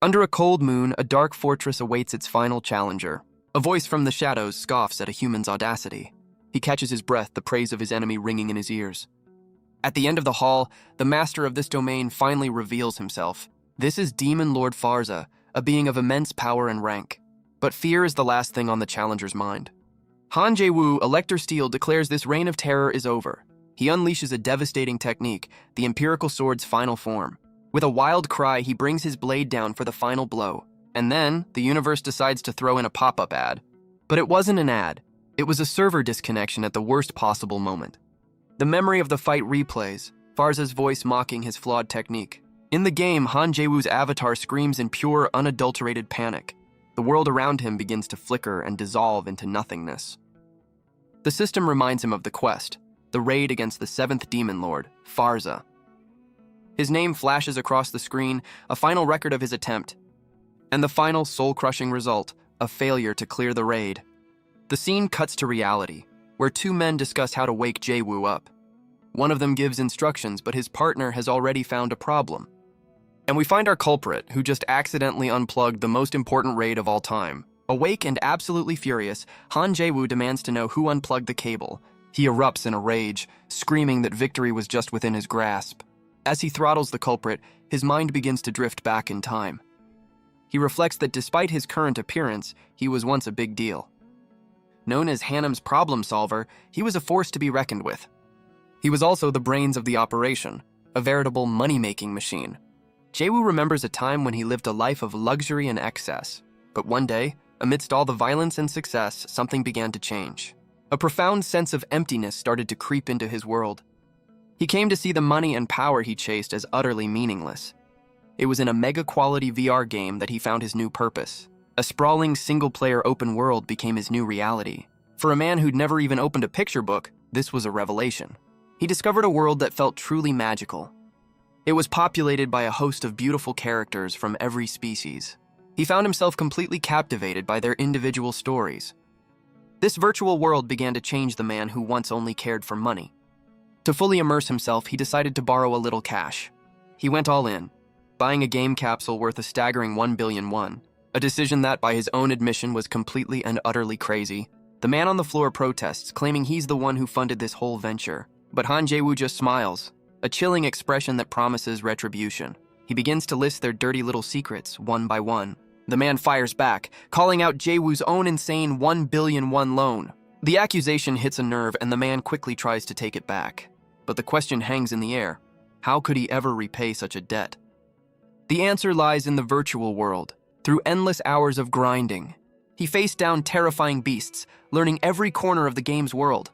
Under a cold moon, a dark fortress awaits its final challenger. A voice from the shadows scoffs at a human's audacity. He catches his breath, the praise of his enemy ringing in his ears. At the end of the hall, the master of this domain finally reveals himself. This is Demon Lord Farza, a being of immense power and rank. But fear is the last thing on the challenger's mind. Han Jae-woo, Elector Steel, declares this reign of terror is over. He unleashes a devastating technique, the Empirical Sword's final form. With a wild cry, he brings his blade down for the final blow. And then, the universe decides to throw in a pop-up ad. But it wasn't an ad. It was a server disconnection at the worst possible moment. The memory of the fight replays, Farza's voice mocking his flawed technique. In the game, Han Jae-woo's avatar screams in pure, unadulterated panic. The world around him begins to flicker and dissolve into nothingness. The system reminds him of the quest, the raid against the 7th Demon Lord, Farza. His name flashes across the screen, a final record of his attempt. And the final soul-crushing result, a failure to clear the raid. The scene cuts to reality, where two men discuss how to wake Jae-woo up. One of them gives instructions, but his partner has already found a problem. And we find our culprit, who just accidentally unplugged the most important raid of all time. Awake and absolutely furious, Han Jae-woo demands to know who unplugged the cable. He erupts in a rage, screaming that victory was just within his grasp. As he throttles the culprit, his mind begins to drift back in time. He reflects that despite his current appearance, he was once a big deal. Known as Hanam's problem solver, he was a force to be reckoned with. He was also the brains of the operation, a veritable money-making machine. Jae-woo remembers a time when he lived a life of luxury and excess. But one day, amidst all the violence and success, something began to change. A profound sense of emptiness started to creep into his world. He came to see the money and power he chased as utterly meaningless. It was in a mega-quality VR game that he found his new purpose. A sprawling single-player open world became his new reality. For a man who'd never even opened a picture book, this was a revelation. He discovered a world that felt truly magical. It was populated by a host of beautiful characters from every species. He found himself completely captivated by their individual stories. This virtual world began to change the man who once only cared for money. To fully immerse himself, he decided to borrow a little cash. He went all in, buying a game capsule worth a staggering 1 billion won, a decision that, by his own admission, was completely and utterly crazy. The man on the floor protests, claiming he's the one who funded this whole venture. But Han Jae-woo just smiles, a chilling expression that promises retribution. He begins to list their dirty little secrets, one by one. The man fires back, calling out Jae-woo's own insane 1 billion won loan. The accusation hits a nerve and the man quickly tries to take it back. But the question hangs in the air. How could he ever repay such a debt? The answer lies in the virtual world. Through endless hours of grinding, he faced down terrifying beasts, learning every corner of the game's world.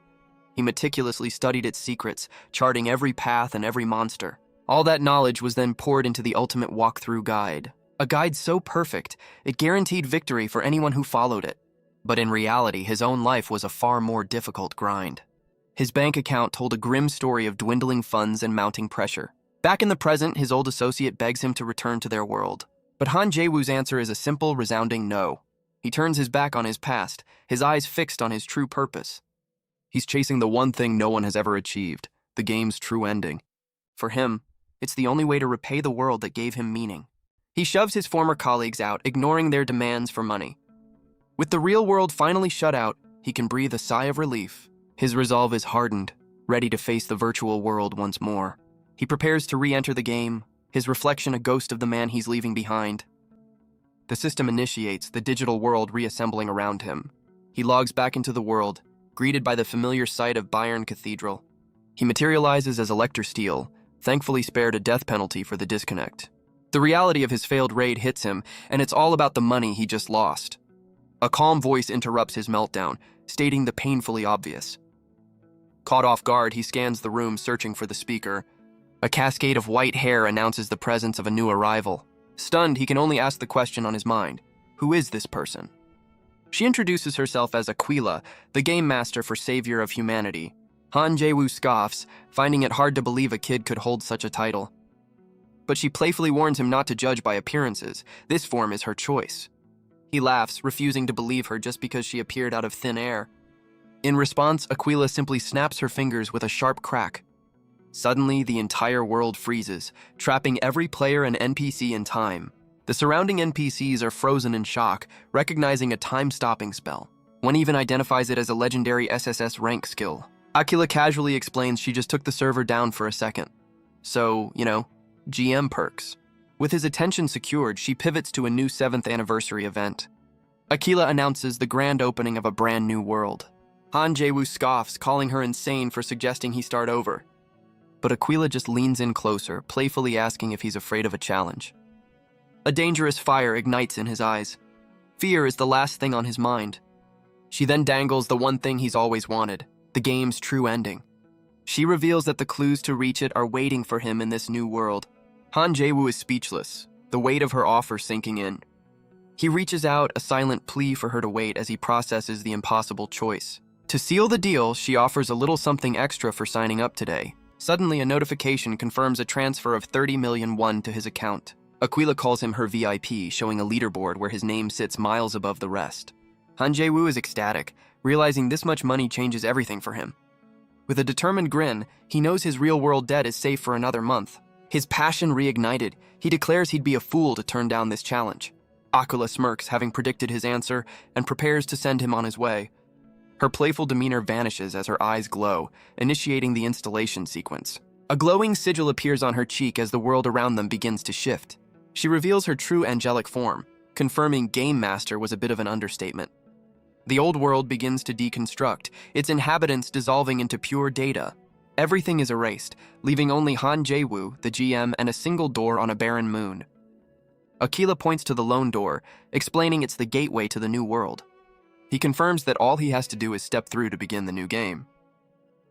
He meticulously studied its secrets, charting every path and every monster. All that knowledge was then poured into the ultimate walkthrough guide. A guide so perfect, it guaranteed victory for anyone who followed it. But in reality, his own life was a far more difficult grind. His bank account told a grim story of dwindling funds and mounting pressure. Back in the present, his old associate begs him to return to their world. But Han Jae-woo's answer is a simple, resounding no. He turns his back on his past, his eyes fixed on his true purpose. He's chasing the one thing no one has ever achieved, the game's true ending. For him, it's the only way to repay the world that gave him meaning. He shoves his former colleagues out, ignoring their demands for money. With the real world finally shut out, he can breathe a sigh of relief. His resolve is hardened, ready to face the virtual world once more. He prepares to re-enter the game, his reflection a ghost of the man he's leaving behind. The system initiates, the digital world reassembling around him. He logs back into the world, greeted by the familiar sight of Bayern Cathedral. He materializes as Elector Steel, thankfully spared a death penalty for the disconnect. The reality of his failed raid hits him, and it's all about the money he just lost. A calm voice interrupts his meltdown, stating the painfully obvious. Caught off guard, he scans the room searching for the speaker. A cascade of white hair announces the presence of a new arrival. Stunned, he can only ask the question on his mind. Who is this person? She introduces herself as Aquila, the game master for Savior of Humanity. Han Jae-woo scoffs, finding it hard to believe a kid could hold such a title. But she playfully warns him not to judge by appearances. This form is her choice. He laughs, refusing to believe her just because she appeared out of thin air. In response, Aquila simply snaps her fingers with a sharp crack. Suddenly, the entire world freezes, trapping every player and NPC in time. The surrounding NPCs are frozen in shock, recognizing a time-stopping spell. One even identifies it as a legendary SSS rank skill. Aquila casually explains she just took the server down for a second. So, GM perks. With his attention secured, she pivots to a new 7th anniversary event. Aquila announces the grand opening of a brand new world. Han Jae-woo scoffs, calling her insane for suggesting he start over. But Aquila just leans in closer, playfully asking if he's afraid of a challenge. A dangerous fire ignites in his eyes. Fear is the last thing on his mind. She then dangles the one thing he's always wanted, the game's true ending. She reveals that the clues to reach it are waiting for him in this new world. Han Jae-woo is speechless, the weight of her offer sinking in. He reaches out, a silent plea for her to wait as he processes the impossible choice. To seal the deal, she offers a little something extra for signing up today. Suddenly, a notification confirms a transfer of 30 million won to his account. Aquila calls him her VIP, showing a leaderboard where his name sits miles above the rest. Han Jae-woo is ecstatic, realizing this much money changes everything for him. With a determined grin, he knows his real-world debt is safe for another month. His passion reignited, he declares he'd be a fool to turn down this challenge. Aquila smirks, having predicted his answer, and prepares to send him on his way. Her playful demeanor vanishes as her eyes glow, initiating the installation sequence. A glowing sigil appears on her cheek as the world around them begins to shift. She reveals her true angelic form, confirming Game Master was a bit of an understatement. The old world begins to deconstruct, its inhabitants dissolving into pure data. Everything is erased, leaving only Han Jae-woo, the GM, and a single door on a barren moon. Aquila points to the lone door, explaining it's the gateway to the new world. He confirms that all he has to do is step through to begin the new game.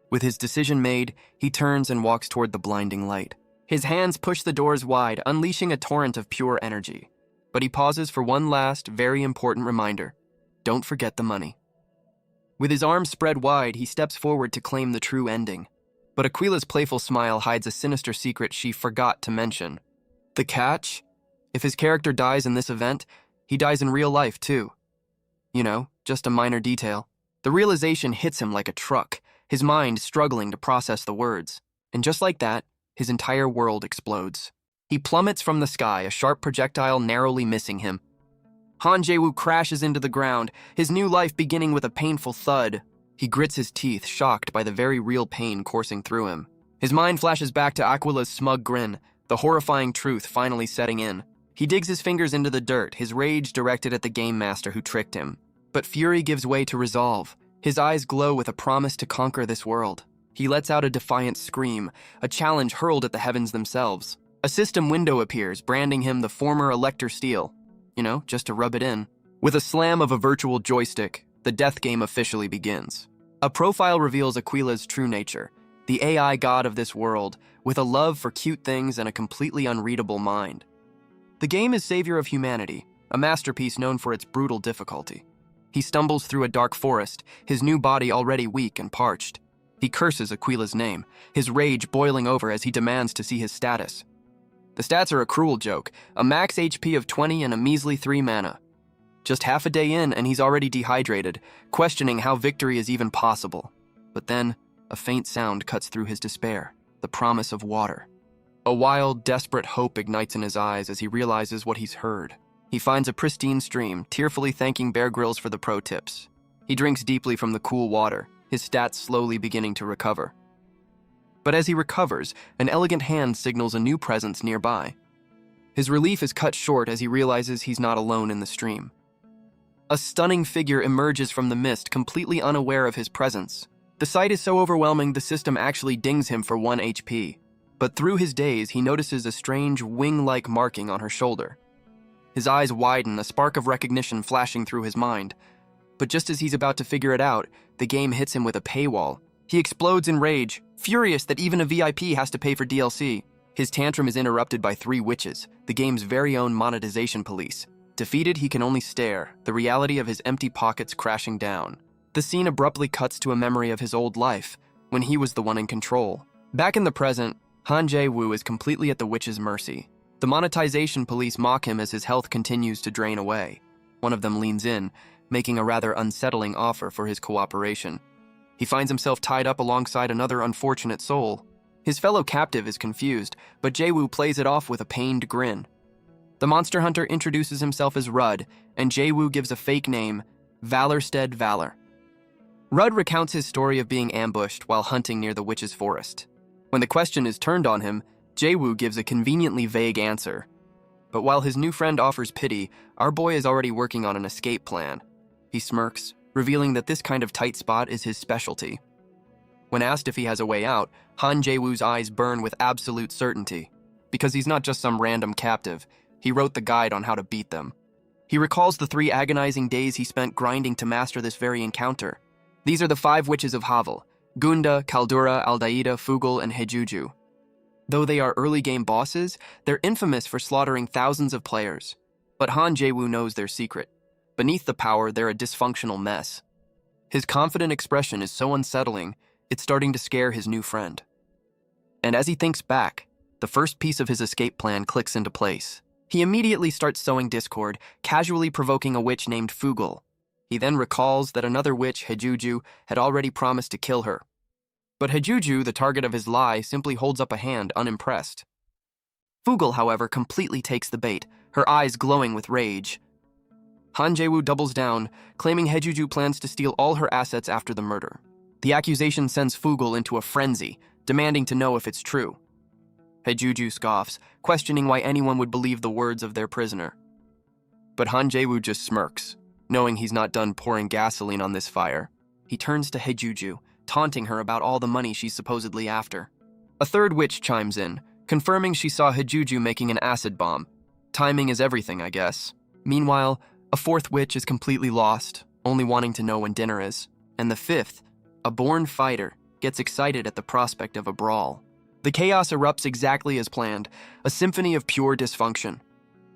With his decision made, he turns and walks toward the blinding light. His hands push the doors wide, unleashing a torrent of pure energy. But he pauses for one last, very important reminder. Don't forget the money. With his arms spread wide, he steps forward to claim the true ending. But Aquila's playful smile hides a sinister secret she forgot to mention. The catch? If his character dies in this event, he dies in real life too. Just a minor detail. The realization hits him like a truck, his mind struggling to process the words. And just like that, his entire world explodes. He plummets from the sky, a sharp projectile narrowly missing him. Han Jae-woo crashes into the ground, his new life beginning with a painful thud. He grits his teeth, shocked by the very real pain coursing through him. His mind flashes back to Aquila's smug grin, the horrifying truth finally setting in. He digs his fingers into the dirt, his rage directed at the Game Master who tricked him. But fury gives way to resolve. His eyes glow with a promise to conquer this world. He lets out a defiant scream, a challenge hurled at the heavens themselves. A system window appears, branding him the former Elector Steel. Just to rub it in. With a slam of a virtual joystick, the death game officially begins. A profile reveals Aquila's true nature, the AI god of this world, with a love for cute things and a completely unreadable mind. The game is savior of humanity, a masterpiece known for its brutal difficulty. He stumbles through a dark forest, his new body already weak and parched. He curses Aquila's name, his rage boiling over as he demands to see his status. The stats are a cruel joke, a max HP of 20 and a measly 3 mana. Just half a day in and he's already dehydrated, questioning how victory is even possible. But then, a faint sound cuts through his despair, the promise of water. A wild, desperate hope ignites in his eyes as he realizes what he's heard. He finds a pristine stream, tearfully thanking Bear Grylls for the pro tips. He drinks deeply from the cool water, his stats slowly beginning to recover. But as he recovers, an elegant hand signals a new presence nearby. His relief is cut short as he realizes he's not alone in the stream. A stunning figure emerges from the mist, completely unaware of his presence. The sight is so overwhelming the system actually dings him for 1 HP. But through his daze, he notices a strange wing-like marking on her shoulder. His eyes widen, a spark of recognition flashing through his mind. But just as he's about to figure it out, the game hits him with a paywall. He explodes in rage, furious that even a VIP has to pay for DLC. His tantrum is interrupted by 3 witches, the game's very own monetization police. Defeated, he can only stare, the reality of his empty pockets crashing down. The scene abruptly cuts to a memory of his old life, when he was the one in control. Back in the present, Han Jae-woo is completely at the witches' mercy. The monetization police mock him as his health continues to drain away. One of them leans in, making a rather unsettling offer for his cooperation. He finds himself tied up alongside another unfortunate soul. His fellow captive is confused, but Jae-woo plays it off with a pained grin. The monster hunter introduces himself as Rudd, and Jae-woo gives a fake name, Valorstead Valor. Rudd recounts his story of being ambushed while hunting near the witch's forest. When the question is turned on him, Jae-woo gives a conveniently vague answer. But while his new friend offers pity, our boy is already working on an escape plan. He smirks, revealing that this kind of tight spot is his specialty. When asked if he has a way out, Han Jae-woo's eyes burn with absolute certainty. Because he's not just some random captive, he wrote the guide on how to beat them. He recalls the 3 agonizing days he spent grinding to master this very encounter. These are the 5 witches of Havel: Gunda, Kaldura, Aldaida, Fugel, and Hejuju. Though they are early game bosses, they're infamous for slaughtering thousands of players. But Han Jae-woo knows their secret. Beneath the power, they're a dysfunctional mess. His confident expression is so unsettling, it's starting to scare his new friend. And as he thinks back, the first piece of his escape plan clicks into place. He immediately starts sowing discord, casually provoking a witch named Fugel. He then recalls that another witch, Hejuju, had already promised to kill her. But Hejuju, the target of his lie, simply holds up a hand, unimpressed. Fugel, however, completely takes the bait, her eyes glowing with rage. Han Jae-woo doubles down, claiming Hejuju plans to steal all her assets after the murder. The accusation sends Fugel into a frenzy, demanding to know if it's true. Hejuju scoffs, questioning why anyone would believe the words of their prisoner. But Han Jae-woo just smirks, knowing he's not done pouring gasoline on this fire. He turns to Hejuju, taunting her about all the money she's supposedly after. A third witch chimes in, confirming she saw Hejuju making an acid bomb. Timing is everything, I guess. Meanwhile, a fourth witch is completely lost, only wanting to know when dinner is. And the fifth, a born fighter, gets excited at the prospect of a brawl. The chaos erupts exactly as planned, a symphony of pure dysfunction.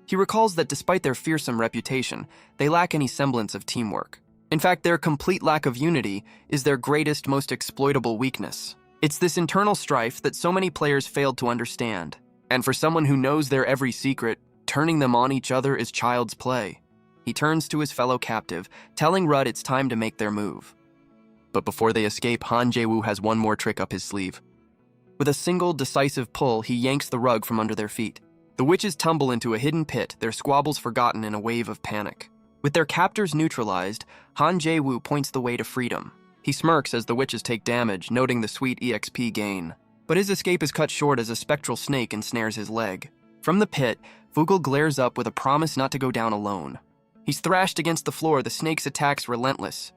He recalls that despite their fearsome reputation, they lack any semblance of teamwork. In fact, their complete lack of unity is their greatest, most exploitable weakness. It's this internal strife that so many players failed to understand. And for someone who knows their every secret, turning them on each other is child's play. He turns to his fellow captive, telling Rudd it's time to make their move. But before they escape, Han Jae-woo has one more trick up his sleeve. With a single, decisive pull, he yanks the rug from under their feet. The witches tumble into a hidden pit, their squabbles forgotten in a wave of panic. With their captors neutralized, Han Jae-woo points the way to freedom. He smirks as the witches take damage, noting the sweet EXP gain. But his escape is cut short as a spectral snake ensnares his leg. From the pit, Fugel glares up with a promise not to go down alone. He's thrashed against the floor, the snake's attacks relentless.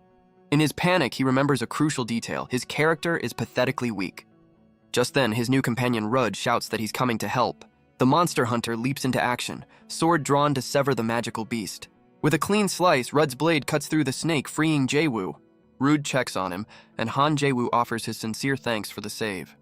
In his panic, he remembers a crucial detail: his character is pathetically weak. Just then, his new companion Rudd shouts that he's coming to help. The monster hunter leaps into action, sword drawn to sever the magical beast. With a clean slice, Rudd's blade cuts through the snake, freeing Jae-woo. Rudd checks on him, and Han Jae-woo offers his sincere thanks for the save.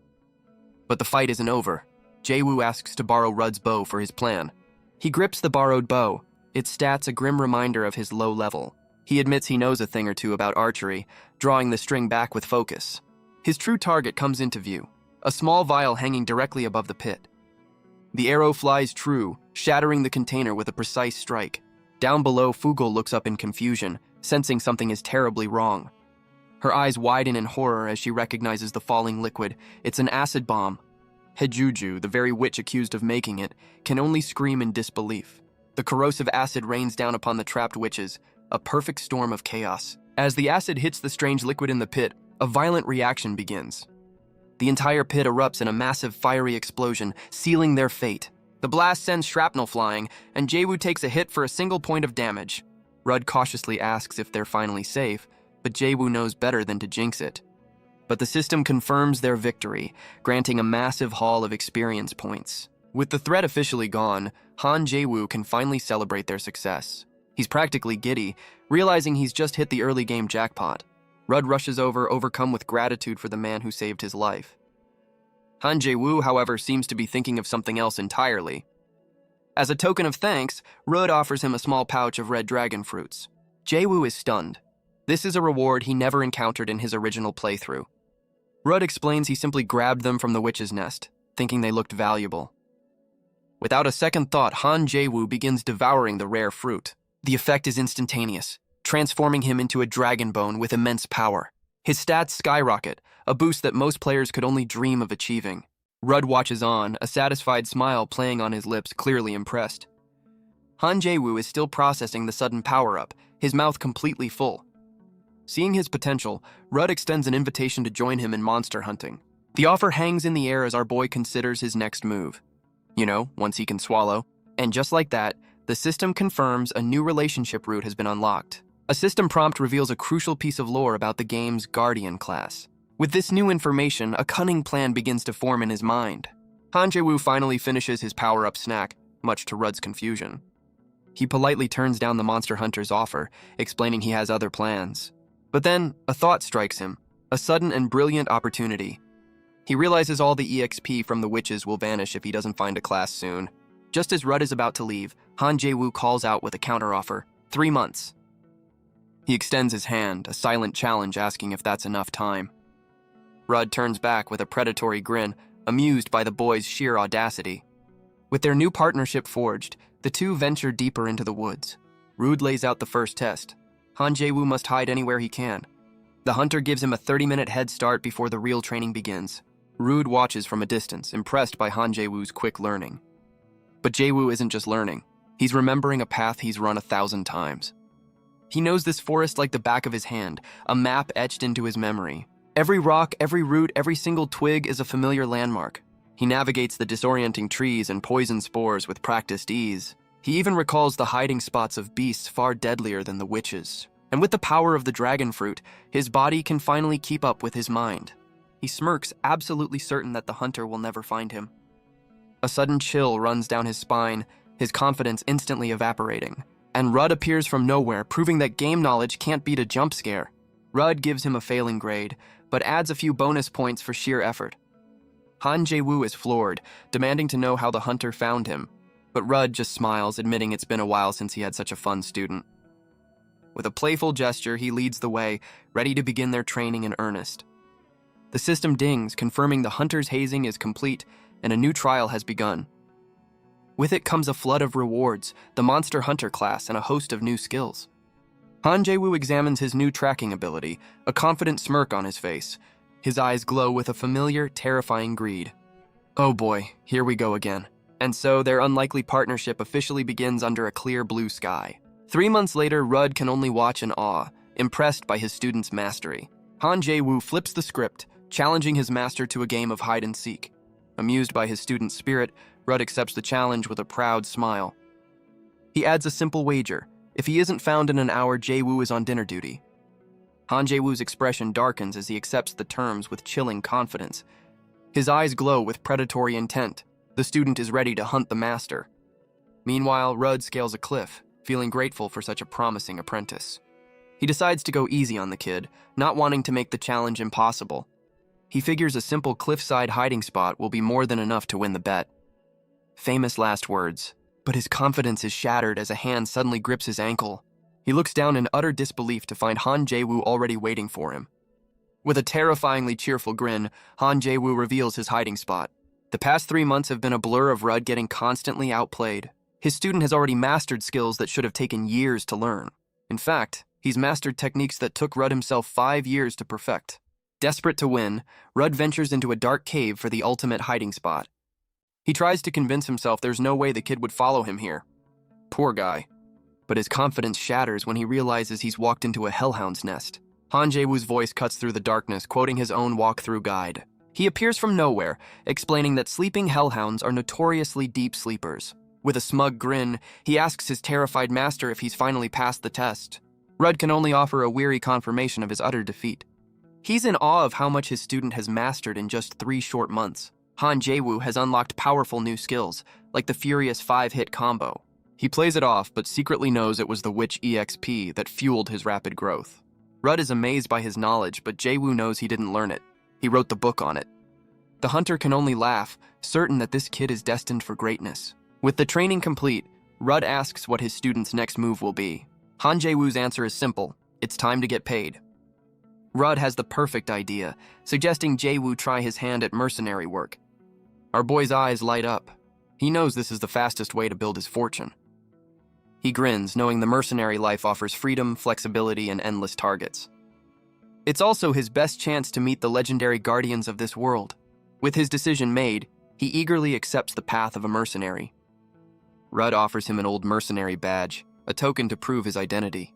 But the fight isn't over. Jae-woo asks to borrow Rudd's bow for his plan. He grips the borrowed bow, its stats a grim reminder of his low level. He admits he knows a thing or two about archery, drawing the string back with focus. His true target comes into view, a small vial hanging directly above the pit. The arrow flies true, shattering the container with a precise strike. Down below, Fugel looks up in confusion, sensing something is terribly wrong. Her eyes widen in horror as she recognizes the falling liquid. It's an acid bomb. Hejuju, the very witch accused of making it, can only scream in disbelief. The corrosive acid rains down upon the trapped witches, a perfect storm of chaos. As the acid hits the strange liquid in the pit, a violent reaction begins. The entire pit erupts in a massive fiery explosion, sealing their fate. The blast sends shrapnel flying, and Jae-woo takes a hit for a single point of damage. Rudd cautiously asks if they're finally safe, but Jae-woo knows better than to jinx it. But the system confirms their victory, granting a massive haul of experience points. With the threat officially gone, Han Jae-woo can finally celebrate their success. He's practically giddy, realizing he's just hit the early game jackpot. Rudd rushes over, overcome with gratitude for the man who saved his life. Han Jae-woo, however, seems to be thinking of something else entirely. As a token of thanks, Rudd offers him a small pouch of red dragon fruits. Jae-woo is stunned. This is a reward he never encountered in his original playthrough. Rudd explains he simply grabbed them from the witch's nest, thinking they looked valuable. Without a second thought, Han Jae-woo begins devouring the rare fruit. The effect is instantaneous, transforming him into a dragon bone with immense power. His stats skyrocket, a boost that most players could only dream of achieving. Rudd watches on, a satisfied smile playing on his lips, clearly impressed. Han Jae-woo is still processing the sudden power-up, his mouth completely full. Seeing his potential, Rudd extends an invitation to join him in monster hunting. The offer hangs in the air as our boy considers his next move. You know, once he can swallow. And just like that, the system confirms a new relationship route has been unlocked. A system prompt reveals a crucial piece of lore about the game's Guardian class. With this new information, a cunning plan begins to form in his mind. Han Jae-woo finally finishes his power-up snack, much to Rudd's confusion. He politely turns down the monster hunter's offer, explaining he has other plans. But then, a thought strikes him, a sudden and brilliant opportunity. He realizes all the EXP from the witches will vanish if he doesn't find a class soon. Just as Rudd is about to leave, Han Jae-woo calls out with a counteroffer, 3 months. He extends his hand, a silent challenge asking if that's enough time. Rudd turns back with a predatory grin, amused by the boy's sheer audacity. With their new partnership forged, the two venture deeper into the woods. Rudd lays out the first test. Han Jae-woo must hide anywhere he can. The hunter gives him a 30-minute head start before the real training begins. Rudd watches from a distance, impressed by Han Jae-woo's quick learning. But Jae-woo isn't just learning. He's remembering a path he's run 1,000 times. He knows this forest like the back of his hand, a map etched into his memory. Every rock, every root, every single twig is a familiar landmark. He navigates the disorienting trees and poison spores with practiced ease. He even recalls the hiding spots of beasts far deadlier than the witches. And with the power of the dragon fruit, his body can finally keep up with his mind. He smirks, absolutely certain that the hunter will never find him. A sudden chill runs down his spine, his confidence instantly evaporating. And Rudd appears from nowhere, proving that game knowledge can't beat a jump scare. Rudd gives him a failing grade, but adds a few bonus points for sheer effort. Han Jae-woo is floored, demanding to know how the hunter found him, but Rudd just smiles, admitting it's been a while since he had such a fun student. With a playful gesture, he leads the way, ready to begin their training in earnest. The system dings, confirming the hunter's hazing is complete, and a new trial has begun. With it comes a flood of rewards, the Monster Hunter class, and a host of new skills. Han Jae-woo examines his new tracking ability, a confident smirk on his face. His eyes glow with a familiar, terrifying greed. Oh boy, here we go again. And so their unlikely partnership officially begins under a clear blue sky. 3 months later, Rudd can only watch in awe, impressed by his student's mastery. Han Jae-woo flips the script, challenging his master to a game of hide-and-seek. Amused by his student's spirit, Rudd accepts the challenge with a proud smile. He adds a simple wager. If he isn't found in an hour, Jae-woo is on dinner duty. Han Jae-woo's expression darkens as he accepts the terms with chilling confidence. His eyes glow with predatory intent. The student is ready to hunt the master. Meanwhile, Rudd scales a cliff, feeling grateful for such a promising apprentice. He decides to go easy on the kid, not wanting to make the challenge impossible. He figures a simple cliffside hiding spot will be more than enough to win the bet. Famous last words, but his confidence is shattered as a hand suddenly grips his ankle. He looks down in utter disbelief to find Han Jae-woo already waiting for him. With a terrifyingly cheerful grin, Han Jae-woo reveals his hiding spot. The past 3 months have been a blur of Rudd getting constantly outplayed. His student has already mastered skills that should have taken years to learn. In fact, he's mastered techniques that took Rudd himself 5 years to perfect. Desperate to win, Rudd ventures into a dark cave for the ultimate hiding spot. He tries to convince himself there's no way the kid would follow him here. Poor guy. But his confidence shatters when he realizes he's walked into a hellhound's nest. Han Jae-woo's voice cuts through the darkness, quoting his own walkthrough guide. He appears from nowhere, explaining that sleeping hellhounds are notoriously deep sleepers. With a smug grin, he asks his terrified master if he's finally passed the test. Rudd can only offer a weary confirmation of his utter defeat. He's in awe of how much his student has mastered in just 3 short months. Han Jae-woo has unlocked powerful new skills, like the furious 5-hit combo. He plays it off, but secretly knows it was the witch EXP that fueled his rapid growth. Rudd is amazed by his knowledge, but Jae-woo knows he didn't learn it. He wrote the book on it. The hunter can only laugh, certain that this kid is destined for greatness. With the training complete, Rudd asks what his student's next move will be. Han Jae-woo's answer is simple. It's time to get paid. Rudd has the perfect idea, suggesting Jae-woo try his hand at mercenary work. Our boy's eyes light up. He knows this is the fastest way to build his fortune. He grins, knowing the mercenary life offers freedom, flexibility, and endless targets. It's also his best chance to meet the legendary guardians of this world. With his decision made, he eagerly accepts the path of a mercenary. Rudd offers him an old mercenary badge, a token to prove his identity.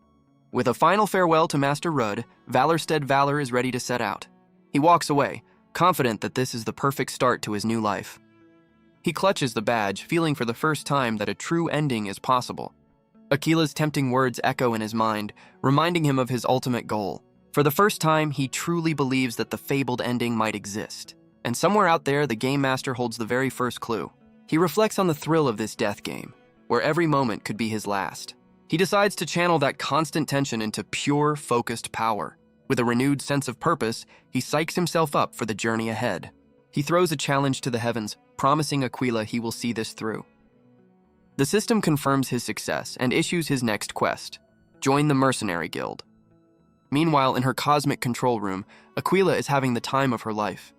With a final farewell to Master Rudd, Valorstead Valor is ready to set out. He walks away, confident that this is the perfect start to his new life. He clutches the badge, feeling for the first time that a true ending is possible. Aquila's tempting words echo in his mind, reminding him of his ultimate goal. For the first time, he truly believes that the fabled ending might exist. And somewhere out there, the Game Master holds the very first clue. He reflects on the thrill of this death game, where every moment could be his last. He decides to channel that constant tension into pure, focused power. With a renewed sense of purpose, he psychs himself up for the journey ahead. He throws a challenge to the heavens, promising Aquila he will see this through. The system confirms his success and issues his next quest: join the Mercenary Guild. Meanwhile, in her cosmic control room, Aquila is having the time of her life.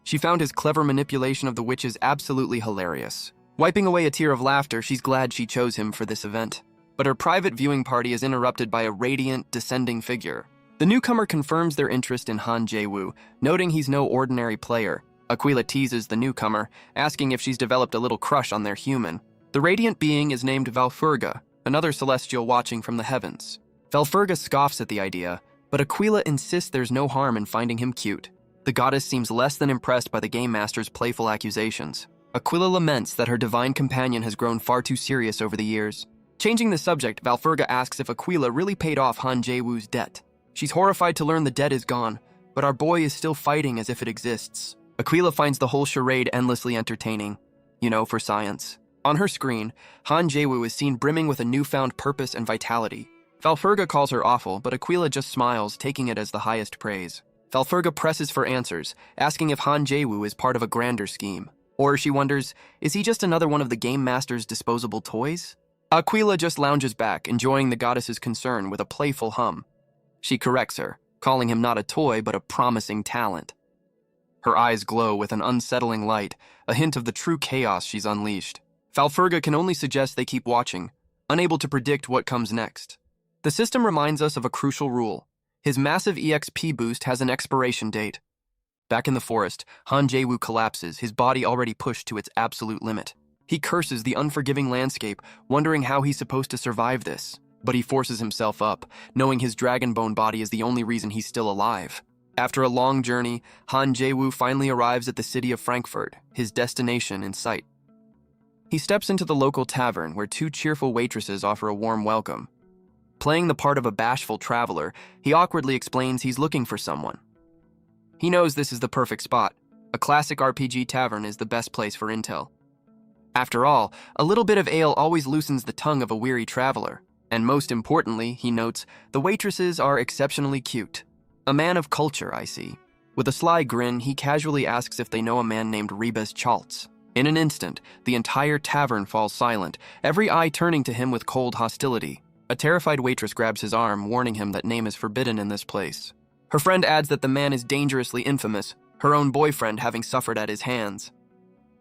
She found his clever manipulation of the witches absolutely hilarious. Wiping away a tear of laughter, she's glad she chose him for this event. But her private viewing party is interrupted by a radiant, descending figure. The newcomer confirms their interest in Han Jae-woo, noting he's no ordinary player. Aquila teases the newcomer, asking if she's developed a little crush on their human. The radiant being is named Valfurga, another celestial watching from the heavens. Valfurga scoffs at the idea, but Aquila insists there's no harm in finding him cute. The goddess seems less than impressed by the Game Master's playful accusations. Aquila laments that her divine companion has grown far too serious over the years. Changing the subject, Valfurga asks if Aquila really paid off Han Jae-woo's debt. She's horrified to learn the debt is gone, but our boy is still fighting as if it exists. Aquila finds the whole charade endlessly entertaining. For science. On her screen, Han Jae-woo is seen brimming with a newfound purpose and vitality. Valfurga calls her awful, but Aquila just smiles, taking it as the highest praise. Valfurga presses for answers, asking if Han Jae-woo is part of a grander scheme. Or she wonders, is he just another one of the Game Master's disposable toys? Aquila just lounges back, enjoying the goddess's concern with a playful hum. She corrects her, calling him not a toy but a promising talent. Her eyes glow with an unsettling light, a hint of the true chaos she's unleashed. Valfurga can only suggest they keep watching, unable to predict what comes next. The system reminds us of a crucial rule. His massive EXP boost has an expiration date. Back in the forest, Han Jae-woo collapses, his body already pushed to its absolute limit. He curses the unforgiving landscape, wondering how he's supposed to survive this. But he forces himself up, knowing his dragon-bone body is the only reason he's still alive. After a long journey, Han Jae-woo finally arrives at the city of Frankfurt, his destination in sight. He steps into the local tavern where two cheerful waitresses offer a warm welcome. Playing the part of a bashful traveler, he awkwardly explains he's looking for someone. He knows this is the perfect spot. A classic RPG tavern is the best place for intel. After all, a little bit of ale always loosens the tongue of a weary traveler. And most importantly, he notes, the waitresses are exceptionally cute. A man of culture, I see. With a sly grin, he casually asks if they know a man named Rebes Chaltz. In an instant, the entire tavern falls silent, every eye turning to him with cold hostility. A terrified waitress grabs his arm, warning him that name is forbidden in this place. Her friend adds that the man is dangerously infamous, her own boyfriend having suffered at his hands.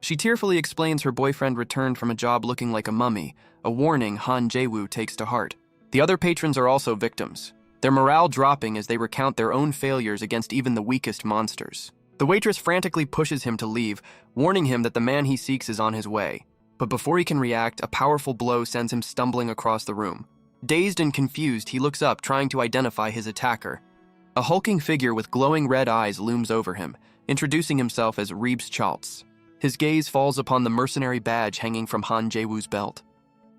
She tearfully explains her boyfriend returned from a job looking like a mummy, a warning Han Jae-woo takes to heart. The other patrons are also victims, their morale dropping as they recount their own failures against even the weakest monsters. The waitress frantically pushes him to leave, warning him that the man he seeks is on his way. But before he can react, a powerful blow sends him stumbling across the room. Dazed and confused, he looks up, trying to identify his attacker. A hulking figure with glowing red eyes looms over him, introducing himself as Rebes Chaltz. His gaze falls upon the mercenary badge hanging from Han Jae-woo's belt.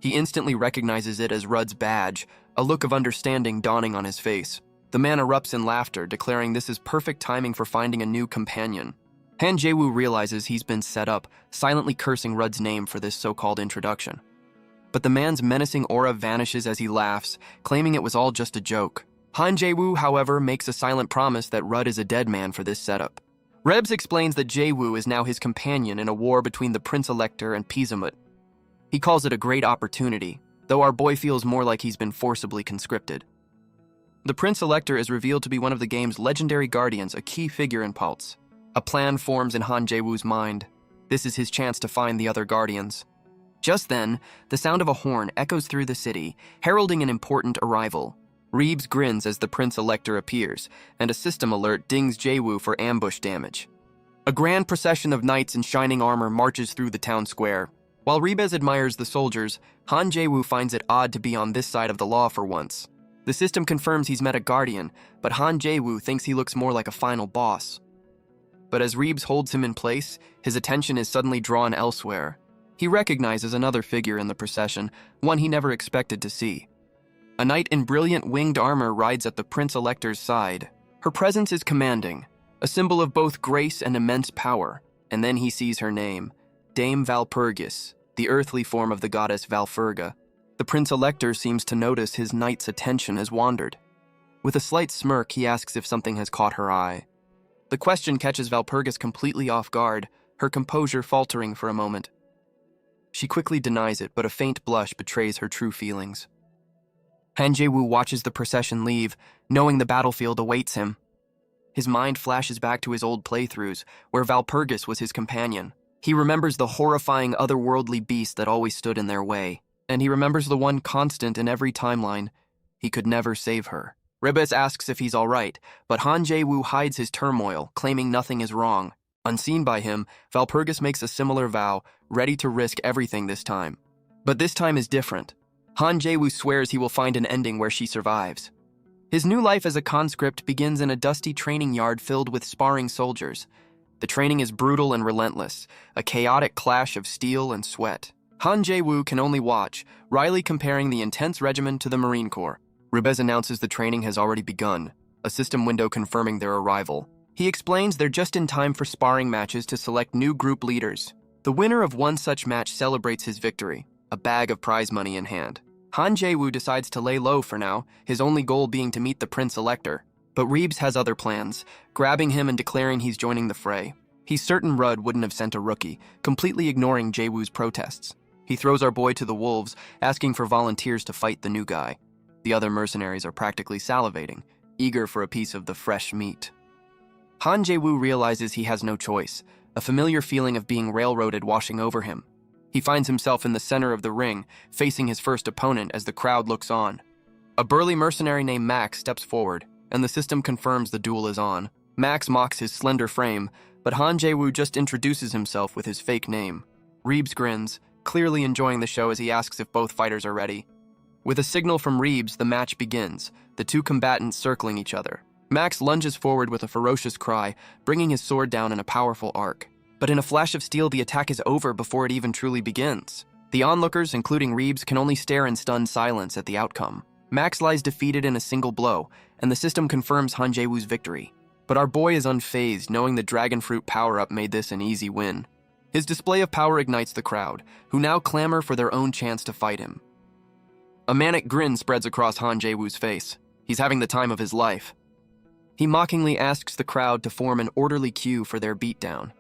He instantly recognizes it as Rudd's badge, a look of understanding dawning on his face. The man erupts in laughter, declaring this is perfect timing for finding a new companion. Han Jae-woo realizes he's been set up, silently cursing Rudd's name for this so-called introduction. But the man's menacing aura vanishes as he laughs, claiming it was all just a joke. Han Jae-woo, however, makes a silent promise that Rudd is a dead man for this setup. Rebs explains that Jae-woo is now his companion in a war between the Prince Elector and Pizamut. He calls it a great opportunity, though our boy feels more like he's been forcibly conscripted. The Prince Elector is revealed to be one of the game's legendary guardians, a key figure in Pulse. A plan forms in Han Jae-woo's mind. This is his chance to find the other guardians. Just then, the sound of a horn echoes through the city, heralding an important arrival. Rebes grins as the Prince Elector appears, and a system alert dings Jae-woo for ambush damage. A grand procession of knights in shining armor marches through the town square. While Rebes admires the soldiers, Han Jae-woo finds it odd to be on this side of the law for once. The system confirms he's met a guardian, but Han Jae-woo thinks he looks more like a final boss. But as Rebes holds him in place, his attention is suddenly drawn elsewhere. He recognizes another figure in the procession, one he never expected to see. A knight in brilliant winged armor rides at the Prince-Elector's side. Her presence is commanding, a symbol of both grace and immense power, and then he sees her name, Dame Valpurgis, the earthly form of the goddess Valfurga. The Prince-Elector seems to notice his knight's attention has wandered. With a slight smirk, he asks if something has caught her eye. The question catches Valpurgis completely off guard, her composure faltering for a moment. She quickly denies it, but a faint blush betrays her true feelings. Han Jae-woo watches the procession leave, knowing the battlefield awaits him. His mind flashes back to his old playthroughs, where Valpurgis was his companion. He remembers the horrifying otherworldly beast that always stood in their way, and he remembers the one constant in every timeline: he could never save her. Rebes asks if he's all right, but Han Jae-woo hides his turmoil, claiming nothing is wrong. Unseen by him, Valpurgis makes a similar vow, ready to risk everything this time. But this time is different. Han Jae-woo swears he will find an ending where she survives. His new life as a conscript begins in a dusty training yard filled with sparring soldiers. The training is brutal and relentless, a chaotic clash of steel and sweat. Han Jae-woo can only watch, wryly comparing the intense regimen to the Marine Corps. Rebes announces the training has already begun, a system window confirming their arrival. He explains they're just in time for sparring matches to select new group leaders. The winner of one such match celebrates his victory, a bag of prize money in hand. Han Jae-woo decides to lay low for now, his only goal being to meet the Prince-Elector. But Rebes has other plans, grabbing him and declaring he's joining the fray. He's certain Rudd wouldn't have sent a rookie, completely ignoring Jae-woo's protests. He throws our boy to the wolves, asking for volunteers to fight the new guy. The other mercenaries are practically salivating, eager for a piece of the fresh meat. Han Jae-woo realizes he has no choice, a familiar feeling of being railroaded washing over him. He finds himself in the center of the ring, facing his first opponent as the crowd looks on. A burly mercenary named Max steps forward, and the system confirms the duel is on. Max mocks his slender frame, but Han Jae-woo just introduces himself with his fake name. Rebes grins, clearly enjoying the show as he asks if both fighters are ready. With a signal from Rebes, the match begins, the two combatants circling each other. Max lunges forward with a ferocious cry, bringing his sword down in a powerful arc. But in a flash of steel, the attack is over before it even truly begins. The onlookers, including Rebes, can only stare in stunned silence at the outcome. Max lies defeated in a single blow, and the system confirms Han Jae-woo's victory. But our boy is unfazed, knowing the dragon fruit power-up made this an easy win. His display of power ignites the crowd, who now clamor for their own chance to fight him. A manic grin spreads across Han Jae-woo's face. He's having the time of his life. He mockingly asks the crowd to form an orderly queue for their beatdown.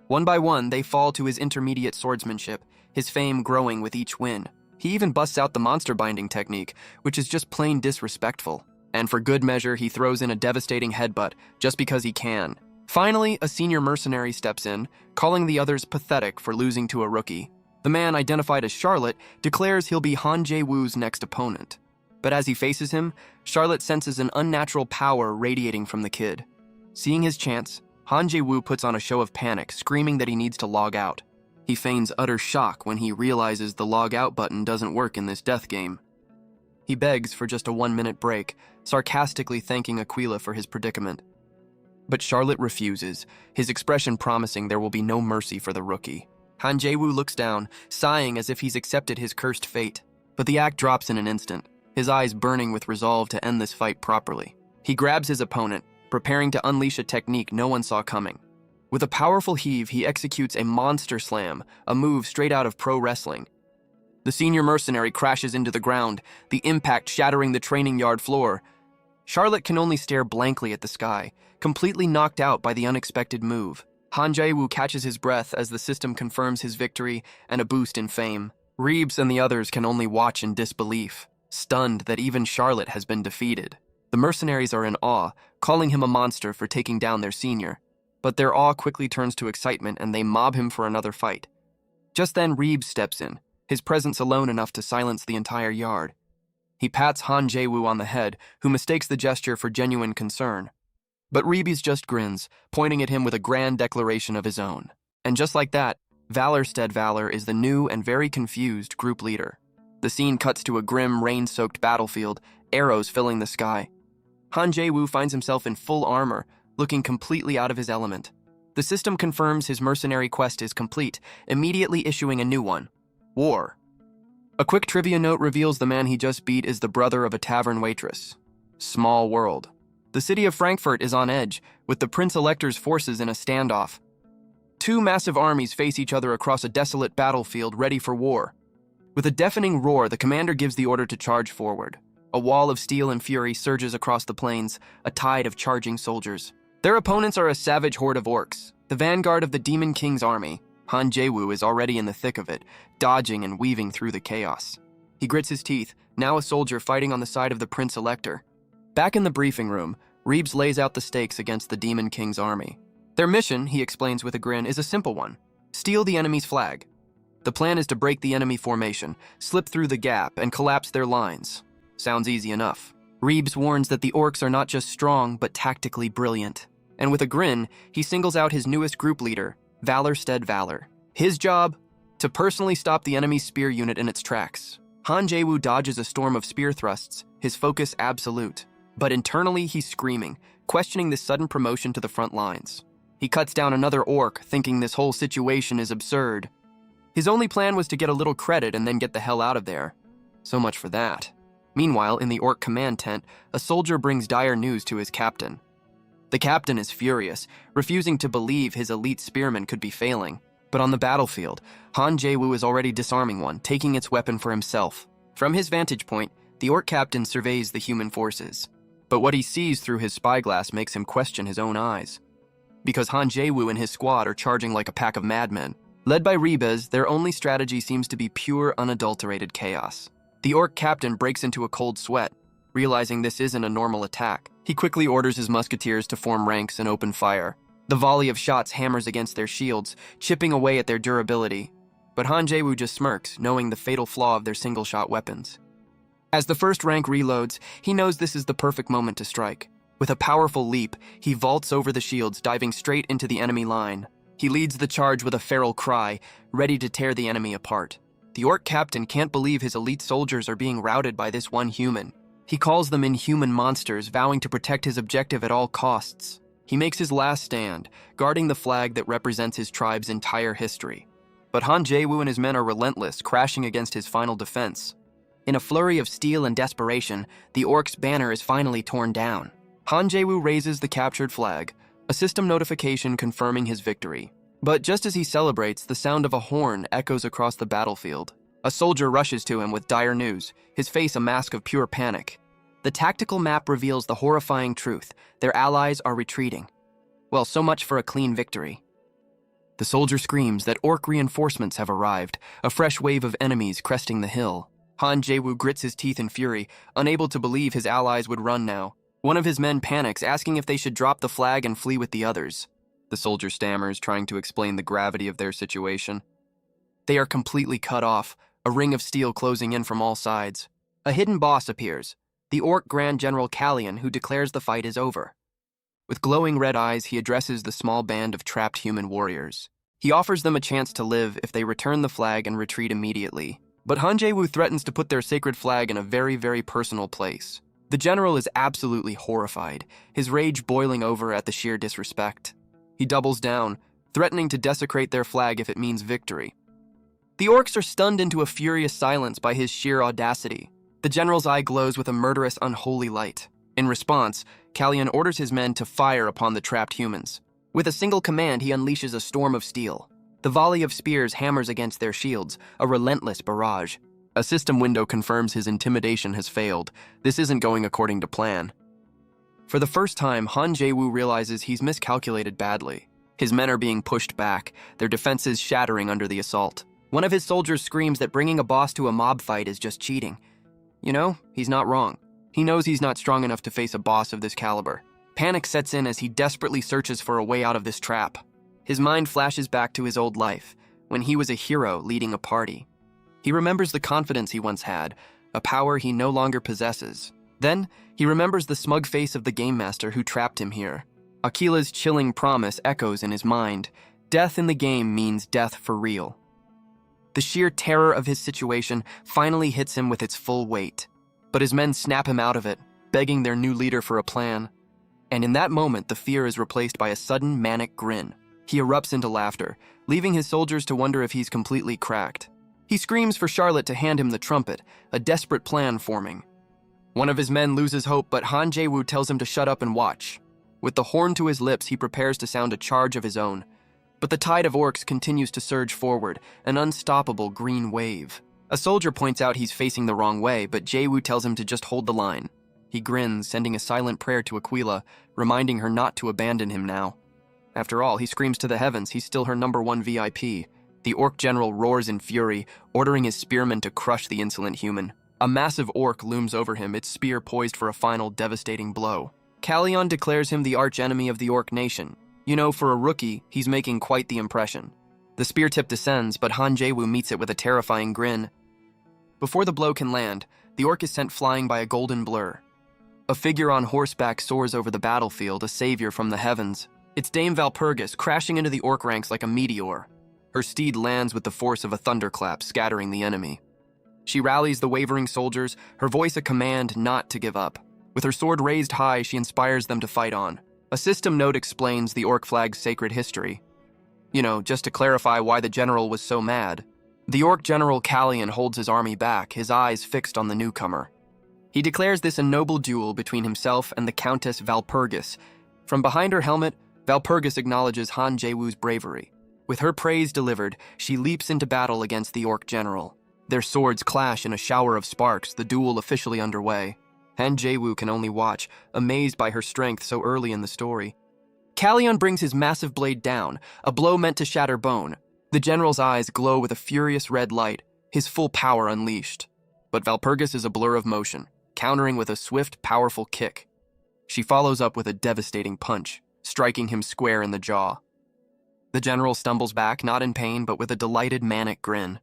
One by one, they fall to his intermediate swordsmanship, his fame growing with each win. He even busts out the monster binding technique, which is just plain disrespectful. And for good measure, he throws in a devastating headbutt, just because he can. Finally, a senior mercenary steps in, calling the others pathetic for losing to a rookie. The man, identified as Charlotte, declares he'll be Han Jae-woo's next opponent. But as he faces him, Charlotte senses an unnatural power radiating from the kid. Seeing his chance, Han Jae-woo puts on a show of panic, screaming that he needs to log out. He feigns utter shock when he realizes the log out button doesn't work in this death game. He begs for just a 1-minute break, sarcastically thanking Aquila for his predicament. But Charlotte refuses, his expression promising there will be no mercy for the rookie. Han Jae-woo looks down, sighing as if he's accepted his cursed fate. But the act drops in an instant, his eyes burning with resolve to end this fight properly. He grabs his opponent, preparing to unleash a technique no one saw coming. With a powerful heave, he executes a monster slam, a move straight out of pro wrestling. The senior mercenary crashes into the ground, the impact shattering the training yard floor. Charlotte can only stare blankly at the sky, completely knocked out by the unexpected move. Han Jae-woo catches his breath as the system confirms his victory and a boost in fame. Rebes and the others can only watch in disbelief, stunned that even Charlotte has been defeated. The mercenaries are in awe, calling him a monster for taking down their senior. But their awe quickly turns to excitement and they mob him for another fight. Just then, Rebes steps in, his presence alone enough to silence the entire yard. He pats Han Jae-woo on the head, who mistakes the gesture for genuine concern. But Rebes just grins, pointing at him with a grand declaration of his own. And just like that, Valor is the new and very confused group leader. The scene cuts to a grim, rain-soaked battlefield, arrows filling the sky. Han Jae-woo finds himself in full armor, looking completely out of his element. The system confirms his mercenary quest is complete, immediately issuing a new one: war. A quick trivia note reveals the man he just beat is the brother of a tavern waitress. Small world. The city of Frankfurt is on edge, with the Prince-Elector's forces in a standoff. Two massive armies face each other across a desolate battlefield ready for war. With a deafening roar, the commander gives the order to charge forward. A wall of steel and fury surges across the plains, a tide of charging soldiers. Their opponents are a savage horde of orcs, the vanguard of the Demon King's army. Han Jae-woo is already in the thick of it, dodging and weaving through the chaos. He grits his teeth, now a soldier fighting on the side of the Prince-Elector. Back in the briefing room, Reeves lays out the stakes against the Demon King's army. Their mission, he explains with a grin, is a simple one: steal the enemy's flag. The plan is to break the enemy formation, slip through the gap, and collapse their lines. Sounds easy enough. Reeves warns that the orcs are not just strong, but tactically brilliant. And with a grin, he singles out his newest group leader, Valor. His job? To personally stop the enemy's spear unit in its tracks. Han Jae-woo dodges a storm of spear thrusts, his focus absolute. But internally, he's screaming, questioning this sudden promotion to the front lines. He cuts down another orc, thinking this whole situation is absurd. His only plan was to get a little credit and then get the hell out of there. So much for that. Meanwhile, in the orc command tent, a soldier brings dire news to his captain. The captain is furious, refusing to believe his elite spearmen could be failing. But on the battlefield, Han Jae-woo is already disarming one, taking its weapon for himself. From his vantage point, the orc captain surveys the human forces. But what he sees through his spyglass makes him question his own eyes. Because Han Jae-woo and his squad are charging like a pack of madmen. Led by Rebez, their only strategy seems to be pure, unadulterated chaos. The orc captain breaks into a cold sweat, realizing this isn't a normal attack. He quickly orders his musketeers to form ranks and open fire. The volley of shots hammers against their shields, chipping away at their durability. But Han Jae-woo just smirks, knowing the fatal flaw of their single-shot weapons. As the first rank reloads, he knows this is the perfect moment to strike. With a powerful leap, he vaults over the shields, diving straight into the enemy line. He leads the charge with a feral cry, ready to tear the enemy apart. The orc captain can't believe his elite soldiers are being routed by this one human. He calls them inhuman monsters, vowing to protect his objective at all costs. He makes his last stand, guarding the flag that represents his tribe's entire history. But Han Jae-woo and his men are relentless, crashing against his final defense. In a flurry of steel and desperation, the orc's banner is finally torn down. Han Jae-woo raises the captured flag, a system notification confirming his victory. But just as he celebrates, the sound of a horn echoes across the battlefield. A soldier rushes to him with dire news, his face a mask of pure panic. The tactical map reveals the horrifying truth: their allies are retreating. Well, so much for a clean victory. The soldier screams that orc reinforcements have arrived, a fresh wave of enemies cresting the hill. Han Jae-woo grits his teeth in fury, unable to believe his allies would run now. One of his men panics, asking if they should drop the flag and flee with the others. The soldier stammers, trying to explain the gravity of their situation. They are completely cut off, a ring of steel closing in from all sides. A hidden boss appears, the Orc Grand General Kallian, who declares the fight is over. With glowing red eyes, he addresses the small band of trapped human warriors. He offers them a chance to live if they return the flag and retreat immediately. But Han Jae-woo threatens to put their sacred flag in a very, very personal place. The general is absolutely horrified, his rage boiling over at the sheer disrespect. He doubles down, threatening to desecrate their flag if it means victory. The orcs are stunned into a furious silence by his sheer audacity. The general's eye glows with a murderous, unholy light. In response, Kallian orders his men to fire upon the trapped humans. With a single command, he unleashes a storm of steel. The volley of spears hammers against their shields, a relentless barrage. A system window confirms his intimidation has failed. This isn't going according to plan. For the first time, Han Jae-woo realizes he's miscalculated badly. His men are being pushed back, their defenses shattering under the assault. One of his soldiers screams that bringing a boss to a mob fight is just cheating. You know, he's not wrong. He knows he's not strong enough to face a boss of this caliber. Panic sets in as he desperately searches for a way out of this trap. His mind flashes back to his old life, when he was a hero leading a party. He remembers the confidence he once had, a power he no longer possesses. Then, he remembers the smug face of the game master who trapped him here. Akila's chilling promise echoes in his mind, Death in the game means death for real. The sheer terror of his situation finally hits him with its full weight, but his men snap him out of it, begging their new leader for a plan. And in that moment, the fear is replaced by a sudden manic grin. He erupts into laughter, leaving his soldiers to wonder if he's completely cracked. He screams for Charlotte to hand him the trumpet, a desperate plan forming. One of his men loses hope, but Han Jae-woo tells him to shut up and watch. With the horn to his lips, he prepares to sound a charge of his own. But the tide of orcs continues to surge forward, an unstoppable green wave. A soldier points out he's facing the wrong way, but Jae-woo tells him to just hold the line. He grins, sending a silent prayer to Aquila, reminding her not to abandon him now. After all, he screams to the heavens he's still her #1 VIP. The orc general roars in fury, ordering his spearmen to crush the insolent human. A massive orc looms over him, its spear poised for a final devastating blow. Kallion declares him the archenemy of the orc nation. You know, for a rookie, he's making quite the impression. The spear tip descends, but Han Jae-woo meets it with a terrifying grin. Before the blow can land, the orc is sent flying by a golden blur. A figure on horseback soars over the battlefield, a savior from the heavens. It's Dame Valpurgis, crashing into the orc ranks like a meteor. Her steed lands with the force of a thunderclap, scattering the enemy. She rallies the wavering soldiers, her voice a command not to give up. With her sword raised high, she inspires them to fight on. A system note explains the orc flag's sacred history. You know, just to clarify why the general was so mad. The orc general Kallion holds his army back, his eyes fixed on the newcomer. He declares this a noble duel between himself and the Countess Valpurgis. From behind her helmet, Valpurgis acknowledges Han Jae-woo's bravery. With her praise delivered, she leaps into battle against the orc general. Their swords clash in a shower of sparks, the duel officially underway. Han Jae-woo can only watch, amazed by her strength so early in the story. Kallion brings his massive blade down, a blow meant to shatter bone. The general's eyes glow with a furious red light, his full power unleashed. But Valpurgis is a blur of motion, countering with a swift, powerful kick. She follows up with a devastating punch, striking him square in the jaw. The general stumbles back, not in pain, but with a delighted manic grin.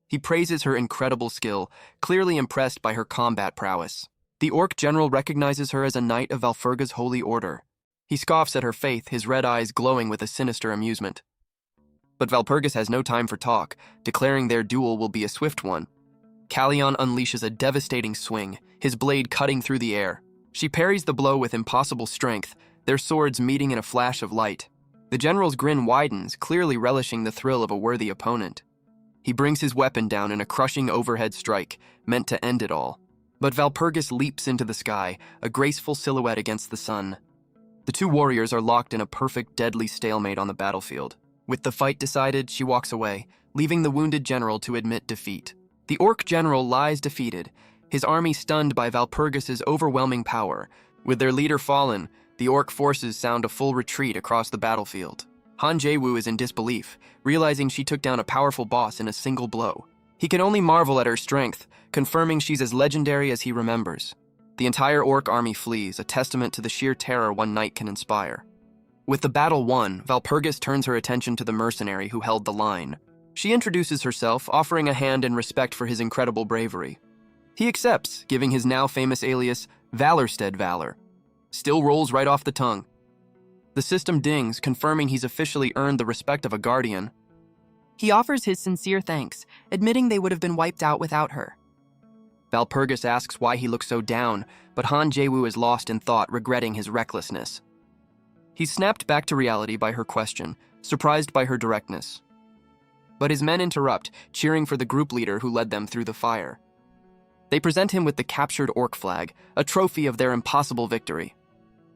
He praises her incredible skill, clearly impressed by her combat prowess. The orc general recognizes her as a knight of Valpurga's holy order. He scoffs at her faith, his red eyes glowing with a sinister amusement. But Valpurgis has no time for talk, declaring their duel will be a swift one. Kallion unleashes a devastating swing, his blade cutting through the air. She parries the blow with impossible strength, their swords meeting in a flash of light. The general's grin widens, clearly relishing the thrill of a worthy opponent. He brings his weapon down in a crushing overhead strike, meant to end it all. But Valpurgis leaps into the sky, a graceful silhouette against the sun. The two warriors are locked in a perfect, deadly stalemate on the battlefield. With the fight decided, she walks away, leaving the wounded general to admit defeat. The orc general lies defeated, his army stunned by Valpurgis's overwhelming power. With their leader fallen, the orc forces sound a full retreat across the battlefield. Han Jae-woo is in disbelief, realizing she took down a powerful boss in a single blow. He can only marvel at her strength, confirming she's as legendary as he remembers. The entire orc army flees, a testament to the sheer terror one knight can inspire. With the battle won, Valpurgis turns her attention to the mercenary who held the line. She introduces herself, offering a hand in respect for his incredible bravery. He accepts, giving his now famous alias, Valorstead Valor. Still rolls right off the tongue. The system dings, confirming he's officially earned the respect of a guardian. He offers his sincere thanks, admitting they would have been wiped out without her. Valpurgis asks why he looks so down, but Han Jae-woo is lost in thought, regretting his recklessness. He's snapped back to reality by her question, surprised by her directness. But his men interrupt, cheering for the group leader who led them through the fire. They present him with the captured orc flag, a trophy of their impossible victory.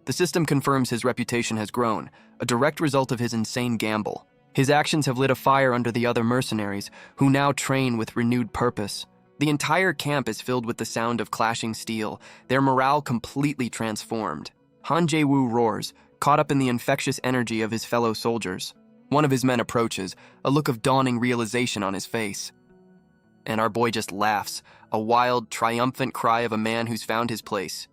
The system confirms his reputation has grown, a direct result of his insane gamble. His actions have lit a fire under the other mercenaries, who now train with renewed purpose. The entire camp is filled with the sound of clashing steel, their morale completely transformed. Han Jae-woo roars, caught up in the infectious energy of his fellow soldiers. One of his men approaches, a look of dawning realization on his face. And our boy just laughs, a wild, triumphant cry of a man who's found his place.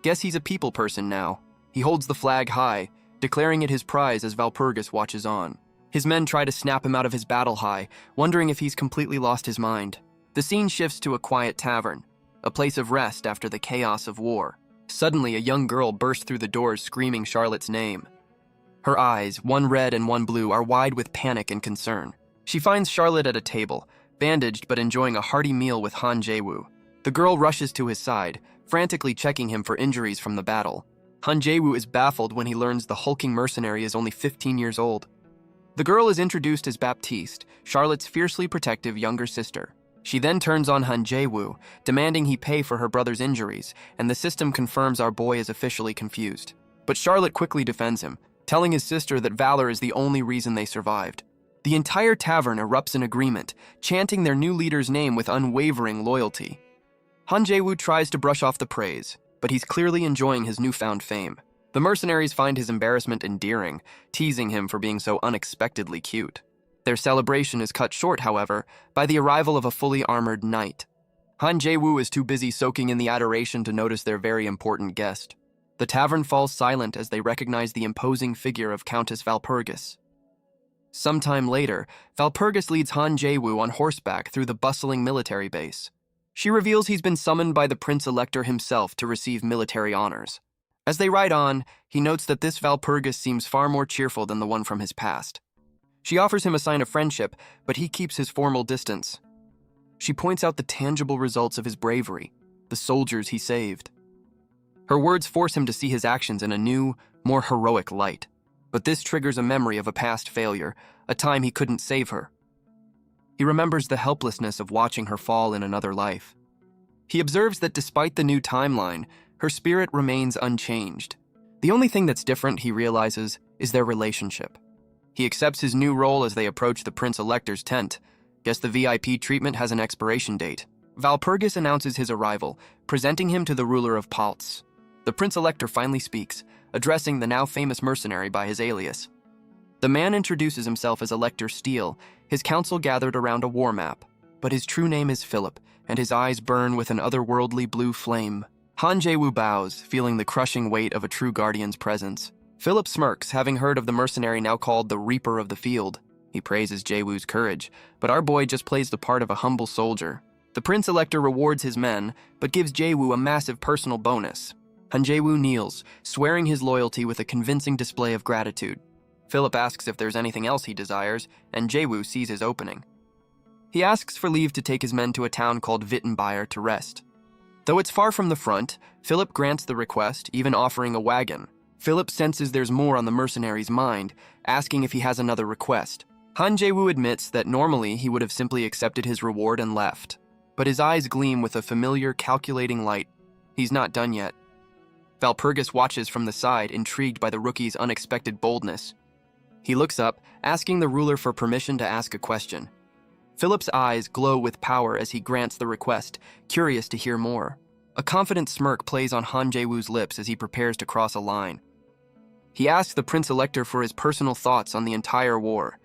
Guess he's a people person now. He holds the flag high, declaring it his prize as Valpurgis watches on. His men try to snap him out of his battle high, wondering if he's completely lost his mind. The scene shifts to a quiet tavern, a place of rest after the chaos of war. Suddenly, a young girl bursts through the doors screaming Charlotte's name. Her eyes, one red and one blue, are wide with panic and concern. She finds Charlotte at a table, bandaged but enjoying a hearty meal with Han Jae-woo. The girl rushes to his side, frantically checking him for injuries from the battle. Han Jae-woo is baffled when he learns the hulking mercenary is only 15 years old. The girl is introduced as Baptiste, Charlotte's fiercely protective younger sister. She then turns on Han Jae-woo, demanding he pay for her brother's injuries, and the system confirms our boy is officially confused. But Charlotte quickly defends him, telling his sister that valor is the only reason they survived. The entire tavern erupts in agreement, chanting their new leader's name with unwavering loyalty. Han Jae-woo tries to brush off the praise, but he's clearly enjoying his newfound fame. The mercenaries find his embarrassment endearing, teasing him for being so unexpectedly cute. Their celebration is cut short, however, by the arrival of a fully armored knight. Han Jae-woo is too busy soaking in the adoration to notice their very important guest. The tavern falls silent as they recognize the imposing figure of Countess Valpurgis. Sometime later, Valpurgis leads Han Jae-woo on horseback through the bustling military base. She reveals he's been summoned by the Prince-Elector himself to receive military honors. As they ride on, he notes that this Valpurgis seems far more cheerful than the one from his past. She offers him a sign of friendship, but he keeps his formal distance. She points out the tangible results of his bravery, the soldiers he saved. Her words force him to see his actions in a new, more heroic light. But this triggers a memory of a past failure, a time he couldn't save her. He remembers the helplessness of watching her fall in another life. He observes that despite the new timeline, her spirit remains unchanged. The only thing that's different, he realizes, is their relationship. He accepts his new role as they approach the Prince-Elector's tent. Guess the VIP treatment has an expiration date. Valpurgis announces his arrival, presenting him to the ruler of Paltz. The Prince-Elector finally speaks, addressing the now famous mercenary by his alias. The man introduces himself as Elector Steele, his council gathered around a war map. But his true name is Philip, and his eyes burn with an otherworldly blue flame. Han Jae-woo bows, feeling the crushing weight of a true guardian's presence. Philip smirks, having heard of the mercenary now called the Reaper of the Field. He praises Jae-woo's courage, but our boy just plays the part of a humble soldier. The Prince-Elector rewards his men, but gives Jae-woo a massive personal bonus. Han Jae-woo kneels, swearing his loyalty with a convincing display of gratitude. Philip asks if there's anything else he desires, and Jae-woo sees his opening. He asks for leave to take his men to a town called Wittenbeier to rest. Though it's far from the front, Philip grants the request, even offering a wagon. Philip senses there's more on the mercenary's mind, asking if he has another request. Han Jae-woo admits that normally he would have simply accepted his reward and left. But his eyes gleam with a familiar, calculating light. He's not done yet. Valpurgis watches from the side, intrigued by the rookie's unexpected boldness. He looks up, asking the ruler for permission to ask a question. Philip's eyes glow with power as he grants the request, curious to hear more. A confident smirk plays on Han Jae-woo's lips as he prepares to cross a line. He asks the Prince-Elector for his personal thoughts on the entire war.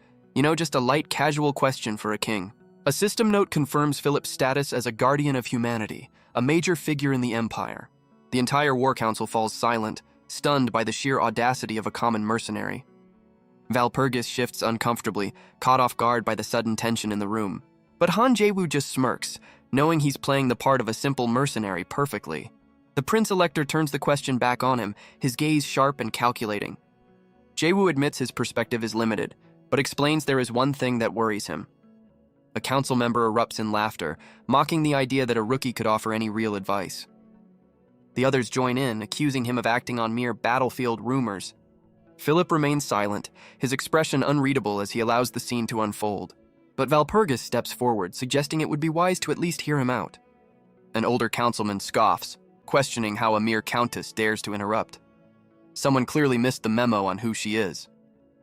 Just a light, casual question for a king. A system note confirms Philip's status as a guardian of humanity, a major figure in the Empire. The entire war council falls silent, stunned by the sheer audacity of a common mercenary. Valpurgis shifts uncomfortably, caught off guard by the sudden tension in the room. But Han Jae-woo just smirks, knowing he's playing the part of a simple mercenary perfectly. The Prince-Elector turns the question back on him, his gaze sharp and calculating. Jae-woo admits his perspective is limited, but explains there is one thing that worries him. A council member erupts in laughter, mocking the idea that a rookie could offer any real advice. The others join in, accusing him of acting on mere battlefield rumors. Philip remains silent, his expression unreadable as he allows the scene to unfold. But Valpurgis steps forward, suggesting it would be wise to at least hear him out. An older councilman scoffs, questioning how a mere countess dares to interrupt. Someone clearly missed the memo on who she is.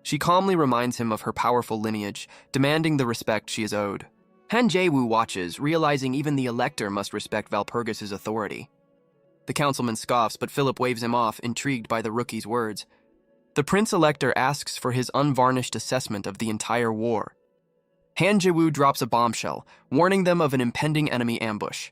She calmly reminds him of her powerful lineage, demanding the respect she is owed. Han Jae-woo watches, realizing even the Elector must respect Valpurgis's authority. The councilman scoffs, but Philip waves him off, intrigued by the rookie's words. The Prince-Elector asks for his unvarnished assessment of the entire war. Han Jae-woo drops a bombshell, warning them of an impending enemy ambush.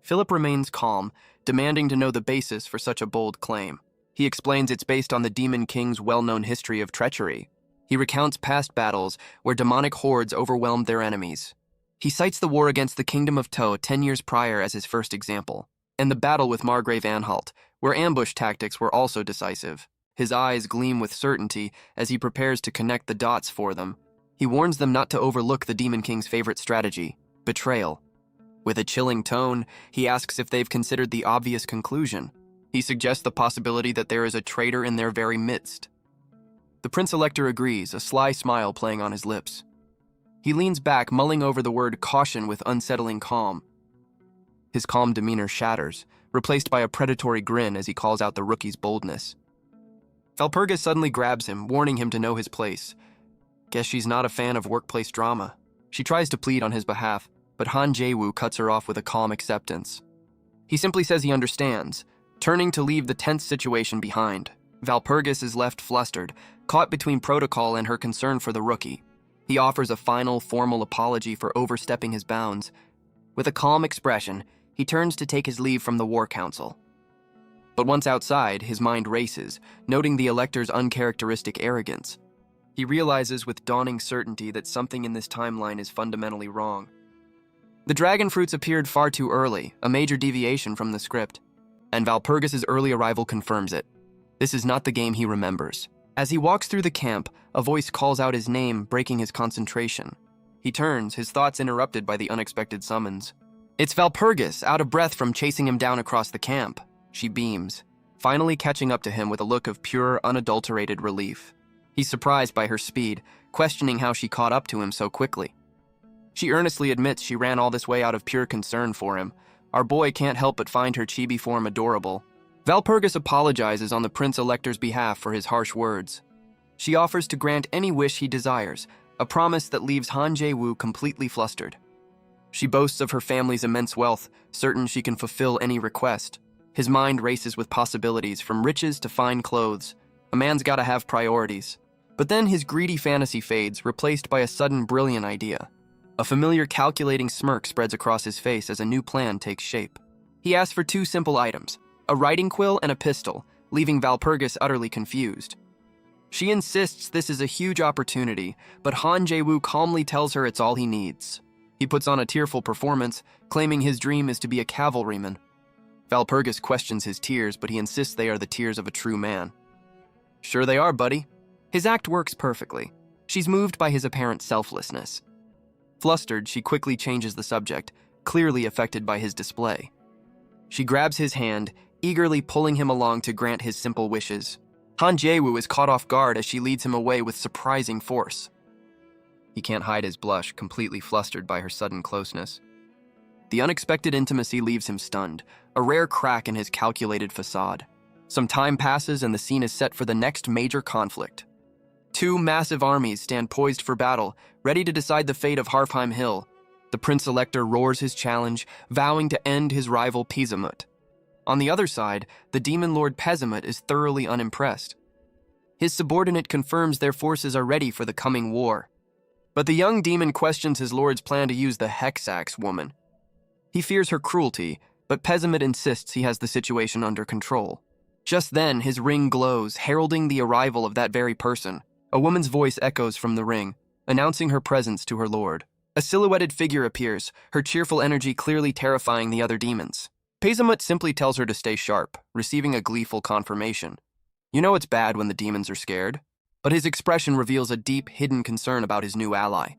Philip remains calm, demanding to know the basis for such a bold claim. He explains it's based on the Demon King's well-known history of treachery. He recounts past battles where demonic hordes overwhelmed their enemies. He cites the war against the Kingdom of To 10 years prior as his first example, and the battle with Margrave Anhalt, where ambush tactics were also decisive. His eyes gleam with certainty as he prepares to connect the dots for them. He warns them not to overlook the Demon King's favorite strategy, betrayal. With a chilling tone, he asks if they've considered the obvious conclusion. He suggests the possibility that there is a traitor in their very midst. The Prince-Elector agrees, a sly smile playing on his lips. He leans back, mulling over the word caution with unsettling calm. His calm demeanor shatters, replaced by a predatory grin as he calls out the rookie's boldness. Valpurgis suddenly grabs him, warning him to know his place. Guess she's not a fan of workplace drama. She tries to plead on his behalf, but Han Jae-woo cuts her off with a calm acceptance. He simply says he understands, turning to leave the tense situation behind. Valpurgis is left flustered, caught between protocol and her concern for the rookie. He offers a final, formal apology for overstepping his bounds. With a calm expression, he turns to take his leave from the War Council. But once outside, his mind races, noting the Elector's uncharacteristic arrogance. He realizes with dawning certainty that something in this timeline is fundamentally wrong. The dragon fruits appeared far too early, a major deviation from the script, and Valpurgis's early arrival confirms it. This is not the game he remembers. As he walks through the camp, a voice calls out his name, breaking his concentration. He turns, his thoughts interrupted by the unexpected summons. It's Valpurgis, out of breath from chasing him down across the camp. She beams, finally catching up to him with a look of pure, unadulterated relief. He's surprised by her speed, questioning how she caught up to him so quickly. She earnestly admits she ran all this way out of pure concern for him. Our boy can't help but find her chibi form adorable. Valpurgis apologizes on the Prince-Elector's behalf for his harsh words. She offers to grant any wish he desires, a promise that leaves Han Jae-woo completely flustered. She boasts of her family's immense wealth, certain she can fulfill any request. His mind races with possibilities, from riches to fine clothes. A man's gotta have priorities. But then his greedy fantasy fades, replaced by a sudden brilliant idea. A familiar calculating smirk spreads across his face as a new plan takes shape. He asks for two simple items, a writing quill and a pistol, leaving Valpurgis utterly confused. She insists this is a huge opportunity, but Han Jae-woo calmly tells her it's all he needs. He puts on a tearful performance, claiming his dream is to be a cavalryman. Valpurgis questions his tears, but he insists they are the tears of a true man. Sure they are, buddy. His act works perfectly. She's moved by his apparent selflessness. Flustered, she quickly changes the subject, clearly affected by his display. She grabs his hand, eagerly pulling him along to grant his simple wishes. Han Jae-woo is caught off guard as she leads him away with surprising force. He can't hide his blush, completely flustered by her sudden closeness. The unexpected intimacy leaves him stunned, a rare crack in his calculated facade. Some time passes and the scene is set for the next major conflict. Two massive armies stand poised for battle, ready to decide the fate of Harfheim Hill. The Prince-Elector roars his challenge, vowing to end his rival Pizamut. On the other side, the Demon Lord Pezimut is thoroughly unimpressed. His subordinate confirms their forces are ready for the coming war. But the young demon questions his lord's plan to use the Hexax woman. He fears her cruelty, but Pezimut insists he has the situation under control. Just then, his ring glows, heralding the arrival of that very person. A woman's voice echoes from the ring, announcing her presence to her lord. A silhouetted figure appears, her cheerful energy clearly terrifying the other demons. Pezimut simply tells her to stay sharp, receiving a gleeful confirmation. You know it's bad when the demons are scared, but his expression reveals a deep, hidden concern about his new ally.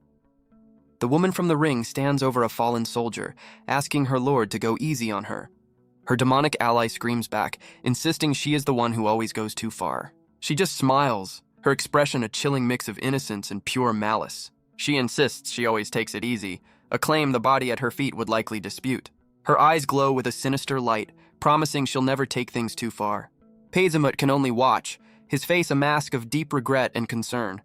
The woman from the ring stands over a fallen soldier, asking her lord to go easy on her. Her demonic ally screams back, insisting she is the one who always goes too far. She just smiles, her expression a chilling mix of innocence and pure malice. She insists she always takes it easy, a claim the body at her feet would likely dispute. Her eyes glow with a sinister light, promising she'll never take things too far. Pezimut can only watch, his face a mask of deep regret and concern.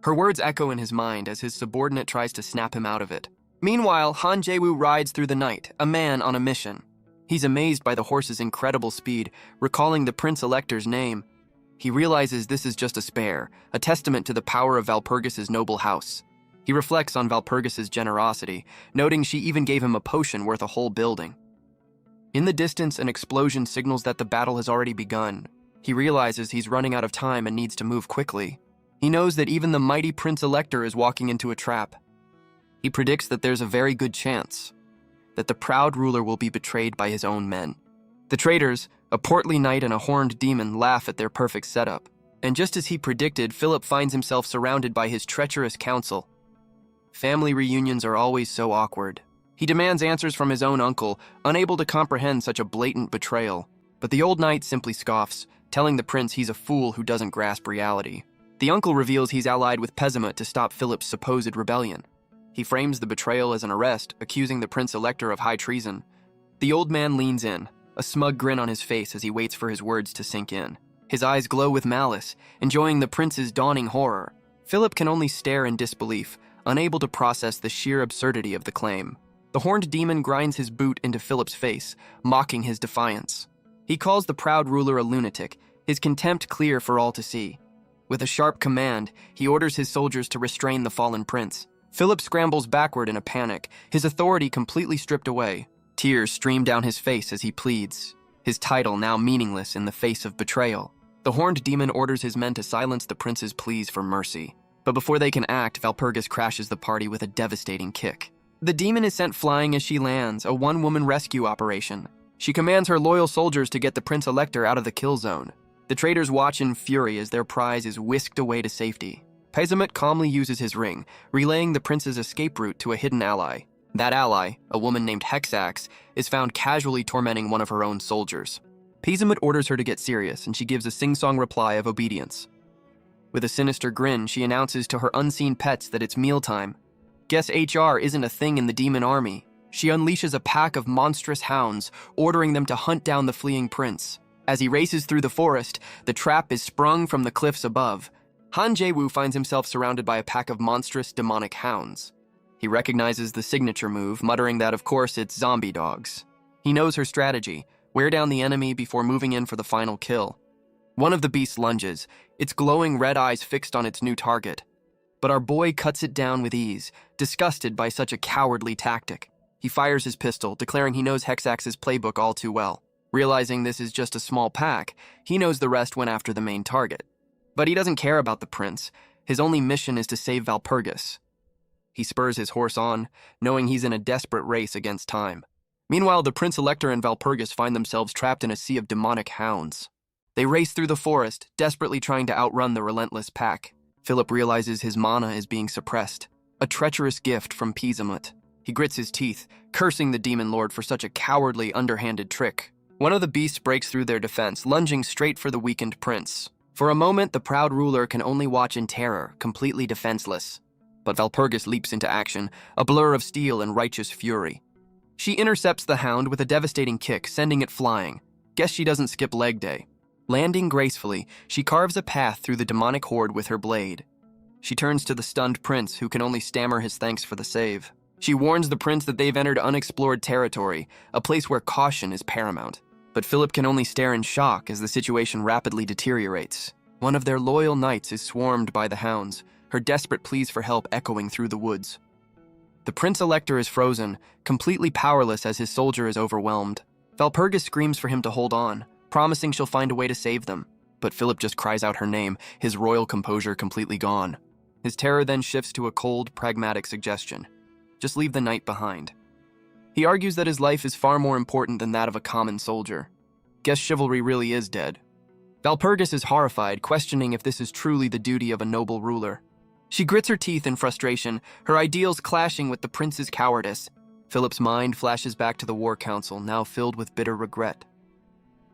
Her words echo in his mind as his subordinate tries to snap him out of it. Meanwhile, Han Jae-woo rides through the night, a man on a mission. He's amazed by the horse's incredible speed, recalling the Prince-Elector's name. He realizes this is just a spare, a testament to the power of Valpurgis's noble house. He reflects on Valpurgis's generosity, noting she even gave him a potion worth a whole building. In the distance, an explosion signals that the battle has already begun. He realizes he's running out of time and needs to move quickly. He knows that even the mighty Prince-Elector is walking into a trap. He predicts that there's a very good chance that the proud ruler will be betrayed by his own men. The traitors, A portly knight and a horned demon laugh at their perfect setup. And just as he predicted, Philip finds himself surrounded by his treacherous council. Family reunions are always so awkward. He demands answers from his own uncle, unable to comprehend such a blatant betrayal. But the old knight simply scoffs, telling the prince he's a fool who doesn't grasp reality. The uncle reveals he's allied with Pesamut to stop Philip's supposed rebellion. He frames the betrayal as an arrest, accusing the Prince Elector of high treason. The old man leans in, a smug grin on his face as he waits for his words to sink in. His eyes glow with malice, enjoying the prince's dawning horror. Philip can only stare in disbelief, unable to process the sheer absurdity of the claim. The horned demon grinds his boot into Philip's face, mocking his defiance. He calls the proud ruler a lunatic, his contempt clear for all to see. With a sharp command, he orders his soldiers to restrain the fallen prince. Philip scrambles backward in a panic, his authority completely stripped away. Tears stream down his face as he pleads, his title now meaningless in the face of betrayal. The horned demon orders his men to silence the prince's pleas for mercy. But before they can act, Valpurgis crashes the party with a devastating kick. The demon is sent flying as she lands, a one-woman rescue operation. She commands her loyal soldiers to get the Prince Elector out of the kill zone. The traitors watch in fury as their prize is whisked away to safety. Pesamut calmly uses his ring, relaying the prince's escape route to a hidden ally. That ally, a woman named Hexax, is found casually tormenting one of her own soldiers. Pesamut orders her to get serious, and she gives a sing-song reply of obedience. With a sinister grin, she announces to her unseen pets that it's mealtime. Guess HR isn't a thing in the demon army. She unleashes a pack of monstrous hounds, ordering them to hunt down the fleeing prince. As he races through the forest, the trap is sprung from the cliffs above. Han Jae-woo finds himself surrounded by a pack of monstrous demonic hounds. He recognizes the signature move, muttering that of course it's zombie dogs. He knows her strategy, wear down the enemy before moving in for the final kill. One of the beasts lunges, its glowing red eyes fixed on its new target. But our boy cuts it down with ease, disgusted by such a cowardly tactic. He fires his pistol, declaring he knows Hexax's playbook all too well. Realizing this is just a small pack, he knows the rest went after the main target. But he doesn't care about the prince. His only mission is to save Valpurgis. He spurs his horse on, knowing he's in a desperate race against time. Meanwhile, the Prince Elector and Valpurgis find themselves trapped in a sea of demonic hounds. They race through the forest, desperately trying to outrun the relentless pack. Philip realizes his mana is being suppressed, a treacherous gift from Pesamut. He grits his teeth, cursing the demon lord for such a cowardly, underhanded trick. One of the beasts breaks through their defense, lunging straight for the weakened prince. For a moment, the proud ruler can only watch in terror, completely defenseless. But Valpurgis leaps into action, a blur of steel and righteous fury. She intercepts the hound with a devastating kick, sending it flying. Guess she doesn't skip leg day. Landing gracefully, she carves a path through the demonic horde with her blade. She turns to the stunned prince, who can only stammer his thanks for the save. She warns the prince that they've entered unexplored territory, a place where caution is paramount. But Philip can only stare in shock as the situation rapidly deteriorates. One of their loyal knights is swarmed by the hounds, her desperate pleas for help echoing through the woods. The Prince Elector is frozen, completely powerless as his soldier is overwhelmed. Valpurgis screams for him to hold on, promising she'll find a way to save them. But Philip just cries out her name, his royal composure completely gone. His terror then shifts to a cold, pragmatic suggestion. Just leave the knight behind. He argues that his life is far more important than that of a common soldier. Guess chivalry really is dead. Valpurgis is horrified, questioning if this is truly the duty of a noble ruler. She grits her teeth in frustration, her ideals clashing with the prince's cowardice. Philip's mind flashes back to the war council, now filled with bitter regret.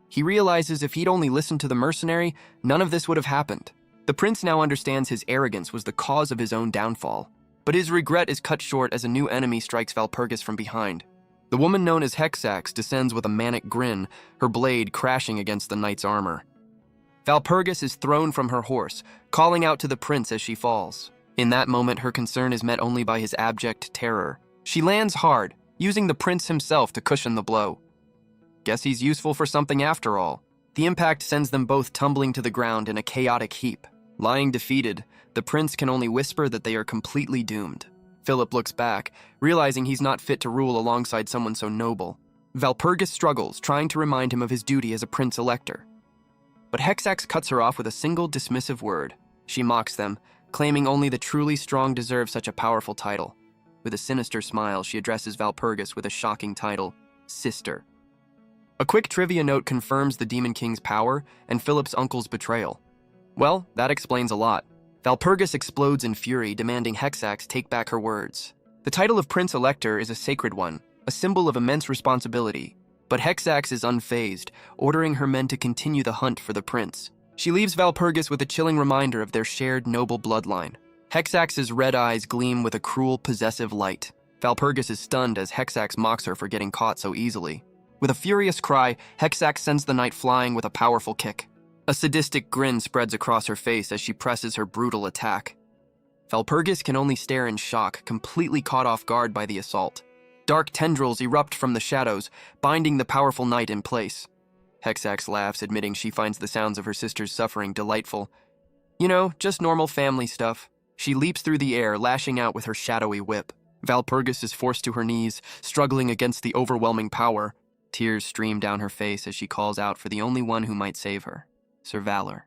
He realizes if he'd only listened to the mercenary, none of this would have happened. The prince now understands his arrogance was the cause of his own downfall. But his regret is cut short as a new enemy strikes Valpurgis from behind. The woman known as Hexax descends with a manic grin, her blade crashing against the knight's armor. Valpurgis is thrown from her horse, calling out to the prince as she falls. In that moment, her concern is met only by his abject terror. She lands hard, using the prince himself to cushion the blow. Guess he's useful for something after all. The impact sends them both tumbling to the ground in a chaotic heap. Lying defeated, the prince can only whisper that they are completely doomed. Philip looks back, realizing he's not fit to rule alongside someone so noble. Valpurgis struggles, trying to remind him of his duty as a Prince Elector. But Hexax cuts her off with a single dismissive word. She mocks them, claiming only the truly strong deserve such a powerful title. With a sinister smile, she addresses Valpurgis with a shocking title, Sister. A quick trivia note confirms the Demon King's power and Philip's uncle's betrayal. Well, that explains a lot. Valpurgis explodes in fury, demanding Hexax take back her words. The title of Prince Elector is a sacred one, a symbol of immense responsibility. But Hexax is unfazed, ordering her men to continue the hunt for the prince. She leaves Valpurgis with a chilling reminder of their shared noble bloodline. Hexax's red eyes gleam with a cruel, possessive light. Valpurgis is stunned as Hexax mocks her for getting caught so easily. With a furious cry, Hexax sends the knight flying with a powerful kick. A sadistic grin spreads across her face as she presses her brutal attack. Valpurgis can only stare in shock, completely caught off guard by the assault. Dark tendrils erupt from the shadows, binding the powerful knight in place. Hexax laughs, admitting she finds the sounds of her sister's suffering delightful. You know, just normal family stuff. She leaps through the air, lashing out with her shadowy whip. Valpurgis is forced to her knees, struggling against the overwhelming power. Tears stream down her face as she calls out for the only one who might save her, Sir Valor.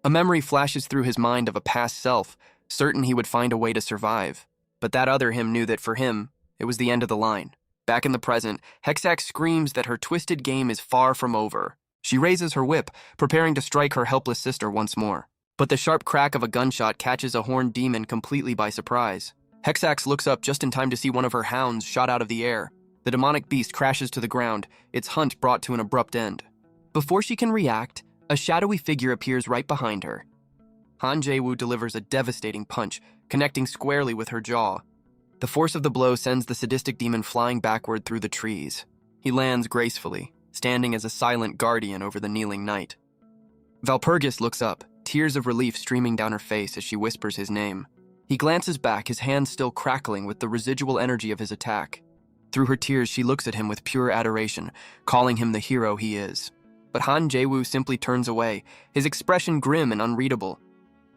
A memory flashes through his mind of a past self, certain he would find a way to survive. But that other him knew that for him, it was the end of the line. Back in the present, Hexax screams that her twisted game is far from over. She raises her whip, preparing to strike her helpless sister once more. But the sharp crack of a gunshot catches a horned demon completely by surprise. Hexax looks up just in time to see one of her hounds shot out of the air. The demonic beast crashes to the ground, its hunt brought to an abrupt end. Before she can react, a shadowy figure appears right behind her. Han Jae-woo delivers a devastating punch, connecting squarely with her jaw. The force of the blow sends the sadistic demon flying backward through the trees. He lands gracefully, standing as a silent guardian over the kneeling knight. Valpurgis looks up, tears of relief streaming down her face as she whispers his name. He glances back, his hands still crackling with the residual energy of his attack. Through her tears, she looks at him with pure adoration, calling him the hero he is. But Han Jae-woo simply turns away, his expression grim and unreadable.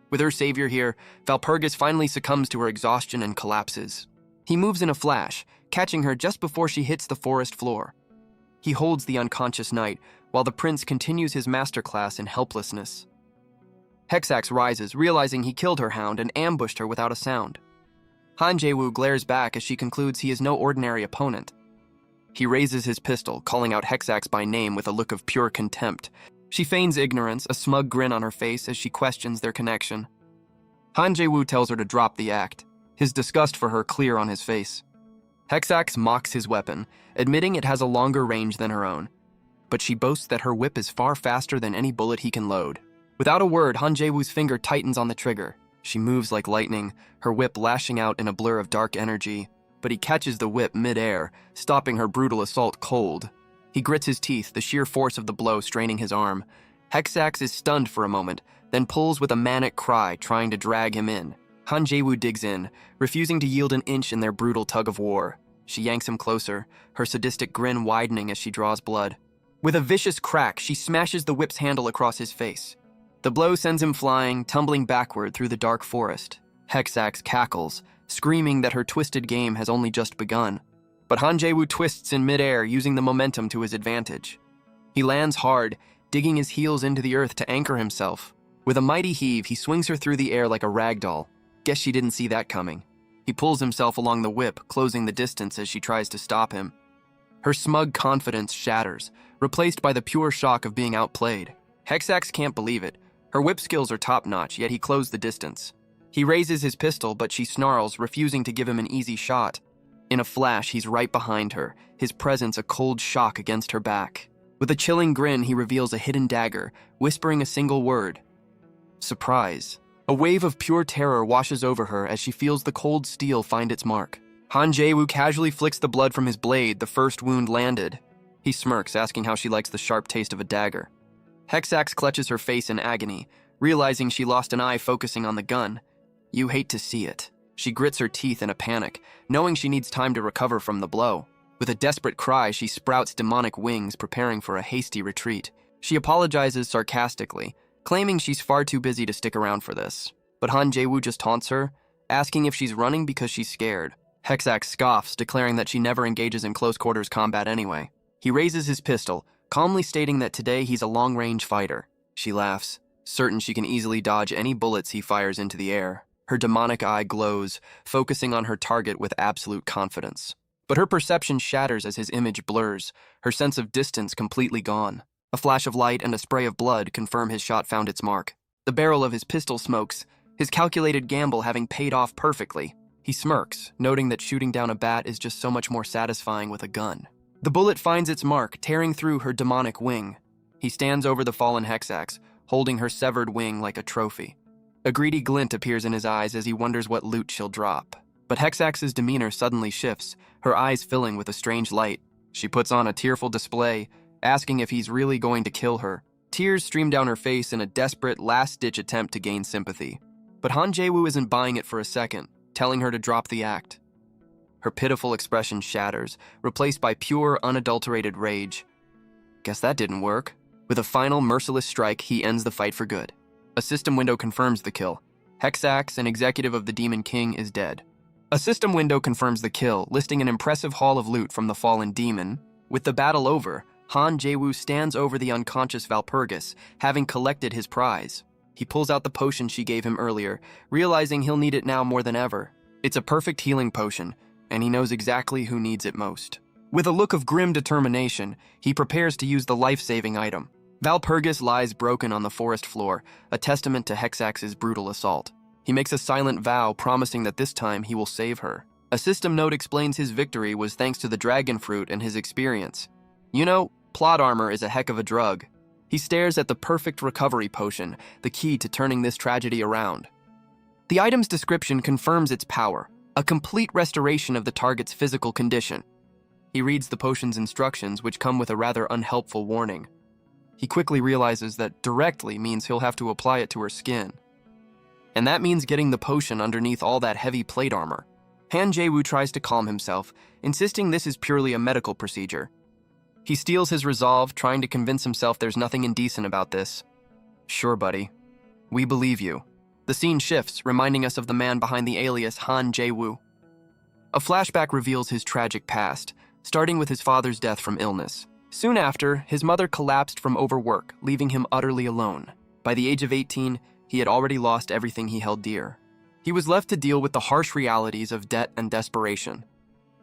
With her savior here, Valpurgis finally succumbs to her exhaustion and collapses. He moves in a flash, catching her just before she hits the forest floor. He holds the unconscious knight, while the prince continues his masterclass in helplessness. Hexax rises, realizing he killed her hound and ambushed her without a sound. Han Jae-woo glares back as she concludes he is no ordinary opponent. He raises his pistol, calling out Hexax by name with a look of pure contempt. She feigns ignorance, a smug grin on her face as she questions their connection. Han Jae-woo tells her to drop the act, his disgust for her clear on his face. Hexax mocks his weapon, admitting it has a longer range than her own. But she boasts that her whip is far faster than any bullet he can load. Without a word, Han Jae-woo's finger tightens on the trigger. She moves like lightning, her whip lashing out in a blur of dark energy. But he catches the whip mid-air, stopping her brutal assault cold. He grits his teeth, the sheer force of the blow straining his arm. Hexax is stunned for a moment, then pulls with a manic cry, trying to drag him in. Han Jae-woo digs in, refusing to yield an inch in their brutal tug-of-war. She yanks him closer, her sadistic grin widening as she draws blood. With a vicious crack, she smashes the whip's handle across his face. The blow sends him flying, tumbling backward through the dark forest. Hexax cackles, screaming that her twisted game has only just begun. But Han Jae-woo twists in midair, using the momentum to his advantage. He lands hard, digging his heels into the earth to anchor himself. With a mighty heave, he swings her through the air like a rag doll. Guess she didn't see that coming. He pulls himself along the whip, closing the distance as she tries to stop him. Her smug confidence shatters, replaced by the pure shock of being outplayed. Hexax can't believe it. Her whip skills are top-notch, yet he closed the distance. He raises his pistol, but she snarls, refusing to give him an easy shot. In a flash, he's right behind her, his presence a cold shock against her back. With a chilling grin, he reveals a hidden dagger, whispering a single word. Surprise. A wave of pure terror washes over her as she feels the cold steel find its mark. Han Jae-woo casually flicks the blood from his blade, the first wound landed. He smirks, asking how she likes the sharp taste of a dagger. Hexax clutches her face in agony, realizing she lost an eye focusing on the gun. You hate to see it. She grits her teeth in a panic, knowing she needs time to recover from the blow. With a desperate cry, she sprouts demonic wings, preparing for a hasty retreat. She apologizes sarcastically, claiming she's far too busy to stick around for this. But Han Jae-woo just taunts her, asking if she's running because she's scared. Hexax scoffs, declaring that she never engages in close-quarters combat anyway. He raises his pistol, calmly stating that today he's a long-range fighter. She laughs, certain she can easily dodge any bullets he fires into the air. Her demonic eye glows, focusing on her target with absolute confidence. But her perception shatters as his image blurs, her sense of distance completely gone. A flash of light and a spray of blood confirm his shot found its mark. The barrel of his pistol smokes, his calculated gamble having paid off perfectly. He smirks, noting that shooting down a bat is just so much more satisfying with a gun. The bullet finds its mark, tearing through her demonic wing. He stands over the fallen Hexax, holding her severed wing like a trophy. A greedy glint appears in his eyes as he wonders what loot she'll drop. But Hexax's demeanor suddenly shifts, her eyes filling with a strange light. She puts on a tearful display, asking if he's really going to kill her. Tears stream down her face in a desperate, last-ditch attempt to gain sympathy. But Han Jae-woo isn't buying it for a second, telling her to drop the act. Her pitiful expression shatters, replaced by pure, unadulterated rage. Guess that didn't work. With a final, merciless strike, he ends the fight for good. A system window confirms the kill. Hexax, an executive of the Demon King, is dead. A system window confirms the kill, listing an impressive haul of loot from the fallen demon. With the battle over, Han Jae-woo stands over the unconscious Valpurgis, having collected his prize. He pulls out the potion she gave him earlier, realizing he'll need it now more than ever. It's a perfect healing potion, and he knows exactly who needs it most. With a look of grim determination, he prepares to use the life-saving item. Valpurgis lies broken on the forest floor, a testament to Hexax's brutal assault. He makes a silent vow, promising that this time he will save her. A system note explains his victory was thanks to the dragon fruit and his experience. You know, plot armor is a heck of a drug. He stares at the perfect recovery potion, the key to turning this tragedy around. The item's description confirms its power, a complete restoration of the target's physical condition. He reads the potion's instructions, which come with a rather unhelpful warning. He quickly realizes that directly means he'll have to apply it to her skin. And that means getting the potion underneath all that heavy plate armor. Han Jae-woo tries to calm himself, insisting this is purely a medical procedure. He steels his resolve, trying to convince himself there's nothing indecent about this. Sure, buddy. We believe you. The scene shifts, reminding us of the man behind the alias Han Jae-woo. A flashback reveals his tragic past, starting with his father's death from illness. Soon after, his mother collapsed from overwork, leaving him utterly alone. By the age of 18, he had already lost everything he held dear. He was left to deal with the harsh realities of debt and desperation.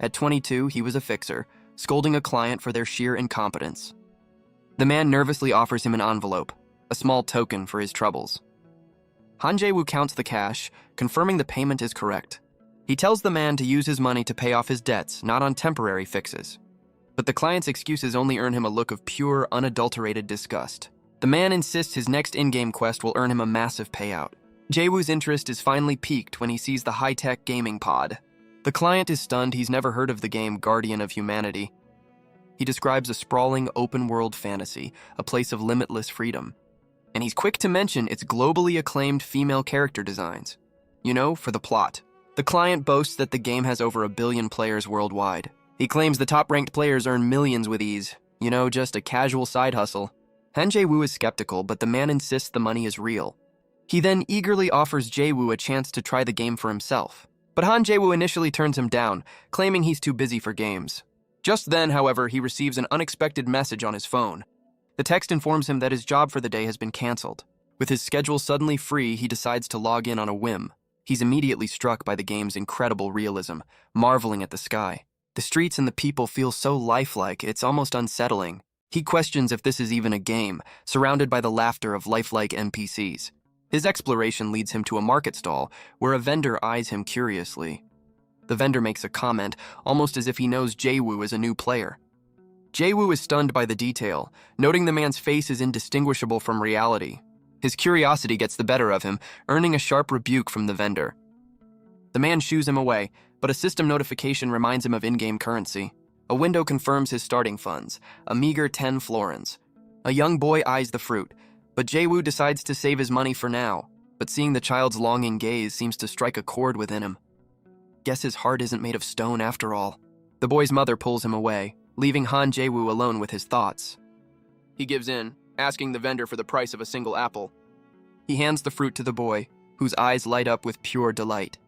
At 22, he was a fixer, scolding a client for their sheer incompetence. The man nervously offers him an envelope, a small token for his troubles. Han Jae-woo counts the cash, confirming the payment is correct. He tells the man to use his money to pay off his debts, not on temporary fixes. But the client's excuses only earn him a look of pure, unadulterated disgust. The man insists his next in-game quest will earn him a massive payout. Jae-woo's interest is finally piqued when he sees the high-tech gaming pod. The client is stunned he's never heard of the game Guardian of Humanity. He describes a sprawling, open-world fantasy, a place of limitless freedom. And he's quick to mention its globally acclaimed female character designs. You know, for the plot. The client boasts that the game has over 1 billion players worldwide. He claims the top-ranked players earn millions with ease. You know, just a casual side hustle. Han Jae-woo is skeptical, but the man insists the money is real. He then eagerly offers Jae-woo a chance to try the game for himself. But Han Jae-woo initially turns him down, claiming he's too busy for games. Just then, however, he receives an unexpected message on his phone. The text informs him that his job for the day has been canceled. With his schedule suddenly free, he decides to log in on a whim. He's immediately struck by the game's incredible realism, marveling at the sky. The streets and the people feel so lifelike, it's almost unsettling. He questions if this is even a game, surrounded by the laughter of lifelike NPCs. His exploration leads him to a market stall, where a vendor eyes him curiously. The vendor makes a comment, almost as if he knows Jae-woo is a new player. Jae-woo is stunned by the detail, noting the man's face is indistinguishable from reality. His curiosity gets the better of him, earning a sharp rebuke from the vendor. The man shoos him away, but a system notification reminds him of in-game currency. A window confirms his starting funds, a meager 10 florins. A young boy eyes the fruit, but Jae-woo decides to save his money for now. But seeing the child's longing gaze seems to strike a chord within him. Guess his heart isn't made of stone after all. The boy's mother pulls him away, leaving Han Jae-woo alone with his thoughts. He gives in, asking the vendor for the price of a single apple. He hands the fruit to the boy, whose eyes light up with pure delight.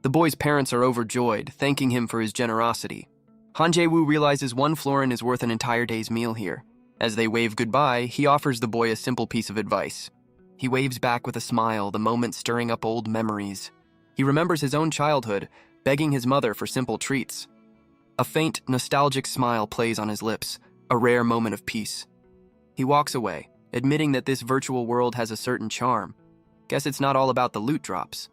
The boy's parents are overjoyed, thanking him for his generosity. Han Jae-woo realizes 1 florin is worth an entire day's meal here. As they wave goodbye, he offers the boy a simple piece of advice. He waves back with a smile, the moment stirring up old memories. He remembers his own childhood, begging his mother for simple treats. A faint, nostalgic smile plays on his lips, a rare moment of peace. He walks away, admitting that this virtual world has a certain charm. Guess it's not all about the loot drops.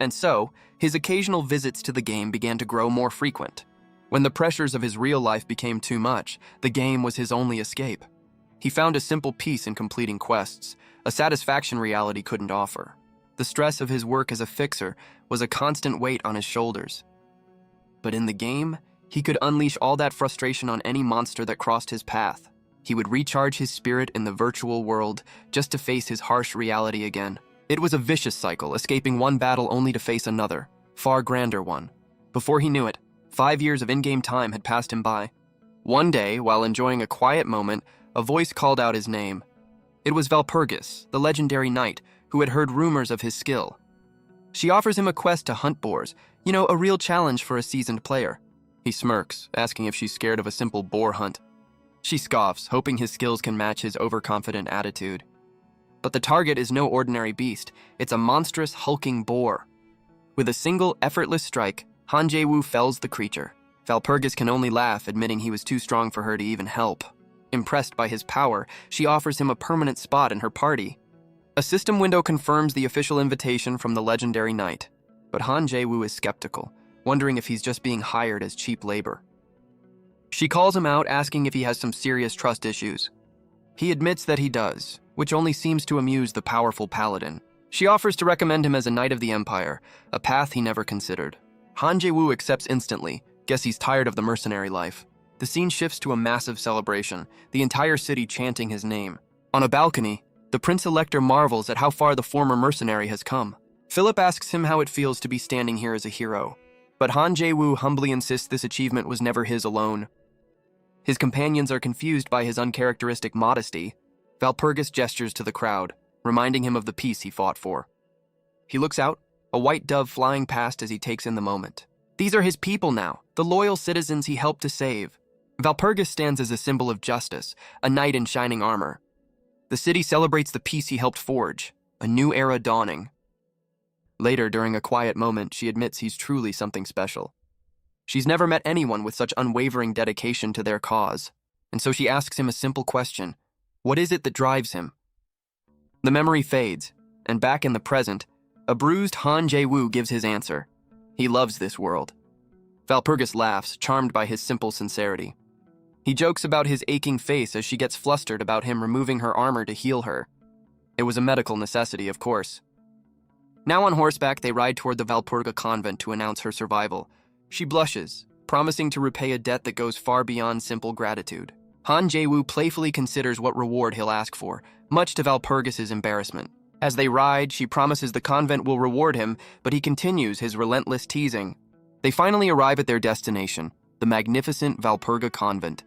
And so, his occasional visits to the game began to grow more frequent. When the pressures of his real life became too much, the game was his only escape. He found a simple peace in completing quests, a satisfaction reality couldn't offer. The stress of his work as a fixer was a constant weight on his shoulders. But in the game, he could unleash all that frustration on any monster that crossed his path. He would recharge his spirit in the virtual world just to face his harsh reality again. It was a vicious cycle, escaping one battle only to face another, far grander one. Before he knew it, 5 years of in-game time had passed him by. One day, while enjoying a quiet moment, a voice called out his name. It was Valpurgis, the legendary knight, who had heard rumors of his skill. She offers him a quest to hunt boars, a real challenge for a seasoned player. He smirks, asking if she's scared of a simple boar hunt. She scoffs, hoping his skills can match his overconfident attitude. But the target is no ordinary beast, it's a monstrous, hulking boar. With a single, effortless strike, Han Jae-woo fells the creature. Valpurgis can only laugh, admitting he was too strong for her to even help. Impressed by his power, she offers him a permanent spot in her party. A system window confirms the official invitation from the legendary knight, but Han Jae-woo is skeptical, wondering if he's just being hired as cheap labor. She calls him out, asking if he has some serious trust issues. He admits that he does, which only seems to amuse the powerful paladin. She offers to recommend him as a knight of the Empire, a path he never considered. Han Jae-woo accepts instantly, guess he's tired of the mercenary life. The scene shifts to a massive celebration, the entire city chanting his name. On a balcony, the Prince-Elector marvels at how far the former mercenary has come. Philip asks him how it feels to be standing here as a hero, but Han Jae-woo humbly insists this achievement was never his alone. His companions are confused by his uncharacteristic modesty. Valpurgis gestures to the crowd, reminding him of the peace he fought for. He looks out, a white dove flying past as he takes in the moment. These are his people now, the loyal citizens he helped to save. Valpurgis stands as a symbol of justice, a knight in shining armor. The city celebrates the peace he helped forge, a new era dawning. Later, during a quiet moment, she admits he's truly something special. She's never met anyone with such unwavering dedication to their cause, and so she asks him a simple question. What is it that drives him? The memory fades, and back in the present, a bruised Han Jae-woo gives his answer. He loves this world. Valpurgis laughs, charmed by his simple sincerity. He jokes about his aching face as she gets flustered about him removing her armor to heal her. It was a medical necessity, of course. Now on horseback, they ride toward the Valpurga convent to announce her survival. She blushes, promising to repay a debt that goes far beyond simple gratitude. Han Jae-woo playfully considers what reward he'll ask for, much to Valpurgis's embarrassment. As they ride, she promises the convent will reward him, but he continues his relentless teasing. They finally arrive at their destination, the magnificent Valpurga convent.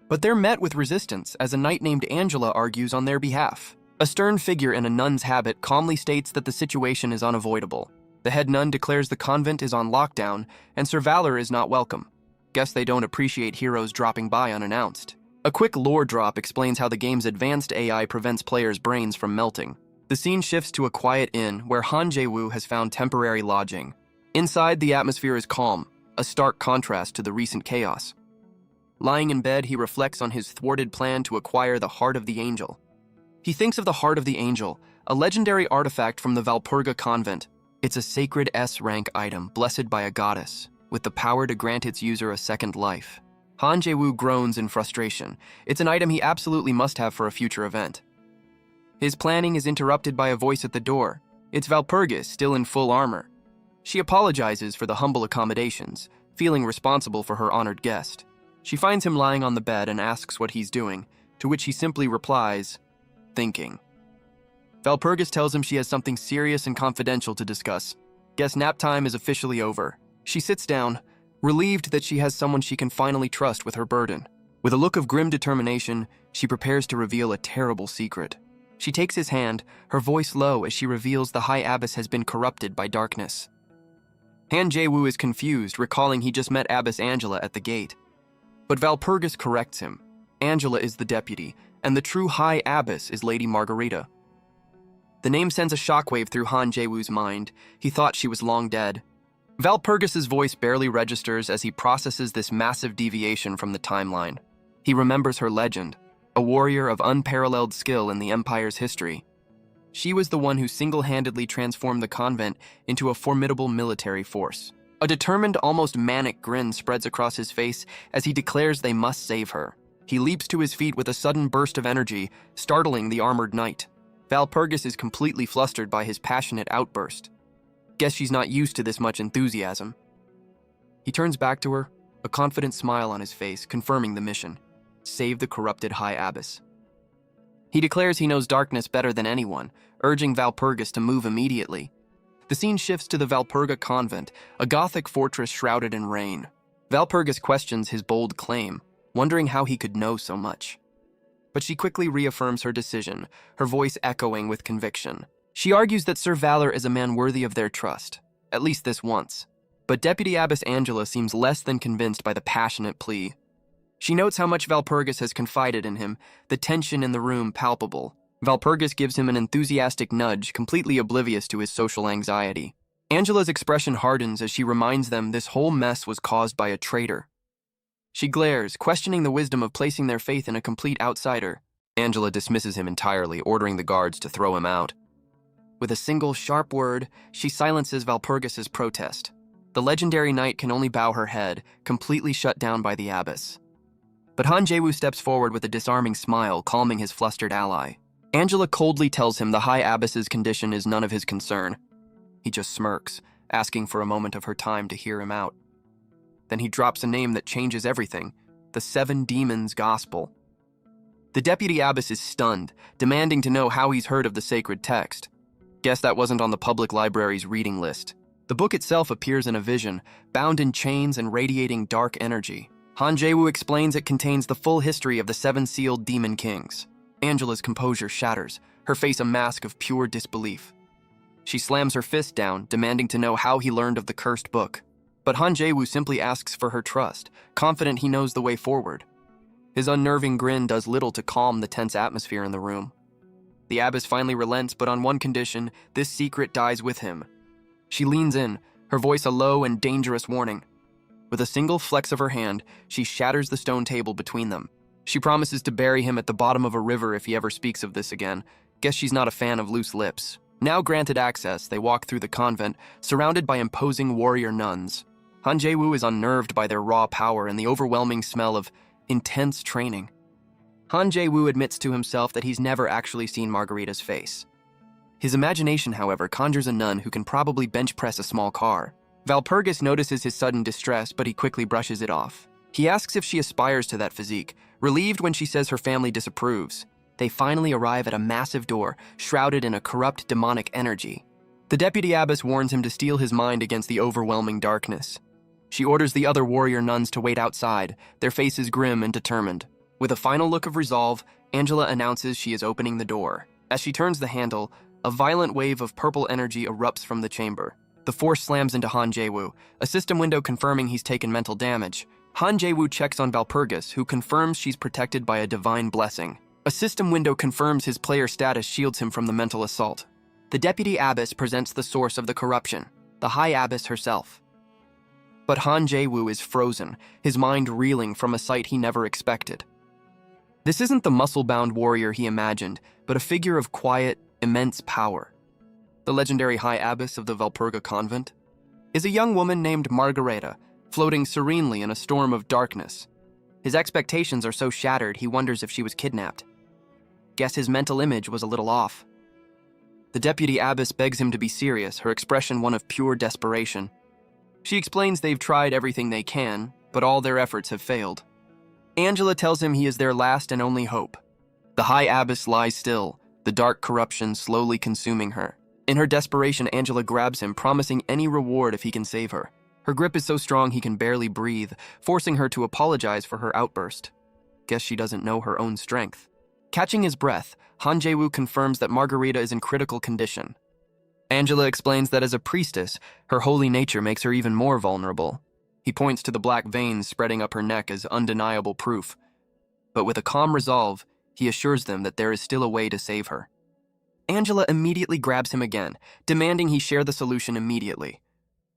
But they're met with resistance as a knight named Angela argues on their behalf. A stern figure in a nun's habit calmly states that the situation is unavoidable. The head nun declares the convent is on lockdown, and Sir Valor is not welcome. Guess they don't appreciate heroes dropping by unannounced. A quick lore drop explains how the game's advanced AI prevents players' brains from melting. The scene shifts to a quiet inn where Han Jae-woo has found temporary lodging. Inside, the atmosphere is calm, a stark contrast to the recent chaos. Lying in bed, he reflects on his thwarted plan to acquire the Heart of the Angel. He thinks of the Heart of the Angel, a legendary artifact from the Valpurga convent. It's a sacred S-rank item blessed by a goddess, with the power to grant its user a second life. Han Jae-woo groans in frustration. It's an item he absolutely must have for a future event. His planning is interrupted by a voice at the door. It's Valpurgis, still in full armor. She apologizes for the humble accommodations, feeling responsible for her honored guest. She finds him lying on the bed and asks what he's doing, to which he simply replies, thinking. Valpurgis tells him she has something serious and confidential to discuss. Guess nap time is officially over. She sits down, relieved that she has someone she can finally trust with her burden. With a look of grim determination, she prepares to reveal a terrible secret. She takes his hand, her voice low as she reveals the High Abbess has been corrupted by darkness. Han Jae-woo is confused, recalling he just met Abbess Angela at the gate. But Valpurgis corrects him. Angela is the deputy, and the true High Abbess is Lady Margarita. The name sends a shockwave through Han Jae-woo's mind. He thought she was long dead. Valpurgis's voice barely registers as he processes this massive deviation from the timeline. He remembers her legend, a warrior of unparalleled skill in the Empire's history. She was the one who single-handedly transformed the convent into a formidable military force. A determined, almost manic grin spreads across his face as he declares they must save her. He leaps to his feet with a sudden burst of energy, startling the armored knight. Valpurgis is completely flustered by his passionate outburst. Guess she's not used to this much enthusiasm. He turns back to her, a confident smile on his face, confirming the mission: save the corrupted High Abbess. He declares he knows darkness better than anyone, urging Valpurgis to move immediately. The scene shifts to the Valpurga convent, a Gothic fortress shrouded in rain. Valpurgis questions his bold claim, wondering how he could know so much. But she quickly reaffirms her decision, her voice echoing with conviction. She argues that Sir Valor is a man worthy of their trust, at least this once. But Deputy Abbess Angela seems less than convinced by the passionate plea. She notes how much Valpurgis has confided in him, the tension in the room palpable. Valpurgis gives him an enthusiastic nudge, completely oblivious to his social anxiety. Angela's expression hardens as she reminds them this whole mess was caused by a traitor. She glares, questioning the wisdom of placing their faith in a complete outsider. Angela dismisses him entirely, ordering the guards to throw him out. With a single sharp word, she silences Valpurgis's protest. The legendary knight can only bow her head, completely shut down by the abbess. But Han Jae-woo steps forward with a disarming smile, calming his flustered ally. Angela coldly tells him the High Abbess's condition is none of his concern. He just smirks, asking for a moment of her time to hear him out. Then he drops a name that changes everything: the Seven Demons Gospel. The deputy abbess is stunned, demanding to know how he's heard of the sacred text. Guess that wasn't on the public library's reading list. The book itself appears in a vision, bound in chains and radiating dark energy. Han Jae-woo explains it contains the full history of the seven sealed demon kings. Angela's composure shatters, her face a mask of pure disbelief. She slams her fist down, demanding to know how he learned of the cursed book. But Han Jae-woo simply asks for her trust, confident he knows the way forward. His unnerving grin does little to calm the tense atmosphere in the room. The abbess finally relents, but on one condition: this secret dies with him. She leans in, her voice a low and dangerous warning. With a single flex of her hand, she shatters the stone table between them. She promises to bury him at the bottom of a river if he ever speaks of this again. Guess she's not a fan of loose lips. Now granted access, they walk through the convent, surrounded by imposing warrior nuns. Han Jae-woo is unnerved by their raw power and the overwhelming smell of intense training. Han Jae-woo admits to himself that he's never actually seen Margarita's face. His imagination, however, conjures a nun who can probably bench press a small car. Valpurgis notices his sudden distress, but he quickly brushes it off. He asks if she aspires to that physique, relieved when she says her family disapproves. They finally arrive at a massive door, shrouded in a corrupt demonic energy. The deputy abbess warns him to steel his mind against the overwhelming darkness. She orders the other warrior nuns to wait outside, their faces grim and determined. With a final look of resolve, Angela announces she is opening the door. As she turns the handle, a violent wave of purple energy erupts from the chamber. The force slams into Han Jae-woo, a system window confirming he's taken mental damage. Han Jae-woo checks on Valpurgis, who confirms she's protected by a divine blessing. A system window confirms his player status shields him from the mental assault. The deputy abbess presents the source of the corruption, the High Abbess herself. But Han Jae-woo is frozen, his mind reeling from a sight he never expected. This isn't the muscle-bound warrior he imagined, but a figure of quiet, immense power. The legendary High Abbess of the Valpurga convent is a young woman named Margarita, floating serenely in a storm of darkness. His expectations are so shattered he wonders if she was kidnapped. Guess his mental image was a little off. The deputy abbess begs him to be serious, her expression one of pure desperation. She explains they've tried everything they can, but all their efforts have failed. Angela tells him he is their last and only hope. The High Abbess lies still, the dark corruption slowly consuming her. In her desperation, Angela grabs him, promising any reward if he can save her. Her grip is so strong he can barely breathe, forcing her to apologize for her outburst. Guess she doesn't know her own strength. Catching his breath, Han Jae-woo confirms that Margarita is in critical condition. Angela explains that as a priestess, her holy nature makes her even more vulnerable. He points to the black veins spreading up her neck as undeniable proof. But with a calm resolve, he assures them that there is still a way to save her. Angela immediately grabs him again, demanding he share the solution immediately.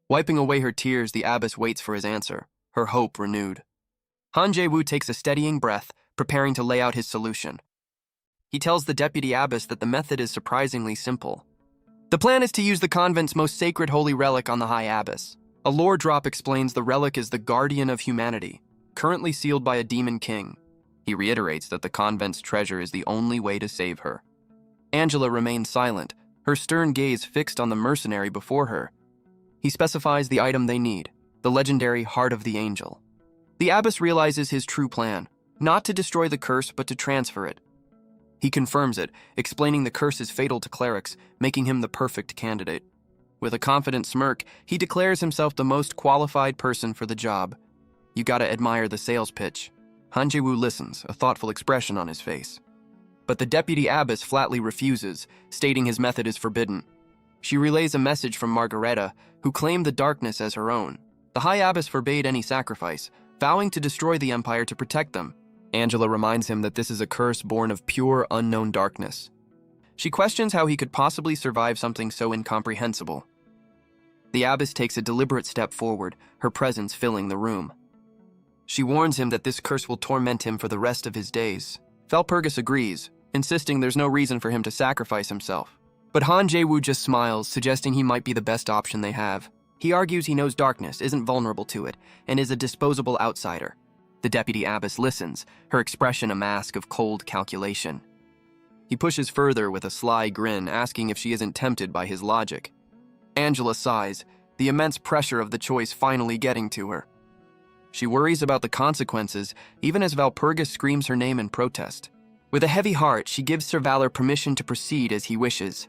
Wiping away her tears, the abbess waits for his answer, her hope renewed. Han Jae-woo takes a steadying breath, preparing to lay out his solution. He tells the deputy abbess that the method is surprisingly simple. The plan is to use the convent's most sacred holy relic on the High Abbess. A lore drop explains the relic is the guardian of humanity, currently sealed by a demon king. He reiterates that the convent's treasure is the only way to save her. Angela remains silent, her stern gaze fixed on the mercenary before her. He specifies the item they need, the legendary Heart of the Angel. The abbess realizes his true plan, not to destroy the curse but to transfer it. He confirms it, explaining the curse is fatal to clerics, making him the perfect candidate. With a confident smirk, he declares himself the most qualified person for the job. You gotta admire the sales pitch. Han Jae-woo listens, a thoughtful expression on his face. But the deputy abbess flatly refuses, stating his method is forbidden. She relays a message from Margareta, who claimed the darkness as her own. The High Abbess forbade any sacrifice, vowing to destroy the empire to protect them. Angela reminds him that this is a curse born of pure, unknown darkness. She questions how he could possibly survive something so incomprehensible. The abbess takes a deliberate step forward, her presence filling the room. She warns him that this curse will torment him for the rest of his days. Valpurgis agrees, insisting there's no reason for him to sacrifice himself. But Han Jae-woo just smiles, suggesting he might be the best option they have. He argues he knows darkness, isn't vulnerable to it, and is a disposable outsider. The deputy abbess listens, her expression a mask of cold calculation. He pushes further with a sly grin, asking if she isn't tempted by his logic. Angela sighs, the immense pressure of the choice finally getting to her. She worries about the consequences, even as Valpurgis screams her name in protest. With a heavy heart, she gives Sir Valor permission to proceed as he wishes.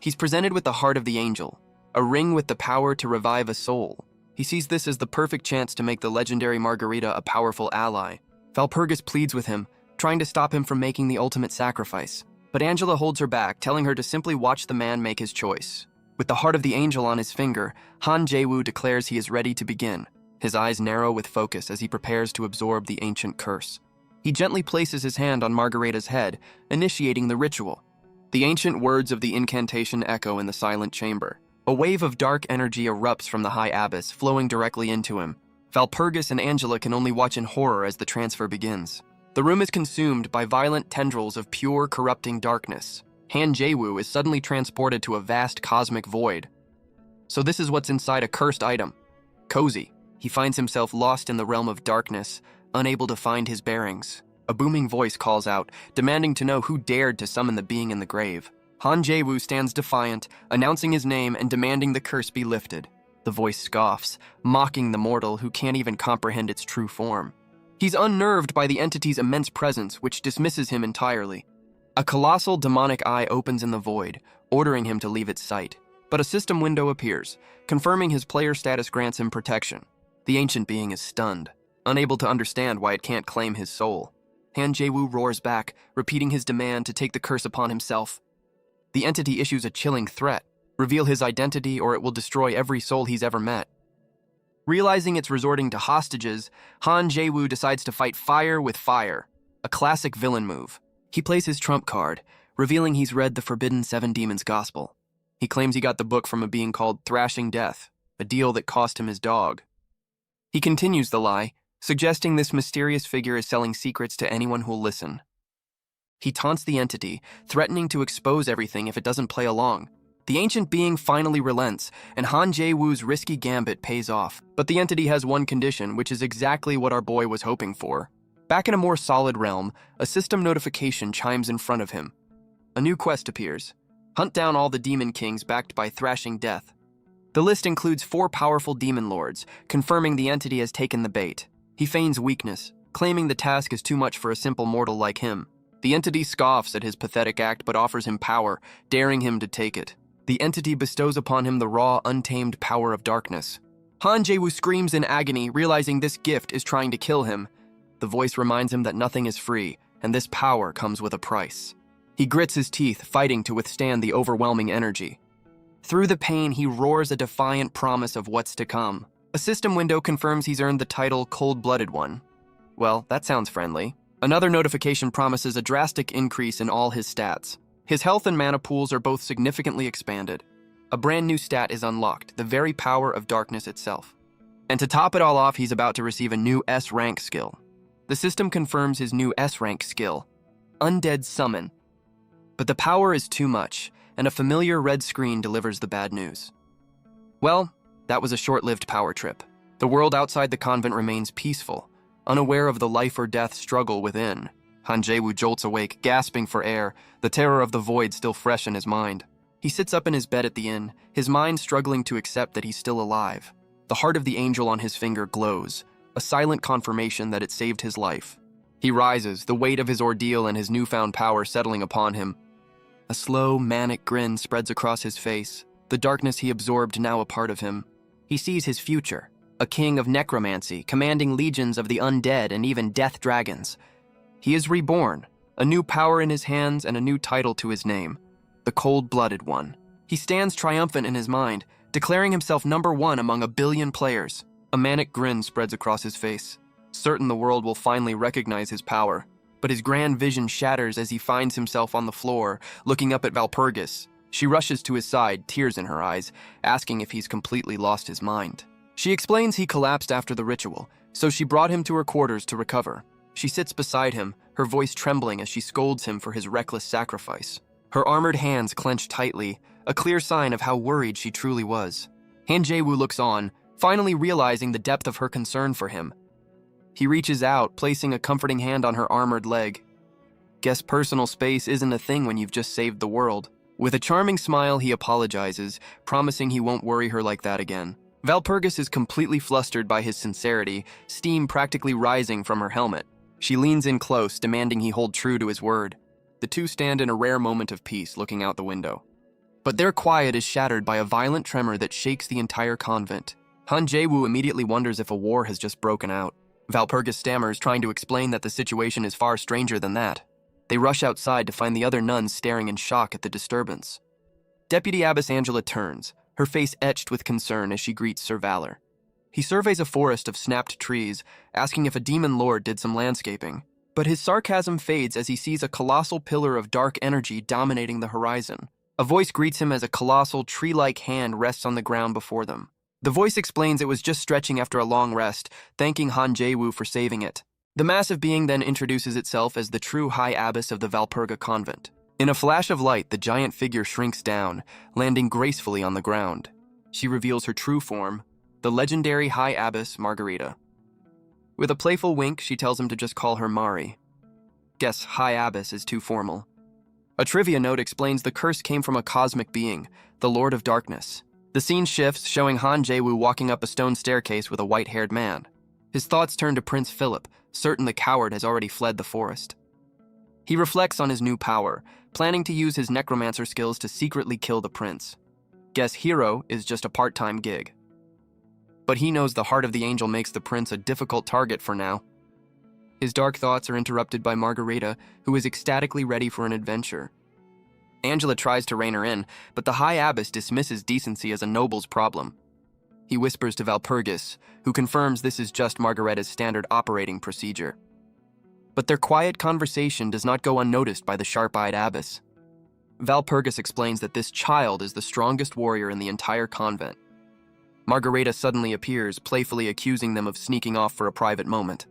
He's presented with the Heart of the Angel, a ring with the power to revive a soul. He sees this as the perfect chance to make the legendary Margarita a powerful ally. Valpurgis pleads with him, trying to stop him from making the ultimate sacrifice. But Angela holds her back, telling her to simply watch the man make his choice. With the Heart of the Angel on his finger, Han Jae-woo declares he is ready to begin. His eyes narrow with focus as he prepares to absorb the ancient curse. He gently places his hand on Margarita's head, initiating the ritual. The ancient words of the incantation echo in the silent chamber. A wave of dark energy erupts from the High Abbess, flowing directly into him. Valpurgis and Angela can only watch in horror as the transfer begins. The room is consumed by violent tendrils of pure, corrupting darkness. Han Jae-woo is suddenly transported to a vast cosmic void. So this is what's inside a cursed item. Cozy. He finds himself lost in the realm of darkness, unable to find his bearings. A booming voice calls out, demanding to know who dared to summon the being in the grave. Han Jae-woo stands defiant, announcing his name and demanding the curse be lifted. The voice scoffs, mocking the mortal who can't even comprehend its true form. He's unnerved by the entity's immense presence, which dismisses him entirely. A colossal demonic eye opens in the void, ordering him to leave its sight. But a system window appears, confirming his player status grants him protection. The ancient being is stunned, unable to understand why it can't claim his soul. Han Jae-woo roars back, repeating his demand to take the curse upon himself. The entity issues a chilling threat: reveal his identity or it will destroy every soul he's ever met. Realizing it's resorting to hostages, Han Jae-woo decides to fight fire with fire, a classic villain move. He plays his trump card, revealing he's read the Forbidden Seven Demons Gospel. He claims he got the book from a being called Thrashing Death, a deal that cost him his dog. He continues the lie, suggesting this mysterious figure is selling secrets to anyone who'll listen. He taunts the entity, threatening to expose everything if it doesn't play along. The ancient being finally relents, and Han Jae-woo's risky gambit pays off. But the entity has one condition, which is exactly what our boy was hoping for. Back in a more solid realm, a system notification chimes in front of him. A new quest appears. Hunt down all the demon kings backed by Thrashing Death. The list includes 4 powerful demon lords, confirming the entity has taken the bait. He feigns weakness, claiming the task is too much for a simple mortal like him. The entity scoffs at his pathetic act but offers him power, daring him to take it. The entity bestows upon him the raw, untamed power of darkness. Han Jae-woo screams in agony, realizing this gift is trying to kill him. The voice reminds him that nothing is free, and this power comes with a price. He grits his teeth, fighting to withstand the overwhelming energy. Through the pain, he roars a defiant promise of what's to come. A system window confirms he's earned the title Cold-Blooded One. Well, that sounds friendly. Another notification promises a drastic increase in all his stats. His health and mana pools are both significantly expanded. A brand new stat is unlocked, the very power of darkness itself. And to top it all off, he's about to receive a new S-rank skill. The system confirms his new S-rank skill, Undead Summon. But the power is too much, and a familiar red screen delivers the bad news. Well, that was a short-lived power trip. The world outside the convent remains peaceful, unaware of the life or death struggle within. Han Jae-woo jolts awake, gasping for air, the terror of the void still fresh in his mind. He sits up in his bed at the inn, his mind struggling to accept that he's still alive. The heart of the angel on his finger glows, a silent confirmation that it saved his life. He rises, the weight of his ordeal and his newfound power settling upon him. A slow, manic grin spreads across his face, the darkness he absorbed now a part of him. He sees his future, a king of necromancy, commanding legions of the undead and even death dragons. He is reborn, a new power in his hands and a new title to his name, the Cold-Blooded One. He stands triumphant in his mind, declaring himself #1 among a billion players. A manic grin spreads across his face, certain the world will finally recognize his power. But his grand vision shatters as he finds himself on the floor, looking up at Valpurgis. She rushes to his side, tears in her eyes, asking if he's completely lost his mind. She explains he collapsed after the ritual, so she brought him to her quarters to recover. She sits beside him, her voice trembling as she scolds him for his reckless sacrifice. Her armored hands clench tightly, a clear sign of how worried she truly was. Han Jae-woo looks on, finally realizing the depth of her concern for him. He reaches out, placing a comforting hand on her armored leg. Guess personal space isn't a thing when you've just saved the world. With a charming smile, he apologizes, promising he won't worry her like that again. Valpurgis is completely flustered by his sincerity, steam practically rising from her helmet. She leans in close, demanding he hold true to his word. The two stand in a rare moment of peace, looking out the window. But their quiet is shattered by a violent tremor that shakes the entire convent. Han Jae-woo immediately wonders if a war has just broken out. Valpurgis stammers, trying to explain that the situation is far stranger than that. They rush outside to find the other nuns staring in shock at the disturbance. Deputy Abbess Angela turns, her face etched with concern as she greets Sir Valor. He surveys a forest of snapped trees, asking if a demon lord did some landscaping. But his sarcasm fades as he sees a colossal pillar of dark energy dominating the horizon. A voice greets him as a colossal tree-like hand rests on the ground before them. The voice explains it was just stretching after a long rest, thanking Han Jae-woo for saving it. The massive being then introduces itself as the true High Abbess of the Valpurga Convent. In a flash of light, the giant figure shrinks down, landing gracefully on the ground. She reveals her true form, the legendary High Abbess Margarita. With a playful wink, she tells him to just call her Mari. Guess High Abbess is too formal. A trivia note explains the curse came from a cosmic being, the Lord of Darkness. The scene shifts, showing Han Jae-woo walking up a stone staircase with a white-haired man. His thoughts turn to Prince Philip, certain the coward has already fled the forest. He reflects on his new power, planning to use his necromancer skills to secretly kill the prince. Guess hero is just a part-time gig. But he knows the heart of the angel makes the prince a difficult target for now. His dark thoughts are interrupted by Margarita, who is ecstatically ready for an adventure. Angela tries to rein her in, but the High Abbess dismisses decency as a noble's problem. He whispers to Valpurgis, who confirms this is just Margarita's standard operating procedure. But their quiet conversation does not go unnoticed by the sharp-eyed abbess. Valpurgis explains that this child is the strongest warrior in the entire convent. Margarita suddenly appears, playfully accusing them of sneaking off for a private moment.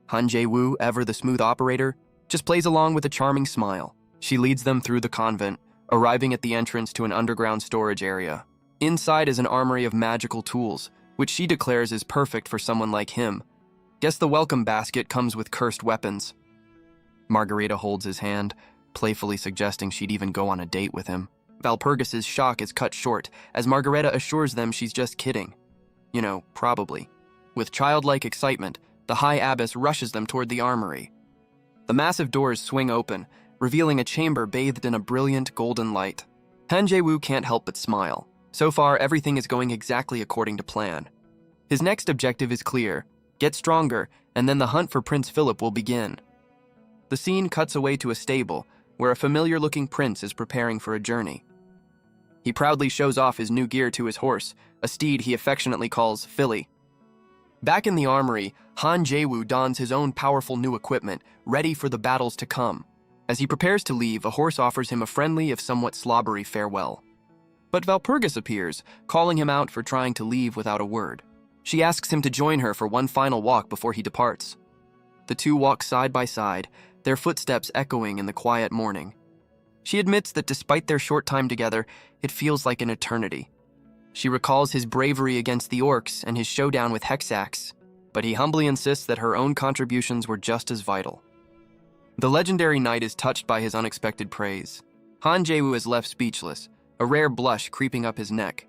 Han Jae-woo, ever the smooth operator, just plays along with a charming smile. She leads them through the convent, arriving at the entrance to an underground storage area. Inside is an armory of magical tools, which she declares is perfect for someone like him. Guess the welcome basket comes with cursed weapons. Margarita holds his hand, playfully suggesting she'd even go on a date with him. Valpurgis's shock is cut short, as Margarita assures them she's just kidding. You know, probably. With childlike excitement, the High Abbess rushes them toward the armory. The massive doors swing open, revealing a chamber bathed in a brilliant golden light. Han Jae-woo can't help but smile. So far, everything is going exactly according to plan. His next objective is clear: get stronger, and then the hunt for Prince Philip will begin. The scene cuts away to a stable, where a familiar-looking prince is preparing for a journey. He proudly shows off his new gear to his horse, a steed he affectionately calls Philly. Back in the armory, Han Jae-woo dons his own powerful new equipment, ready for the battles to come. As he prepares to leave, a horse offers him a friendly if somewhat slobbery farewell. But Valpurgis appears, calling him out for trying to leave without a word. She asks him to join her for one final walk before he departs. The two walk side by side, their footsteps echoing in the quiet morning. She admits that despite their short time together, it feels like an eternity. She recalls his bravery against the orcs and his showdown with Hexax, but he humbly insists that her own contributions were just as vital. The legendary knight is touched by his unexpected praise. Han Jae-woo is left speechless, a rare blush creeping up his neck.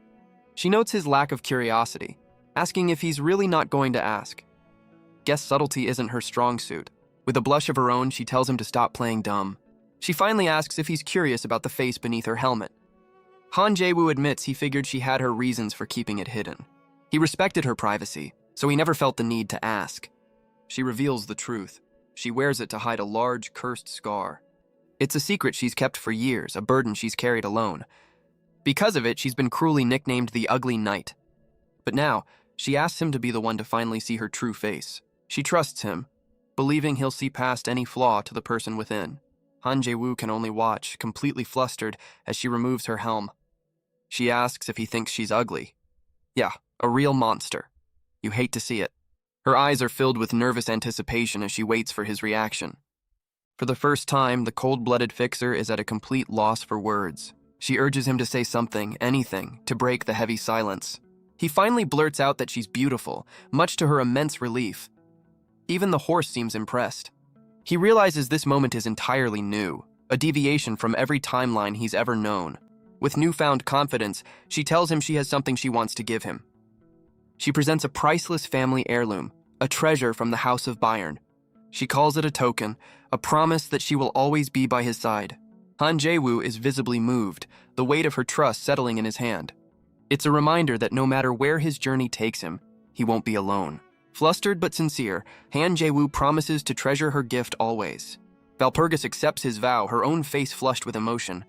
She notes his lack of curiosity, asking if he's really not going to ask. Guess subtlety isn't her strong suit. With a blush of her own, she tells him to stop playing dumb. She finally asks if he's curious about the face beneath her helmet. Han Jae-woo admits he figured she had her reasons for keeping it hidden. He respected her privacy, so he never felt the need to ask. She reveals the truth. She wears it to hide a large, cursed scar. It's a secret she's kept for years, a burden she's carried alone. Because of it, she's been cruelly nicknamed the Ugly Knight. But now, she asks him to be the one to finally see her true face. She trusts him, believing he'll see past any flaw to the person within. Han Jae-woo can only watch, completely flustered, as she removes her helm. She asks if he thinks she's ugly. Yeah, a real monster. You hate to see it. Her eyes are filled with nervous anticipation as she waits for his reaction. For the first time, the cold-blooded fixer is at a complete loss for words. She urges him to say something, anything, to break the heavy silence. He finally blurts out that she's beautiful, much to her immense relief. Even the horse seems impressed. He realizes this moment is entirely new, a deviation from every timeline he's ever known. With newfound confidence, she tells him she has something she wants to give him. She presents a priceless family heirloom, a treasure from the House of Bayern. She calls it a token, a promise that she will always be by his side. Han Jae-woo is visibly moved, the weight of her trust settling in his hand. It's a reminder that no matter where his journey takes him, he won't be alone. Flustered but sincere, Han Jae-woo promises to treasure her gift always. Valpurgis accepts his vow, her own face flushed with emotion.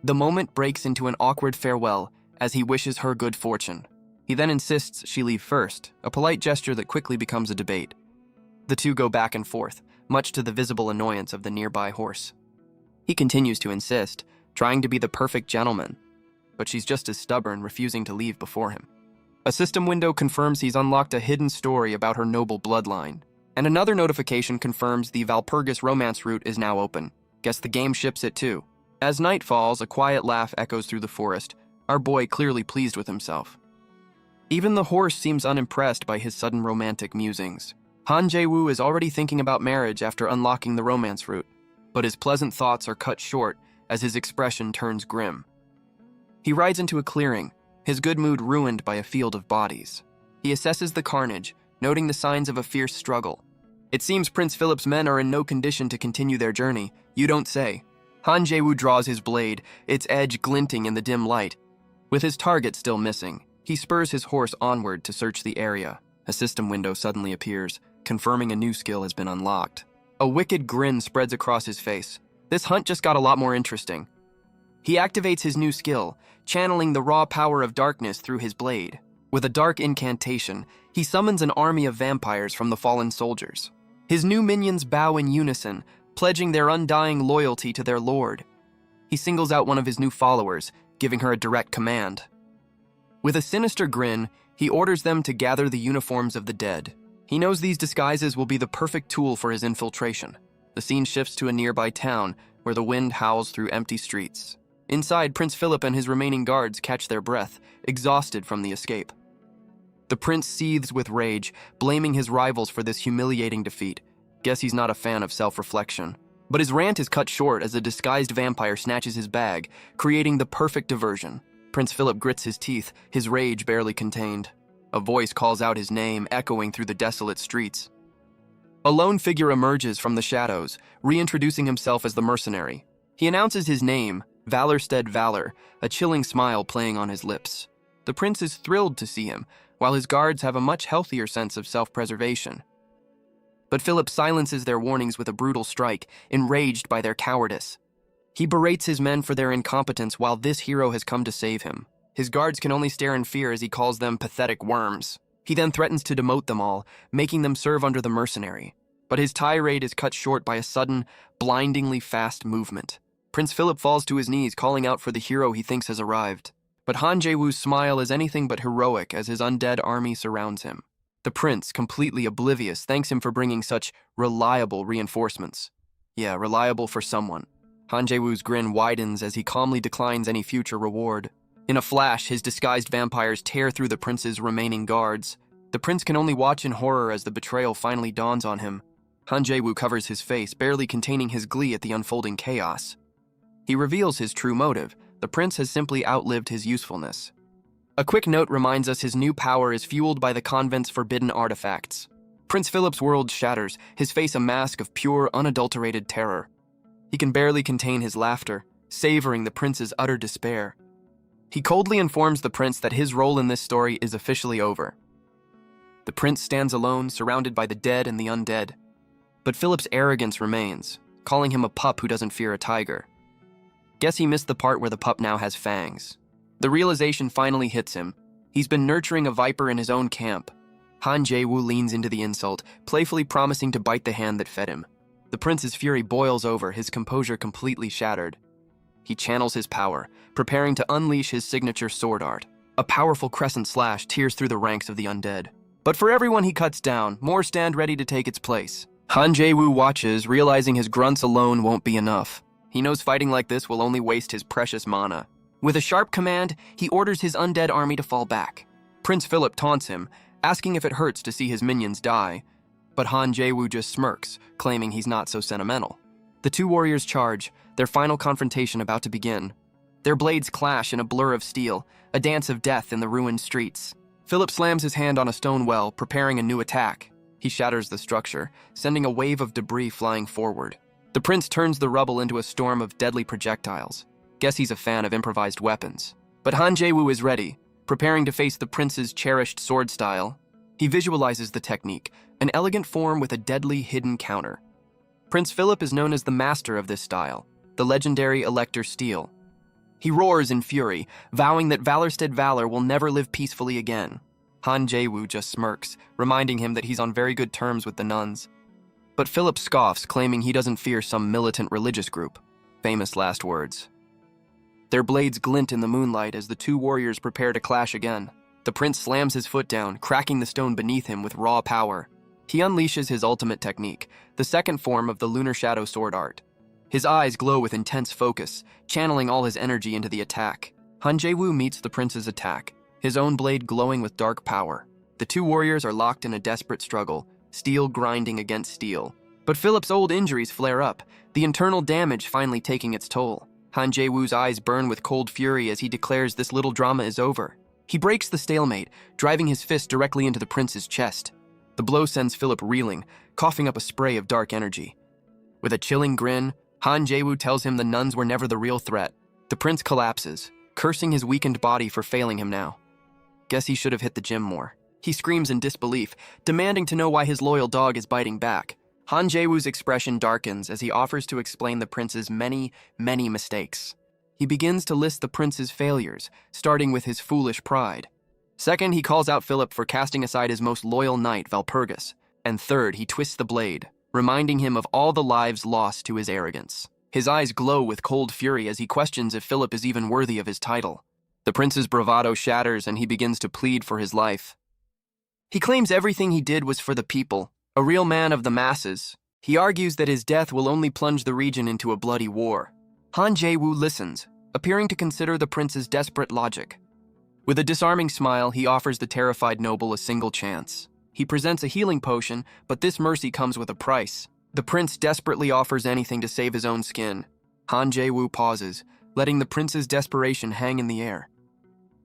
The moment breaks into an awkward farewell as he wishes her good fortune. He then insists she leave first, a polite gesture that quickly becomes a debate. The two go back and forth, much to the visible annoyance of the nearby horse. He continues to insist, trying to be the perfect gentleman, but she's just as stubborn, refusing to leave before him. A system window confirms he's unlocked a hidden story about her noble bloodline, and another notification confirms the Valpurgis romance route is now open. Guess the game ships it too. As night falls, a quiet laugh echoes through the forest, our boy clearly pleased with himself. Even the horse seems unimpressed by his sudden romantic musings. Han Jae-woo is already thinking about marriage after unlocking the romance route, but his pleasant thoughts are cut short as his expression turns grim. He rides into a clearing, his good mood ruined by a field of bodies. He assesses the carnage, noting the signs of a fierce struggle. It seems Prince Philip's men are in no condition to continue their journey, you don't say. Han Jae-woo draws his blade, its edge glinting in the dim light. With his target still missing, he spurs his horse onward to search the area. A system window suddenly appears, confirming a new skill has been unlocked. A wicked grin spreads across his face. This hunt just got a lot more interesting. He activates his new skill, channeling the raw power of darkness through his blade. With a dark incantation, he summons an army of vampires from the fallen soldiers. His new minions bow in unison, pledging their undying loyalty to their lord. He singles out one of his new followers, giving her a direct command. With a sinister grin, he orders them to gather the uniforms of the dead. He knows these disguises will be the perfect tool for his infiltration. The scene shifts to a nearby town, where the wind howls through empty streets. Inside, Prince Philip and his remaining guards catch their breath, exhausted from the escape. The prince seethes with rage, blaming his rivals for this humiliating defeat. Guess he's not a fan of self-reflection. But his rant is cut short as a disguised vampire snatches his bag, creating the perfect diversion. Prince Philip grits his teeth, his rage barely contained. A voice calls out his name, echoing through the desolate streets. A lone figure emerges from the shadows, reintroducing himself as the mercenary. He announces his name, Valorstead Valor, a chilling smile playing on his lips. The prince is thrilled to see him, while his guards have a much healthier sense of self-preservation. But Philip silences their warnings with a brutal strike, enraged by their cowardice. He berates his men for their incompetence while this hero has come to save him. His guards can only stare in fear as he calls them pathetic worms. He then threatens to demote them all, making them serve under the mercenary. But his tirade is cut short by a sudden, blindingly fast movement. Prince Philip falls to his knees, calling out for the hero he thinks has arrived. But Han Jae-woo's smile is anything but heroic as his undead army surrounds him. The prince, completely oblivious, thanks him for bringing such reliable reinforcements. Yeah, reliable for someone. Han Jae-woo's grin widens as he calmly declines any future reward. In a flash, his disguised vampires tear through the prince's remaining guards. The prince can only watch in horror as the betrayal finally dawns on him. Han Jae-woo covers his face, barely containing his glee at the unfolding chaos. He reveals his true motive. The prince has simply outlived his usefulness. A quick note reminds us his new power is fueled by the convent's forbidden artifacts. Prince Philip's world shatters, his face a mask of pure, unadulterated terror. He can barely contain his laughter, savoring the prince's utter despair. He coldly informs the prince that his role in this story is officially over. The prince stands alone, surrounded by the dead and the undead. But Philip's arrogance remains, calling him a pup who doesn't fear a tiger. Guess he missed the part where the pup now has fangs. The realization finally hits him. He's been nurturing a viper in his own camp. Han Jae-woo leans into the insult, playfully promising to bite the hand that fed him. The prince's fury boils over, his composure completely shattered. He channels his power, preparing to unleash his signature sword art. A powerful crescent slash tears through the ranks of the undead. But for everyone he cuts down, more stand ready to take its place. Han Jae-woo watches, realizing his grunts alone won't be enough. He knows fighting like this will only waste his precious mana. With a sharp command, he orders his undead army to fall back. Prince Philip taunts him, asking if it hurts to see his minions die. But Han Jae-woo just smirks, claiming he's not so sentimental. The two warriors charge, their final confrontation about to begin. Their blades clash in a blur of steel, a dance of death in the ruined streets. Philip slams his hand on a stone well, preparing a new attack. He shatters the structure, sending a wave of debris flying forward. The prince turns the rubble into a storm of deadly projectiles. Guess he's a fan of improvised weapons. But Han Jae-woo is ready, preparing to face the prince's cherished sword style. He visualizes the technique, an elegant form with a deadly hidden counter. Prince Philip is known as the master of this style, the legendary Elector Steel. He roars in fury, vowing that Valorstead Valor will never live peacefully again. Han Jae-woo just smirks, reminding him that he's on very good terms with the nuns. But Philip scoffs, claiming he doesn't fear some militant religious group. Famous last words. Their blades glint in the moonlight as the two warriors prepare to clash again. The prince slams his foot down, cracking the stone beneath him with raw power. He unleashes his ultimate technique, the second form of the Lunar Shadow sword art. His eyes glow with intense focus, channeling all his energy into the attack. Han Jae-woo meets the prince's attack, his own blade glowing with dark power. The two warriors are locked in a desperate struggle, steel grinding against steel. But Philip's old injuries flare up, the internal damage finally taking its toll. Han Jae-woo's eyes burn with cold fury as he declares this little drama is over. He breaks the stalemate, driving his fist directly into the prince's chest. The blow sends Philip reeling, coughing up a spray of dark energy. With a chilling grin, Han Jae-woo tells him the nuns were never the real threat. The prince collapses, cursing his weakened body for failing him now. Guess he should have hit the gym more. He screams in disbelief, demanding to know why his loyal dog is biting back. Han Jae-woo's expression darkens as he offers to explain the prince's many mistakes. He begins to list the prince's failures, starting with his foolish pride. Second, he calls out Philip for casting aside his most loyal knight, Valpurgis. And third, he twists the blade, reminding him of all the lives lost to his arrogance. His eyes glow with cold fury as he questions if Philip is even worthy of his title. The prince's bravado shatters and he begins to plead for his life. He claims everything he did was for the people, a real man of the masses. He argues that his death will only plunge the region into a bloody war. Han Jae-woo listens, appearing to consider the prince's desperate logic. With a disarming smile, he offers the terrified noble a single chance. He presents a healing potion, but this mercy comes with a price. The prince desperately offers anything to save his own skin. Han Jae-woo pauses, letting the prince's desperation hang in the air.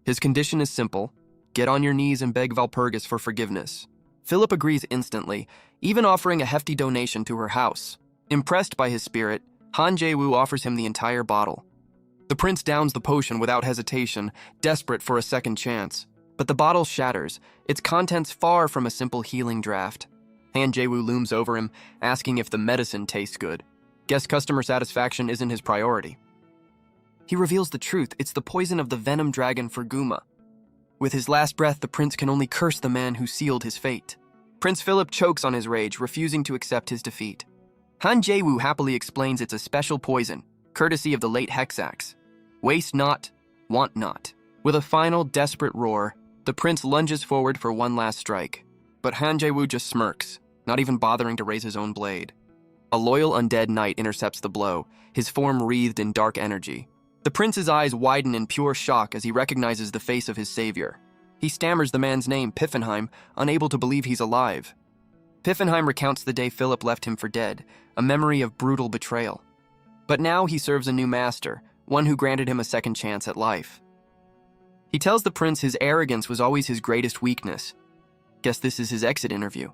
His condition is simple: get on your knees and beg Valpurgis for forgiveness. Philip agrees instantly, even offering a hefty donation to her house. Impressed by his spirit, Han Jae-woo offers him the entire bottle. The prince downs the potion without hesitation, desperate for a second chance. But the bottle shatters, its contents far from a simple healing draft. Han Jae-woo looms over him, asking if the medicine tastes good. Guess customer satisfaction isn't his priority. He reveals the truth: it's the poison of the venom dragon Ferguma. With his last breath, the prince can only curse the man who sealed his fate. Prince Philip chokes on his rage, refusing to accept his defeat. Han Jae-woo happily explains it's a special poison, courtesy of the late Hexax. Waste not, want not. With a final, desperate roar, the prince lunges forward for one last strike. But Han Jae-woo just smirks, not even bothering to raise his own blade. A loyal undead knight intercepts the blow, his form wreathed in dark energy. The prince's eyes widen in pure shock as he recognizes the face of his savior. He stammers the man's name, Piffenheim, unable to believe he's alive. Piffenheim recounts the day Philip left him for dead, a memory of brutal betrayal. But now he serves a new master, one who granted him a second chance at life. He tells the prince his arrogance was always his greatest weakness. Guess this is his exit interview.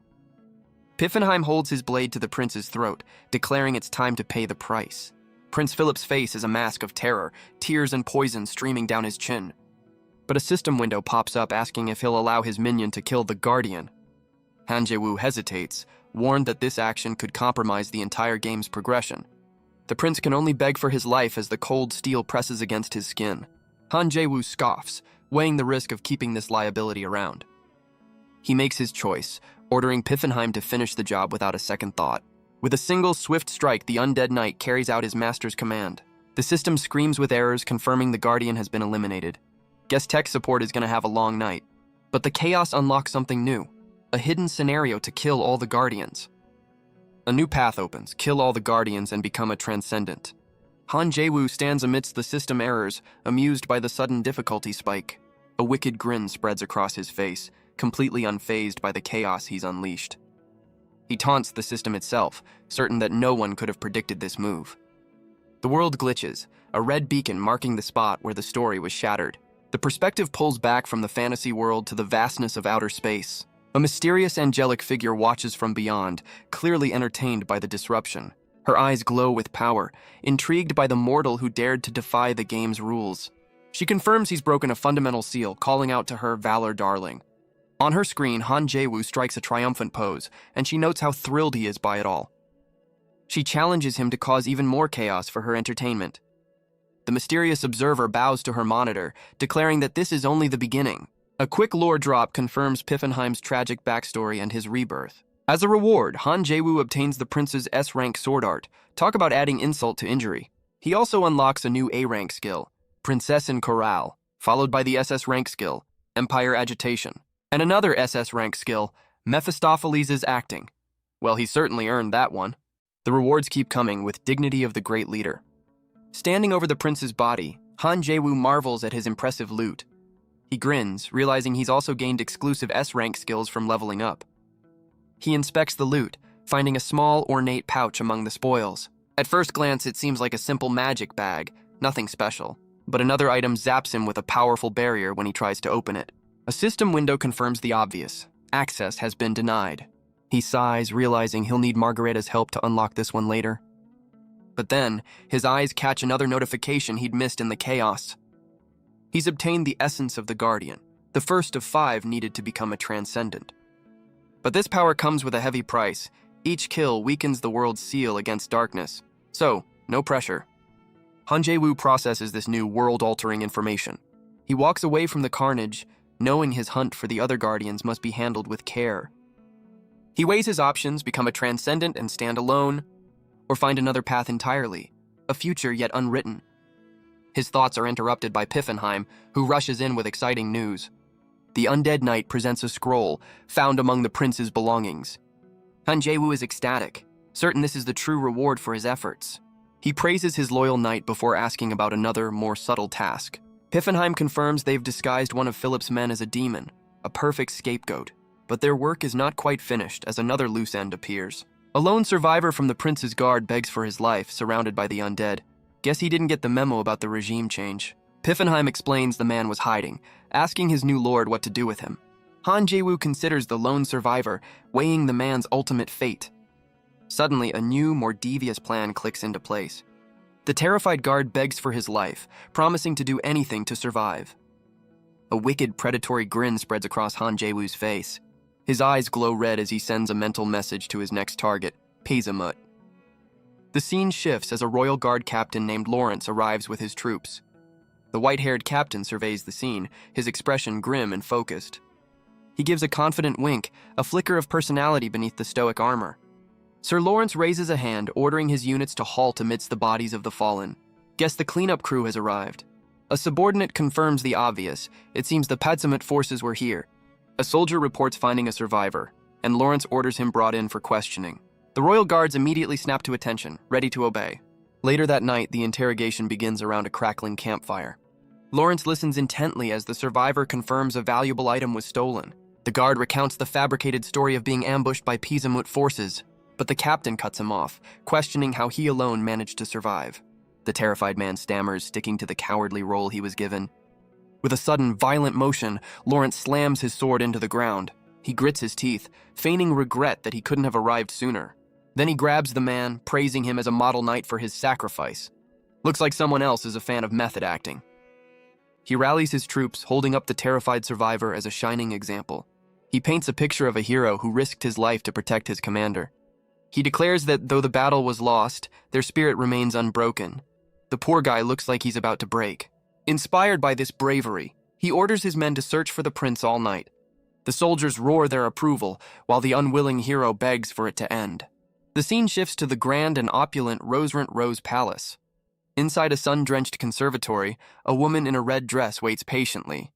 Piffenheim holds his blade to the prince's throat, declaring it's time to pay the price. Prince Philip's face is a mask of terror, tears and poison streaming down his chin. But a system window pops up asking if he'll allow his minion to kill the Guardian. Han Jae-woo hesitates, warned that this action could compromise the entire game's progression. The prince can only beg for his life as the cold steel presses against his skin. Han Jae-woo scoffs, weighing the risk of keeping this liability around. He makes his choice, ordering Piffenheim to finish the job without a second thought. With a single swift strike, the undead knight carries out his master's command. The system screams with errors, confirming the Guardian has been eliminated. Guess tech support is going to have a long night. But the chaos unlocks something new, a hidden scenario to kill all the Guardians. A new path opens, kill all the Guardians and become a transcendent. Han Jae-woo stands amidst the system errors, amused by the sudden difficulty spike. A wicked grin spreads across his face, completely unfazed by the chaos he's unleashed. He taunts the system itself, certain that no one could have predicted this move. The world glitches, a red beacon marking the spot where the story was shattered. The perspective pulls back from the fantasy world to the vastness of outer space. A mysterious angelic figure watches from beyond, clearly entertained by the disruption. Her eyes glow with power, intrigued by the mortal who dared to defy the game's rules. She confirms he's broken a fundamental seal, calling out to her valor darling. On her screen, Han Jae-woo strikes a triumphant pose, and she notes how thrilled he is by it all. She challenges him to cause even more chaos for her entertainment. The mysterious observer bows to her monitor, declaring that this is only the beginning. A quick lore drop confirms Piffenheim's tragic backstory and his rebirth. As a reward, Han Jae-woo obtains the prince's S-rank sword art. Talk about adding insult to injury. He also unlocks a new A-rank skill, Princess in Corral, followed by the SS rank skill, Empire Agitation, and another SS rank skill, Mephistopheles' Acting. Well, he certainly earned that one. The rewards keep coming with dignity of the great leader. Standing over the prince's body, Han Jae-woo marvels at his impressive loot. He grins, realizing he's also gained exclusive S-rank skills from leveling up. He inspects the loot, finding a small, ornate pouch among the spoils. At first glance, it seems like a simple magic bag, nothing special. But another item zaps him with a powerful barrier when he tries to open it. A system window confirms the obvious. Access has been denied. He sighs, realizing he'll need Margaretta's help to unlock this one later. But then, his eyes catch another notification he'd missed in the chaos. He's obtained the essence of the Guardian, the first of 5 needed to become a transcendent. But this power comes with a heavy price. Each kill weakens the world's seal against darkness. So, no pressure. Han Jae-woo processes this new world-altering information. He walks away from the carnage, knowing his hunt for the other Guardians must be handled with care. He weighs his options, become a transcendent and stand alone, or find another path entirely, a future yet unwritten. His thoughts are interrupted by Piffenheim, who rushes in with exciting news. The undead knight presents a scroll, found among the prince's belongings. Han Jae-woo is ecstatic, certain this is the true reward for his efforts. He praises his loyal knight before asking about another, more subtle task. Piffenheim confirms they've disguised one of Philip's men as a demon, a perfect scapegoat. But their work is not quite finished as another loose end appears. A lone survivor from the prince's guard begs for his life, surrounded by the undead. Guess he didn't get the memo about the regime change. Piffenheim explains the man was hiding, asking his new lord what to do with him. Han Jae-woo considers the lone survivor, weighing the man's ultimate fate. Suddenly, a new, more devious plan clicks into place. The terrified guard begs for his life, promising to do anything to survive. A wicked, predatory grin spreads across Han Jae-woo's face. His eyes glow red as he sends a mental message to his next target, Pezamut. The scene shifts as a royal guard captain named Lawrence arrives with his troops. The white-haired captain surveys the scene, his expression grim and focused. He gives a confident wink, a flicker of personality beneath the stoic armor. Sir Lawrence raises a hand, ordering his units to halt amidst the bodies of the fallen. Guess the cleanup crew has arrived. A subordinate confirms the obvious. It seems the Petsamut forces were here. A soldier reports finding a survivor, and Lawrence orders him brought in for questioning. The royal guards immediately snap to attention, ready to obey. Later that night, the interrogation begins around a crackling campfire. Lawrence listens intently as the survivor confirms a valuable item was stolen. The guard recounts the fabricated story of being ambushed by Petsamut forces, but the captain cuts him off, questioning how he alone managed to survive. The terrified man stammers, sticking to the cowardly role he was given. With a sudden, violent motion, Lawrence slams his sword into the ground. He grits his teeth, feigning regret that he couldn't have arrived sooner. Then he grabs the man, praising him as a model knight for his sacrifice. Looks like someone else is a fan of method acting. He rallies his troops, holding up the terrified survivor as a shining example. He paints a picture of a hero who risked his life to protect his commander. He declares that though the battle was lost, their spirit remains unbroken. The poor guy looks like he's about to break. Inspired by this bravery, he orders his men to search for the prince all night. The soldiers roar their approval, while the unwilling hero begs for it to end. The scene shifts to the grand and opulent Rose Palace. Inside a sun-drenched conservatory, a woman in a red dress waits patiently.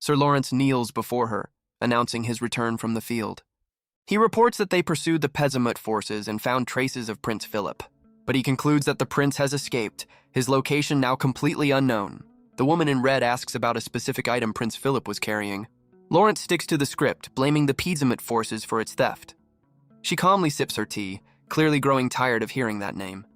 Sir Lawrence kneels before her, announcing his return from the field. He reports that they pursued the Petsamut forces and found traces of Prince Philip, but he concludes that the prince has escaped, his location now completely unknown. The woman in red asks about a specific item Prince Philip was carrying. Lawrence sticks to the script, blaming the Petsamut forces for its theft. She calmly sips her tea, clearly growing tired of hearing that name.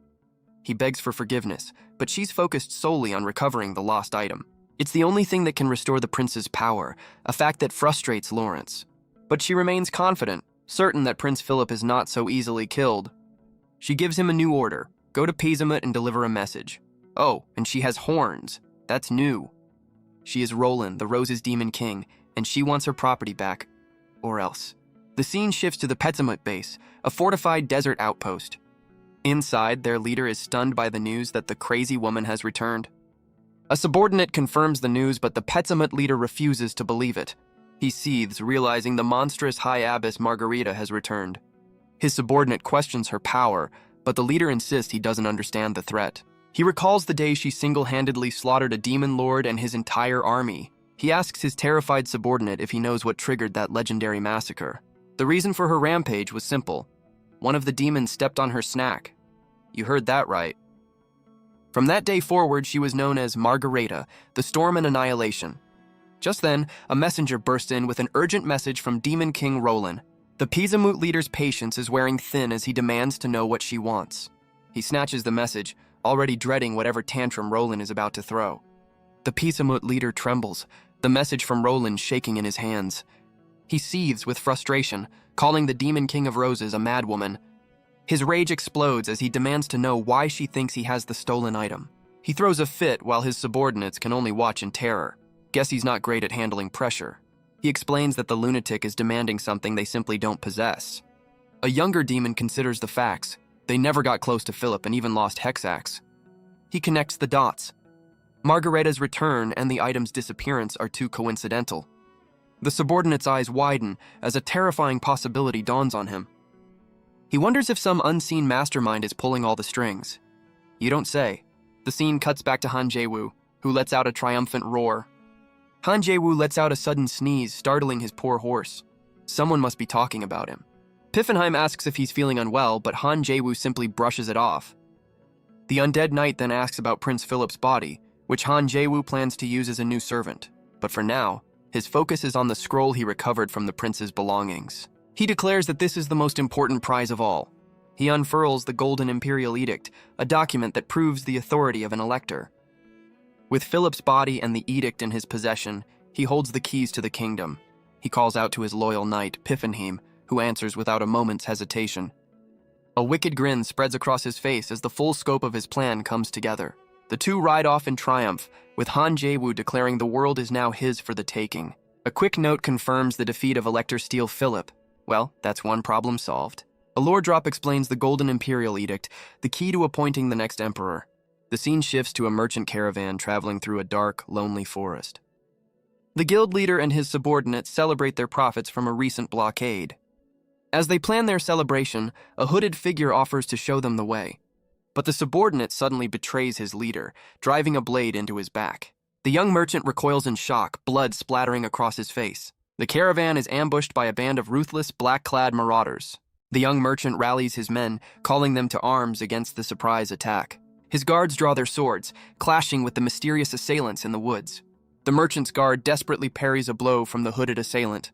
He begs for forgiveness, but she's focused solely on recovering the lost item. It's the only thing that can restore the prince's power, a fact that frustrates Lawrence. But she remains confident, certain that Prince Philip is not so easily killed. She gives him a new order: go to Petsamut and deliver a message. Oh, and she has horns. That's new. She is Roland, the Rose's demon king, and she wants her property back. Or else. The scene shifts to the Petsamut base, a fortified desert outpost. Inside, their leader is stunned by the news that the crazy woman has returned. A subordinate confirms the news, but the Petsamut leader refuses to believe it. He seethes, realizing the monstrous High Abbess Margarita has returned. His subordinate questions her power, but the leader insists he doesn't understand the threat. He recalls the day she single-handedly slaughtered a demon lord and his entire army. He asks his terrified subordinate if he knows what triggered that legendary massacre. The reason for her rampage was simple. One of the demons stepped on her snack. You heard that right. From that day forward, she was known as Margareta, the Storm and Annihilation. Just then, a messenger burst in with an urgent message from Demon King Roland. The Petsamut leader's patience is wearing thin as he demands to know what she wants. He snatches the message, already dreading whatever tantrum Roland is about to throw. The Petsamut leader trembles, the message from Roland shaking in his hands. He seethes with frustration, calling the Demon King of Roses a madwoman. His rage explodes as he demands to know why she thinks he has the stolen item. He throws a fit while his subordinates can only watch in terror. Guess he's not great at handling pressure. He explains that the lunatic is demanding something they simply don't possess. A younger demon considers the facts. They never got close to Philip and even lost Hexax. He connects the dots. Margareta's return and the item's disappearance are too coincidental. The subordinate's eyes widen as a terrifying possibility dawns on him. He wonders if some unseen mastermind is pulling all the strings. You don't say. The scene cuts back to Han Jae-woo, who lets out a triumphant roar. Han Jae-woo lets out a sudden sneeze, startling his poor horse. Someone must be talking about him. Piffenheim asks if he's feeling unwell, but Han Jae-woo simply brushes it off. The undead knight then asks about Prince Philip's body, which Han Jae-woo plans to use as a new servant. But for now, his focus is on the scroll he recovered from the prince's belongings. He declares that this is the most important prize of all. He unfurls the Golden Imperial Edict, a document that proves the authority of an elector. With Philip's body and the edict in his possession, he holds the keys to the kingdom. He calls out to his loyal knight, Piffenheim, who answers without a moment's hesitation. A wicked grin spreads across his face as the full scope of his plan comes together. The two ride off in triumph, with Han Jae-woo declaring the world is now his for the taking. A quick note confirms the defeat of Elector Steel Philip. Well, that's one problem solved. A lore drop explains the Golden Imperial Edict, the key to appointing the next emperor. The scene shifts to a merchant caravan traveling through a dark, lonely forest. The guild leader and his subordinates celebrate their profits from a recent blockade. As they plan their celebration, a hooded figure offers to show them the way. But the subordinate suddenly betrays his leader, driving a blade into his back. The young merchant recoils in shock, blood splattering across his face. The caravan is ambushed by a band of ruthless, black-clad marauders. The young merchant rallies his men, calling them to arms against the surprise attack. His guards draw their swords, clashing with the mysterious assailants in the woods. The merchant's guard desperately parries a blow from the hooded assailant.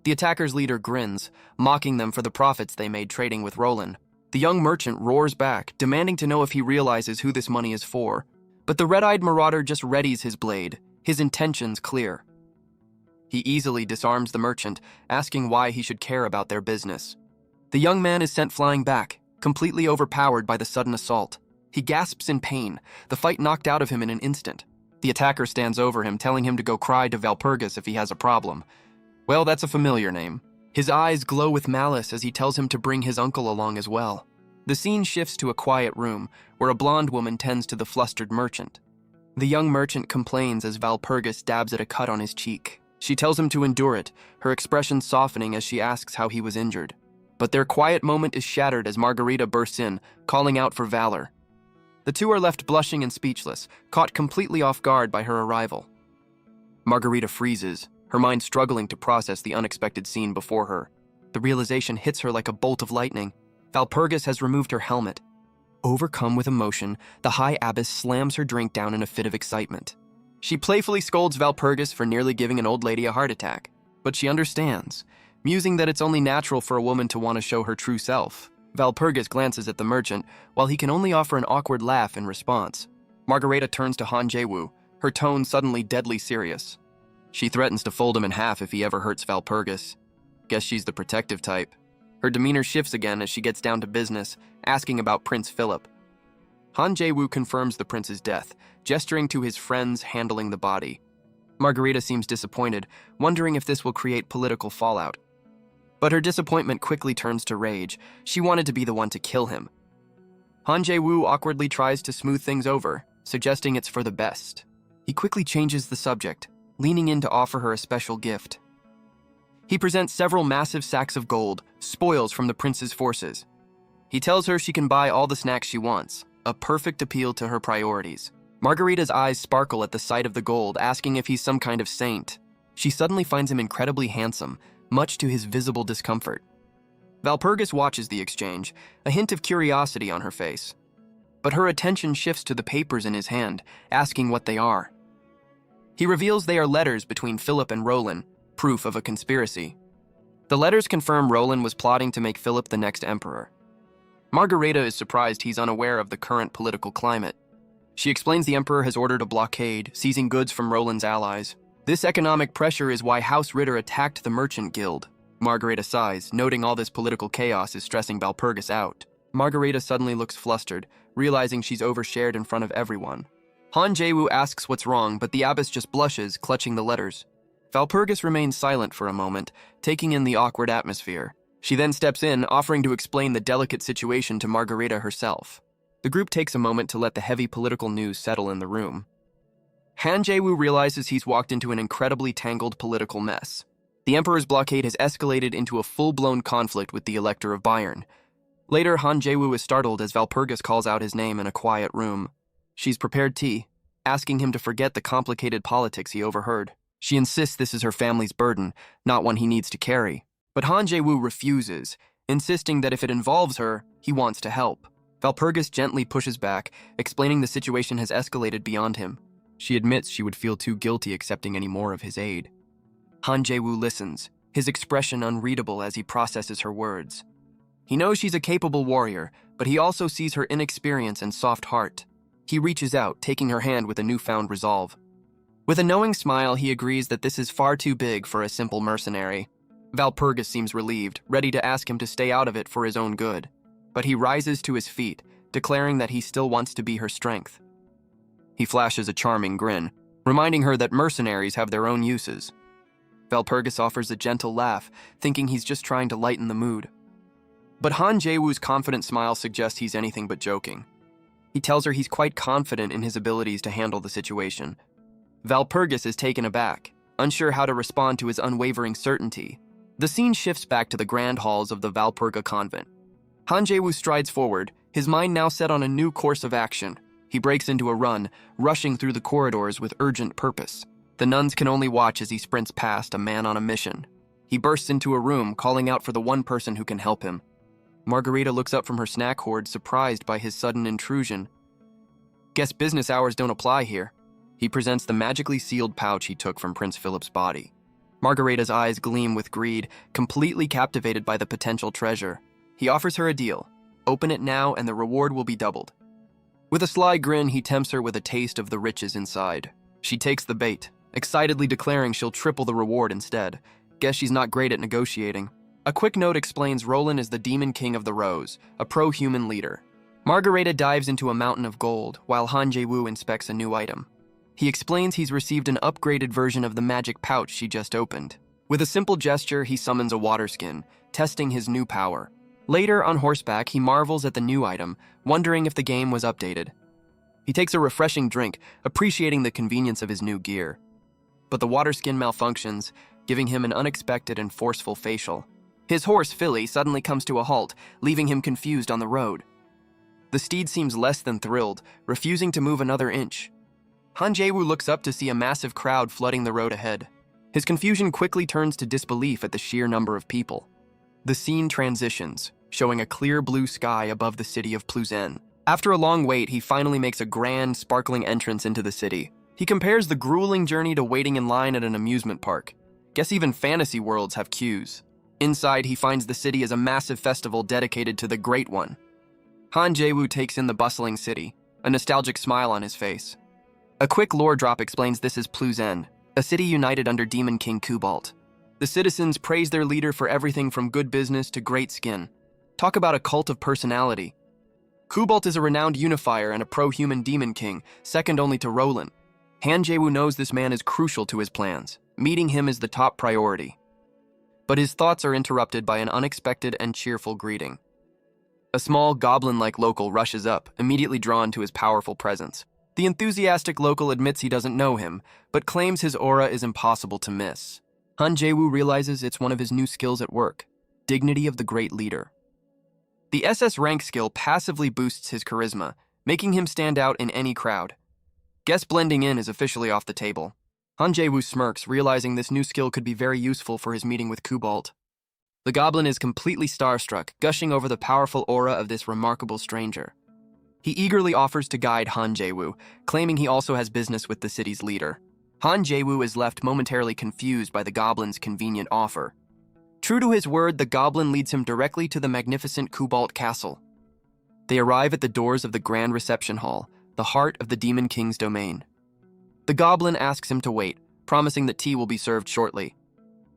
The attacker's leader grins, mocking them for the profits they made trading with Roland. The young merchant roars back, demanding to know if he realizes who this money is for. But the red-eyed marauder just readies his blade, his intentions clear. He easily disarms the merchant, asking why he should care about their business. The young man is sent flying back, completely overpowered by the sudden assault. He gasps in pain, the fight knocked out of him in an instant. The attacker stands over him, telling him to go cry to Valpurgis if he has a problem. Well, that's a familiar name. His eyes glow with malice as he tells him to bring his uncle along as well. The scene shifts to a quiet room, where a blonde woman tends to the flustered merchant. The young merchant complains as Valpurgis dabs at a cut on his cheek. She tells him to endure it, her expression softening as she asks how he was injured. But their quiet moment is shattered as Margarita bursts in, calling out for valor. The two are left blushing and speechless, caught completely off guard by her arrival. Margarita freezes, her mind struggling to process the unexpected scene before her. The realization hits her like a bolt of lightning. Valpurgis has removed her helmet. Overcome with emotion, the High Abbess slams her drink down in a fit of excitement. She playfully scolds Valpurgis for nearly giving an old lady a heart attack, but she understands, musing that it's only natural for a woman to want to show her true self. Valpurgis glances at the merchant, while he can only offer an awkward laugh in response. Margarita turns to Han Jae-woo, her tone suddenly deadly serious. She threatens to fold him in half if he ever hurts Valpurgis. Guess she's the protective type. Her demeanor shifts again as she gets down to business, asking about Prince Philip. Han Jae-woo confirms the prince's death, gesturing to his friends handling the body. Margarita seems disappointed, wondering if this will create political fallout. But her disappointment quickly turns to rage. She wanted to be the one to kill him. Han Jae-woo awkwardly tries to smooth things over, suggesting it's for the best. He quickly changes the subject, leaning in to offer her a special gift. He presents several massive sacks of gold, spoils from the prince's forces. He tells her she can buy all the snacks she wants, a perfect appeal to her priorities. Margarita's eyes sparkle at the sight of the gold, asking if he's some kind of saint. She suddenly finds him incredibly handsome, much to his visible discomfort. Valpurgis watches the exchange, a hint of curiosity on her face. But her attention shifts to the papers in his hand, asking what they are. He reveals they are letters between Philip and Roland, proof of a conspiracy. The letters confirm Roland was plotting to make Philip the next emperor. Margarita is surprised he's unaware of the current political climate. She explains the emperor has ordered a blockade, seizing goods from Roland's allies. This economic pressure is why House Ritter attacked the Merchant Guild. Margarita sighs, noting all this political chaos is stressing Valpurgis out. Margarita suddenly looks flustered, realizing she's overshared in front of everyone. Han Jae-woo asks what's wrong, but the abbess just blushes, clutching the letters. Valpurgis remains silent for a moment, taking in the awkward atmosphere. She then steps in, offering to explain the delicate situation to Margarita herself. The group takes a moment to let the heavy political news settle in the room. Han Jae-woo realizes he's walked into an incredibly tangled political mess. The Emperor's blockade has escalated into a full-blown conflict with the Elector of Bayern. Later, Han Jae-woo is startled as Valpurgis calls out his name in a quiet room. She's prepared tea, asking him to forget the complicated politics he overheard. She insists this is her family's burden, not one he needs to carry. But Han Jae-woo refuses, insisting that if it involves her, he wants to help. Valpurgis gently pushes back, explaining the situation has escalated beyond him. She admits she would feel too guilty accepting any more of his aid. Han Jae-woo listens, his expression unreadable as he processes her words. He knows she's a capable warrior, but he also sees her inexperience and soft heart. He reaches out, taking her hand with a newfound resolve. With a knowing smile, he agrees that this is far too big for a simple mercenary. Valpurgis seems relieved, ready to ask him to stay out of it for his own good. But he rises to his feet, declaring that he still wants to be her strength. He flashes a charming grin, reminding her that mercenaries have their own uses. Valpurgis offers a gentle laugh, thinking he's just trying to lighten the mood. But Han Jae-woo's confident smile suggests he's anything but joking. He tells her he's quite confident in his abilities to handle the situation. Valpurgis is taken aback, unsure how to respond to his unwavering certainty. The scene shifts back to the grand halls of the Valpurga convent. Han Jae-woo strides forward, his mind now set on a new course of action. He breaks into a run, rushing through the corridors with urgent purpose. The nuns can only watch as he sprints past a man on a mission. He bursts into a room, calling out for the one person who can help him. Margarita looks up from her snack hoard, surprised by his sudden intrusion. Guess business hours don't apply here. He presents the magically sealed pouch he took from Prince Philip's body. Margarita's eyes gleam with greed, completely captivated by the potential treasure. He offers her a deal. Open it now and the reward will be doubled. With a sly grin, he tempts her with a taste of the riches inside. She takes the bait, excitedly declaring she'll triple the reward instead. Guess she's not great at negotiating. A quick note explains Roland is the Demon King of the Rose, a pro-human leader. Margarita dives into a mountain of gold, while Han Jae-woo inspects a new item. He explains he's received an upgraded version of the magic pouch she just opened. With a simple gesture, he summons a water skin, testing his new power. Later, on horseback, he marvels at the new item, wondering if the game was updated. He takes a refreshing drink, appreciating the convenience of his new gear. But the water skin malfunctions, giving him an unexpected and forceful facial. His horse, Philly, suddenly comes to a halt, leaving him confused on the road. The steed seems less than thrilled, refusing to move another inch. Han Jae-woo looks up to see a massive crowd flooding the road ahead. His confusion quickly turns to disbelief at the sheer number of people. The scene transitions, showing a clear blue sky above the city of Pluzhen. After a long wait, he finally makes a grand, sparkling entrance into the city. He compares the grueling journey to waiting in line at an amusement park. Guess even fantasy worlds have queues. Inside, he finds the city as a massive festival dedicated to the Great One. Han Jae-woo takes in the bustling city, a nostalgic smile on his face. A quick lore drop explains this is Pluzhen, a city united under Demon King Cobalt. The citizens praise their leader for everything from good business to great skin. Talk about a cult of personality. Cobalt is a renowned unifier and a pro-human demon king, second only to Roland. Han Jae-woo knows this man is crucial to his plans. Meeting him is the top priority. But his thoughts are interrupted by an unexpected and cheerful greeting. A small, goblin-like local rushes up, immediately drawn to his powerful presence. The enthusiastic local admits he doesn't know him, but claims his aura is impossible to miss. Han Jae-woo realizes it's one of his new skills at work, dignity of the great leader. The SS rank skill passively boosts his charisma, making him stand out in any crowd. Guess blending in is officially off the table. Han Jae-woo smirks, realizing this new skill could be very useful for his meeting with Cobalt. The goblin is completely starstruck, gushing over the powerful aura of this remarkable stranger. He eagerly offers to guide Han Jae-woo, claiming he also has business with the city's leader. Han Jae-woo is left momentarily confused by the goblin's convenient offer. True to his word, the goblin leads him directly to the magnificent Cobalt Castle. They arrive at the doors of the Grand Reception Hall, the heart of the Demon King's domain. The goblin asks him to wait, promising that tea will be served shortly.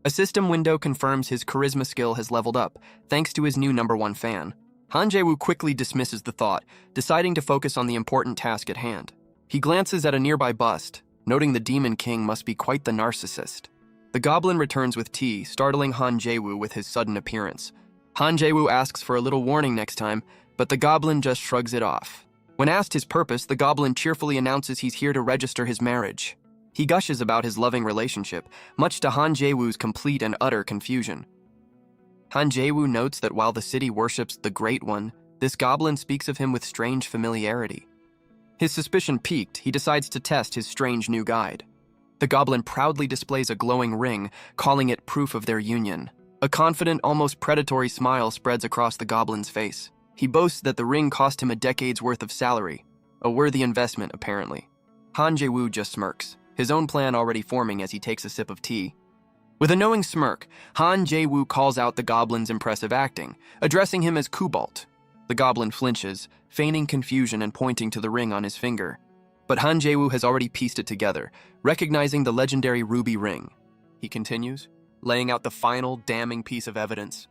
A system window confirms his charisma skill has leveled up, thanks to his new #1 fan. Han Jae-woo quickly dismisses the thought, deciding to focus on the important task at hand. He glances at a nearby bust, noting the Demon King must be quite the narcissist. The goblin returns with tea, startling Han Jae-woo with his sudden appearance. Han Jae-woo asks for a little warning next time, but the goblin just shrugs it off. When asked his purpose, the goblin cheerfully announces he's here to register his marriage. He gushes about his loving relationship, much to Han Jae-woo's complete and utter confusion. Han Jae-woo notes that while the city worships the Great One, this goblin speaks of him with strange familiarity. His suspicion piqued, he decides to test his strange new guide. The goblin proudly displays a glowing ring, calling it proof of their union. A confident, almost predatory smile spreads across the goblin's face. He boasts that the ring cost him a decade's worth of salary. A worthy investment, apparently. Han Jae-woo just smirks, his own plan already forming as he takes a sip of tea. With a knowing smirk, Han Jae-woo calls out the goblin's impressive acting, addressing him as Cobalt. The goblin flinches, feigning confusion and pointing to the ring on his finger. But Han Jae-woo has already pieced it together, recognizing the legendary ruby ring. He continues, laying out the final, damning piece of evidence.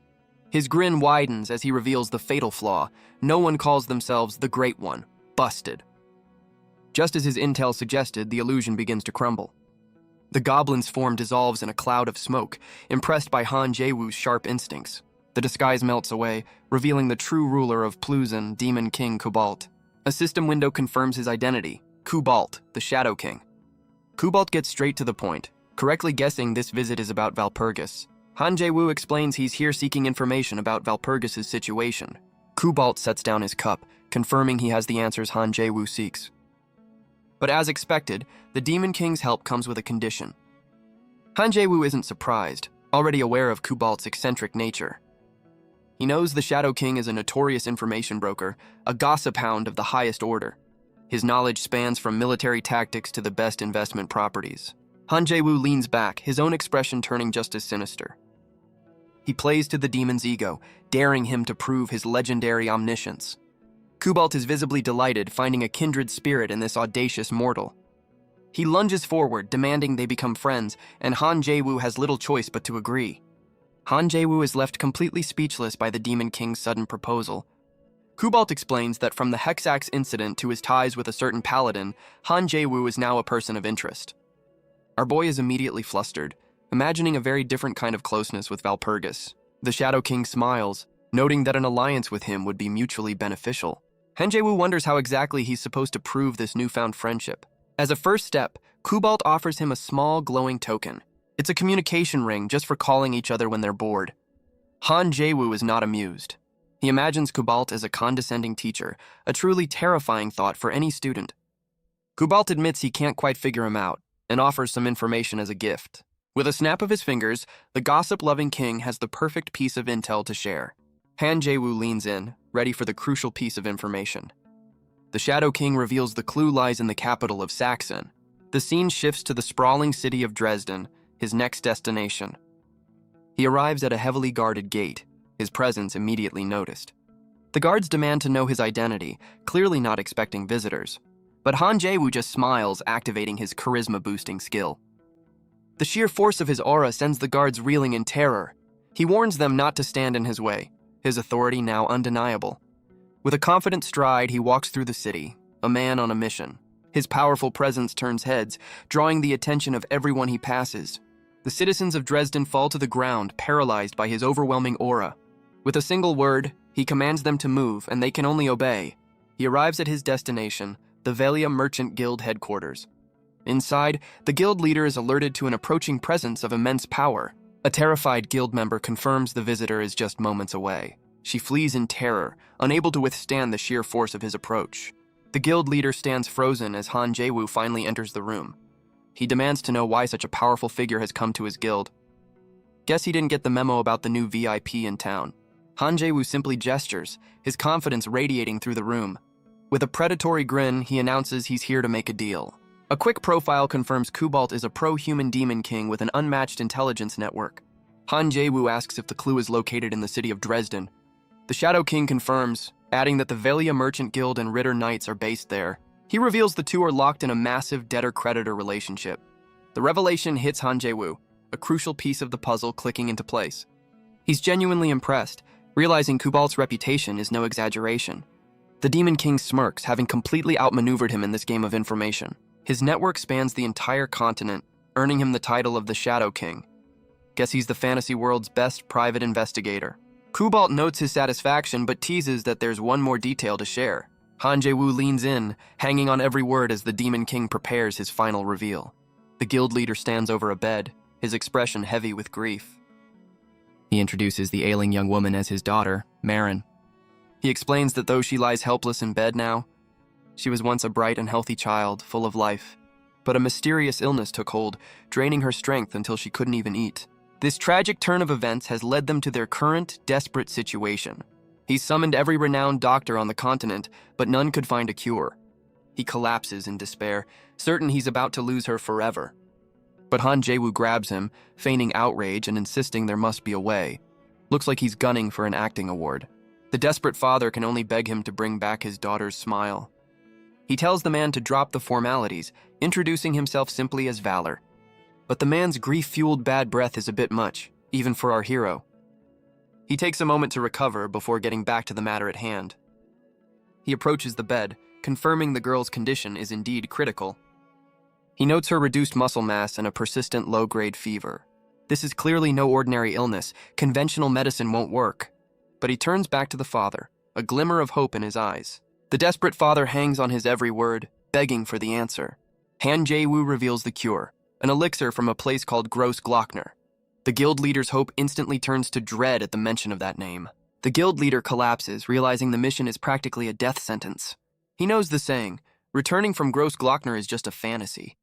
His grin widens as he reveals the fatal flaw. No one calls themselves the Great One. Busted. Just as his intel suggested, the illusion begins to crumble. The goblin's form dissolves in a cloud of smoke, impressed by Han Jae-woo's sharp instincts. The disguise melts away, revealing the true ruler of Pluzhen, Demon King Cobalt. A system window confirms his identity, Cobalt, the Shadow King. Cobalt gets straight to the point, correctly guessing this visit is about Valpurgis. Han Jae-woo explains he's here seeking information about Valpurgis's situation. Kubalt sets down his cup, confirming he has the answers Han Jae-woo seeks. But as expected, the Demon King's help comes with a condition. Han Jae-woo isn't surprised, already aware of Kubalt's eccentric nature. He knows the Shadow King is a notorious information broker, a gossip hound of the highest order. His knowledge spans from military tactics to the best investment properties. Han Jae-woo leans back, his own expression turning just as sinister. He plays to the demon's ego, daring him to prove his legendary omniscience. Kubalt is visibly delighted, finding a kindred spirit in this audacious mortal. He lunges forward, demanding they become friends, and Han Jae-woo has little choice but to agree. Han Jae-woo is left completely speechless by the Demon King's sudden proposal. Kubalt explains that from the Hexax incident to his ties with a certain paladin, Han Jae-woo is now a person of interest. Our boy is immediately flustered, imagining a very different kind of closeness with Valpurgis. The Shadow King smiles, noting that an alliance with him would be mutually beneficial. Han Jae-woo wonders how exactly he's supposed to prove this newfound friendship. As a first step, Kubalt offers him a small, glowing token. It's a communication ring just for calling each other when they're bored. Han Jae-woo is not amused. He imagines Kubalt as a condescending teacher, a truly terrifying thought for any student. Kubalt admits he can't quite figure him out, and offers some information as a gift. With a snap of his fingers, the gossip-loving king has the perfect piece of intel to share. Han Jae-woo leans in, ready for the crucial piece of information. The Shadow King reveals the clue lies in the capital of Saxon. The scene shifts to the sprawling city of Dresden, his next destination. He arrives at a heavily guarded gate, his presence immediately noticed. The guards demand to know his identity, clearly not expecting visitors. But Han Jae-woo just smiles, activating his charisma-boosting skill. The sheer force of his aura sends the guards reeling in terror. He warns them not to stand in his way, his authority now undeniable. With a confident stride, he walks through the city, a man on a mission. His powerful presence turns heads, drawing the attention of everyone he passes. The citizens of Dresden fall to the ground, paralyzed by his overwhelming aura. With a single word, he commands them to move, and they can only obey. He arrives at his destination, the Velia Merchant Guild headquarters. Inside, the guild leader is alerted to an approaching presence of immense power. A terrified guild member confirms the visitor is just moments away. She flees in terror, unable to withstand the sheer force of his approach. The guild leader stands frozen as Han Jae-woo finally enters the room. He demands to know why such a powerful figure has come to his guild. Guess he didn't get the memo about the new VIP in town. Han Jae-woo simply gestures, his confidence radiating through the room. With a predatory grin, he announces he's here to make a deal. A quick profile confirms Kubalt is a pro-human demon king with an unmatched intelligence network. Han Jae-woo asks if the clue is located in the city of Dresden. The Shadow King confirms, adding that the Velia Merchant Guild and Ritter Knights are based there. He reveals the two are locked in a massive debtor-creditor relationship. The revelation hits Han Jae-woo, a crucial piece of the puzzle clicking into place. He's genuinely impressed, realizing Kubalt's reputation is no exaggeration. The Demon King smirks, having completely outmaneuvered him in this game of information. His network spans the entire continent, earning him the title of the Shadow King. Guess he's the fantasy world's best private investigator. Kubalt notes his satisfaction but teases that there's one more detail to share. Han Jae-woo leans in, hanging on every word as the Demon King prepares his final reveal. The guild leader stands over a bed, his expression heavy with grief. He introduces the ailing young woman as his daughter, Marin. He explains that though she lies helpless in bed now, she was once a bright and healthy child, full of life. But a mysterious illness took hold, draining her strength until she couldn't even eat. This tragic turn of events has led them to their current, desperate situation. He's summoned every renowned doctor on the continent, but none could find a cure. He collapses in despair, certain he's about to lose her forever. But Han Jae-woo grabs him, feigning outrage and insisting there must be a way. Looks like he's gunning for an acting award. The desperate father can only beg him to bring back his daughter's smile. He tells the man to drop the formalities, introducing himself simply as Valor. But the man's grief-fueled bad breath is a bit much, even for our hero. He takes a moment to recover before getting back to the matter at hand. He approaches the bed, confirming the girl's condition is indeed critical. He notes her reduced muscle mass and a persistent low-grade fever. This is clearly no ordinary illness. Conventional medicine won't work. But he turns back to the father, a glimmer of hope in his eyes. The desperate father hangs on his every word, begging for the answer. Han Jae-woo reveals the cure, an elixir from a place called Gross Glockner. The guild leader's hope instantly turns to dread at the mention of that name. The guild leader collapses, realizing the mission is practically a death sentence. He knows the saying, returning from Gross Glockner is just a fantasy.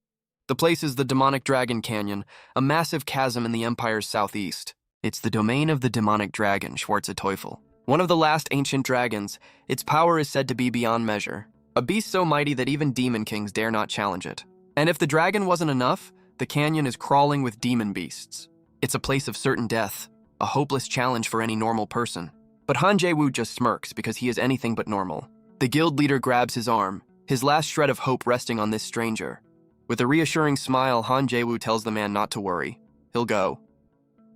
The place is the demonic dragon canyon, a massive chasm in the Empire's southeast. It's the domain of the demonic dragon, Schwarze Teufel. One of the last ancient dragons, its power is said to be beyond measure. A beast so mighty that even demon kings dare not challenge it. And if the dragon wasn't enough, the canyon is crawling with demon beasts. It's a place of certain death, a hopeless challenge for any normal person. But Han Jae-woo just smirks because he is anything but normal. The guild leader grabs his arm, his last shred of hope resting on this stranger. With a reassuring smile, Han Jae-woo tells the man not to worry. He'll go.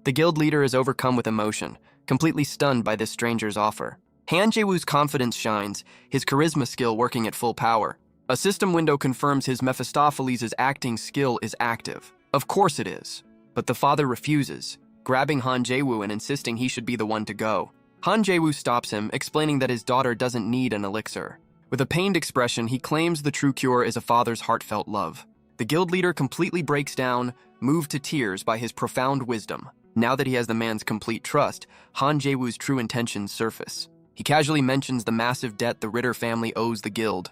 The guild leader is overcome with emotion, completely stunned by this stranger's offer. Han Jae-woo's confidence shines, his charisma skill working at full power. A system window confirms his Mephistopheles' acting skill is active. Of course it is. But the father refuses, grabbing Han Jae-woo and insisting he should be the one to go. Han Jae-woo stops him, explaining that his daughter doesn't need an elixir. With a pained expression, he claims the true cure is a father's heartfelt love. The guild leader completely breaks down, moved to tears by his profound wisdom. Now that he has the man's complete trust, Han Jae-woo's true intentions surface. He casually mentions the massive debt the Ritter family owes the guild.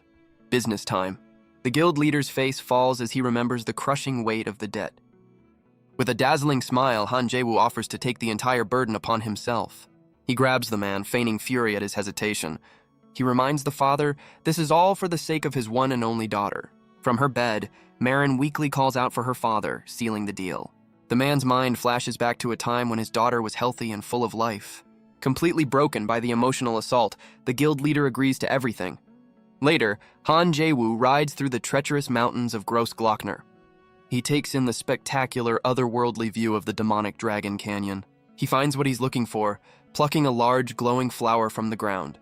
Business time. The guild leader's face falls as he remembers the crushing weight of the debt. With a dazzling smile, Han Jae-woo offers to take the entire burden upon himself. He grabs the man, feigning fury at his hesitation. He reminds the father this is all for the sake of his one and only daughter. From her bed, Marin weakly calls out for her father, sealing the deal. The man's mind flashes back to a time when his daughter was healthy and full of life. Completely broken by the emotional assault, the guild leader agrees to everything. Later, Han Jae-woo rides through the treacherous mountains of Gross Glockner. He takes in the spectacular, otherworldly view of the demonic dragon canyon. He finds what he's looking for, plucking a large, glowing flower from the ground.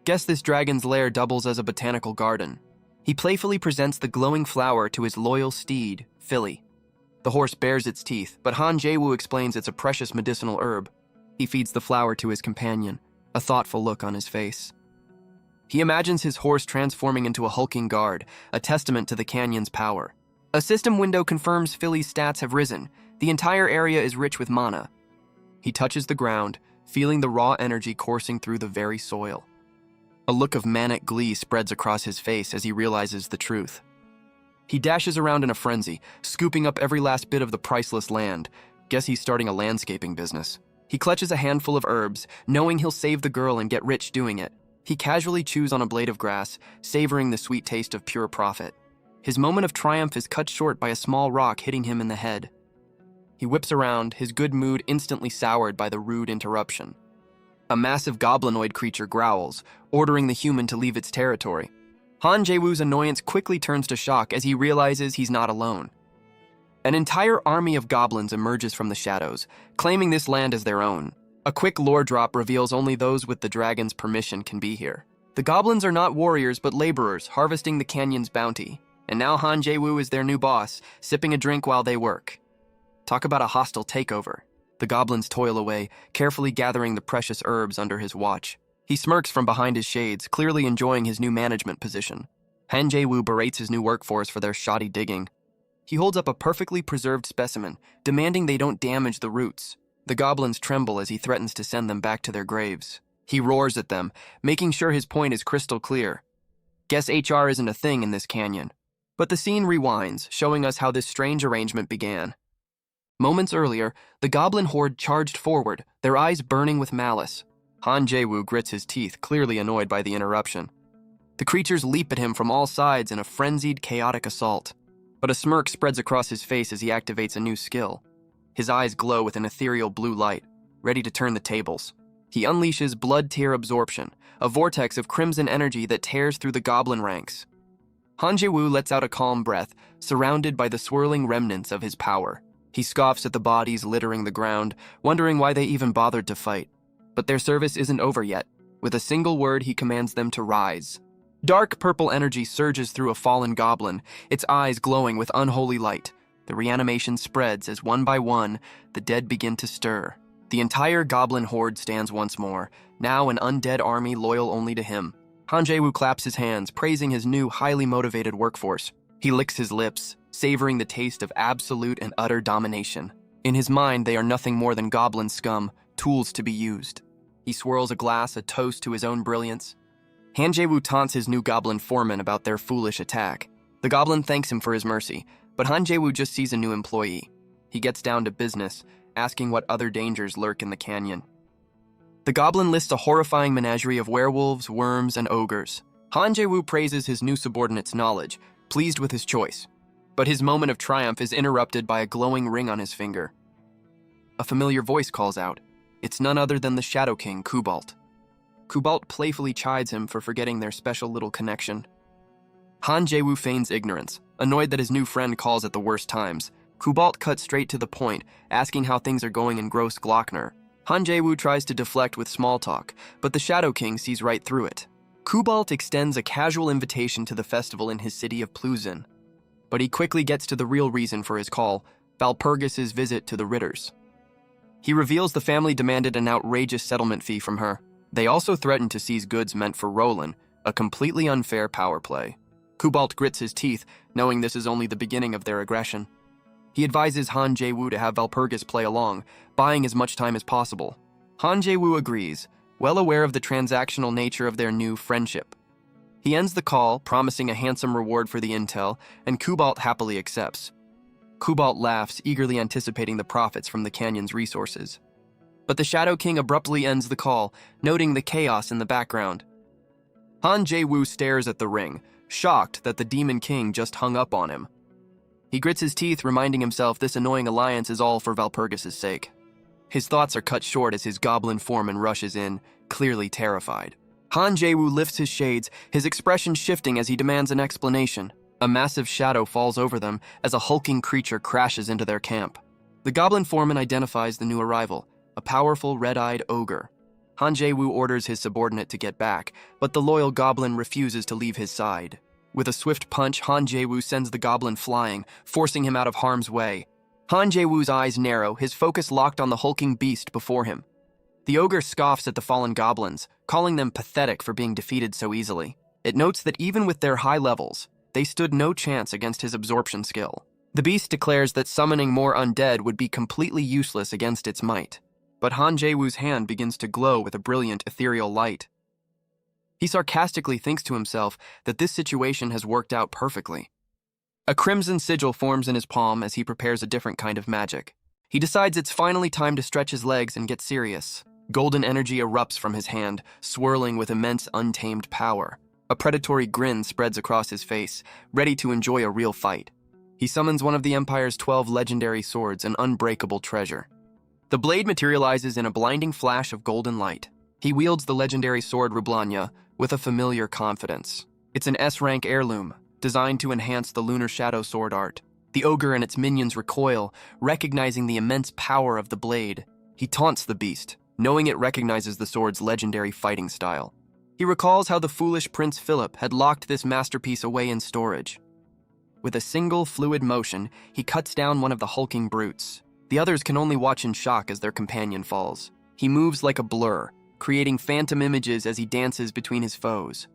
Guess this dragon's lair doubles as a botanical garden. He playfully presents the glowing flower to his loyal steed, Philly. The horse bares its teeth, but Han Jae-woo explains it's a precious medicinal herb. He feeds the flower to his companion, a thoughtful look on his face. He imagines his horse transforming into a hulking guard, a testament to the canyon's power. A system window confirms Philly's stats have risen. The entire area is rich with mana. He touches the ground, feeling the raw energy coursing through the very soil. A look of manic glee spreads across his face as he realizes the truth. He dashes around in a frenzy, scooping up every last bit of the priceless land. Guess he's starting a landscaping business. He clutches a handful of herbs, knowing he'll save the girl and get rich doing it. He casually chews on a blade of grass, savoring the sweet taste of pure profit. His moment of triumph is cut short by a small rock hitting him in the head. He whips around, his good mood instantly soured by the rude interruption. A massive goblinoid creature growls, ordering the human to leave its territory. Han Jae-woo's annoyance quickly turns to shock as he realizes he's not alone. An entire army of goblins emerges from the shadows, claiming this land as their own. A quick lore drop reveals only those with the dragon's permission can be here. The goblins are not warriors but laborers, harvesting the canyon's bounty. And now Han Jae-woo is their new boss, sipping a drink while they work. Talk about a hostile takeover. The goblins toil away, carefully gathering the precious herbs under his watch. He smirks from behind his shades, clearly enjoying his new management position. Han Jae-woo berates his new workforce for their shoddy digging. He holds up a perfectly preserved specimen, demanding they don't damage the roots. The goblins tremble as he threatens to send them back to their graves. He roars at them, making sure his point is crystal clear. Guess HR isn't a thing in this canyon. But the scene rewinds, showing us how this strange arrangement began. Moments earlier, the goblin horde charged forward, their eyes burning with malice. Han Jae-woo grits his teeth, clearly annoyed by the interruption. The creatures leap at him from all sides in a frenzied, chaotic assault. But a smirk spreads across his face as he activates a new skill. His eyes glow with an ethereal blue light, ready to turn the tables. He unleashes Blood Tear Absorption, a vortex of crimson energy that tears through the goblin ranks. Han Jae-woo lets out a calm breath, surrounded by the swirling remnants of his power. He scoffs at the bodies littering the ground, wondering why they even bothered to fight. But their service isn't over yet. With a single word, he commands them to rise. Dark purple energy surges through a fallen goblin, its eyes glowing with unholy light. The reanimation spreads as one by one, the dead begin to stir. The entire goblin horde stands once more, now an undead army loyal only to him. Han Jae-woo claps his hands, praising his new, highly motivated workforce. He licks his lips, savoring the taste of absolute and utter domination. In his mind, they are nothing more than goblin scum, tools to be used. He swirls a glass, a toast to his own brilliance. Han Jae-woo taunts his new goblin foreman about their foolish attack. The goblin thanks him for his mercy, but Han Jae-woo just sees a new employee. He gets down to business, asking what other dangers lurk in the canyon. The goblin lists a horrifying menagerie of werewolves, worms, and ogres. Han Jae-woo praises his new subordinate's knowledge, pleased with his choice. But his moment of triumph is interrupted by a glowing ring on his finger. A familiar voice calls out. It's none other than the Shadow King, Kubalt. Kubalt playfully chides him for forgetting their special little connection. Han Jae-woo feigns ignorance, annoyed that his new friend calls at the worst times. Kubalt cuts straight to the point, asking how things are going in Gross Glockner. Han Jae-woo tries to deflect with small talk, but the Shadow King sees right through it. Kubalt extends a casual invitation to the festival in his city of Pluzin. But he quickly gets to the real reason for his call, Valpurgis's visit to the Ritters. He reveals the family demanded an outrageous settlement fee from her. They also threatened to seize goods meant for Roland, a completely unfair power play. Kubalt grits his teeth, knowing this is only the beginning of their aggression. He advises Han Jae-woo to have Valpurgis play along, buying as much time as possible. Han Jae-woo agrees, well aware of the transactional nature of their new friendship. He ends the call, promising a handsome reward for the intel, and Kubalt happily accepts. Kubalt laughs, eagerly anticipating the profits from the canyon's resources. But the Shadow King abruptly ends the call, noting the chaos in the background. Han Jae-woo stares at the ring, shocked that the Demon King just hung up on him. He grits his teeth, reminding himself this annoying alliance is all for Valpurgis's sake. His thoughts are cut short as his goblin foreman rushes in, clearly terrified. Han Jae-woo lifts his shades, his expression shifting as he demands an explanation. A massive shadow falls over them as a hulking creature crashes into their camp. The goblin foreman identifies the new arrival, a powerful red-eyed ogre. Han Jae-woo orders his subordinate to get back, but the loyal goblin refuses to leave his side. With a swift punch, Han Jae-woo sends the goblin flying, forcing him out of harm's way. Han Jae-woo's eyes narrow, his focus locked on the hulking beast before him. The ogre scoffs at the fallen goblins, calling them pathetic for being defeated so easily. It notes that even with their high levels, they stood no chance against his absorption skill. The beast declares that summoning more undead would be completely useless against its might. But Han Jae-woo's hand begins to glow with a brilliant ethereal light. He sarcastically thinks to himself that this situation has worked out perfectly. A crimson sigil forms in his palm as he prepares a different kind of magic. He decides it's finally time to stretch his legs and get serious. Golden energy erupts from his hand, swirling with immense untamed power. A predatory grin spreads across his face, ready to enjoy a real fight. He summons one of the Empire's 12 legendary swords, an unbreakable treasure. The blade materializes in a blinding flash of golden light. He wields the legendary sword Rublanya with a familiar confidence. It's an S-rank heirloom, designed to enhance the lunar shadow sword art. The ogre and its minions recoil, recognizing the immense power of the blade. He taunts the beast, knowing it recognizes the sword's legendary fighting style. He recalls how the foolish Prince Philip had locked this masterpiece away in storage. With a single fluid motion, he cuts down one of the hulking brutes. The others can only watch in shock as their companion falls. He moves like a blur, creating phantom images as he dances between his foes.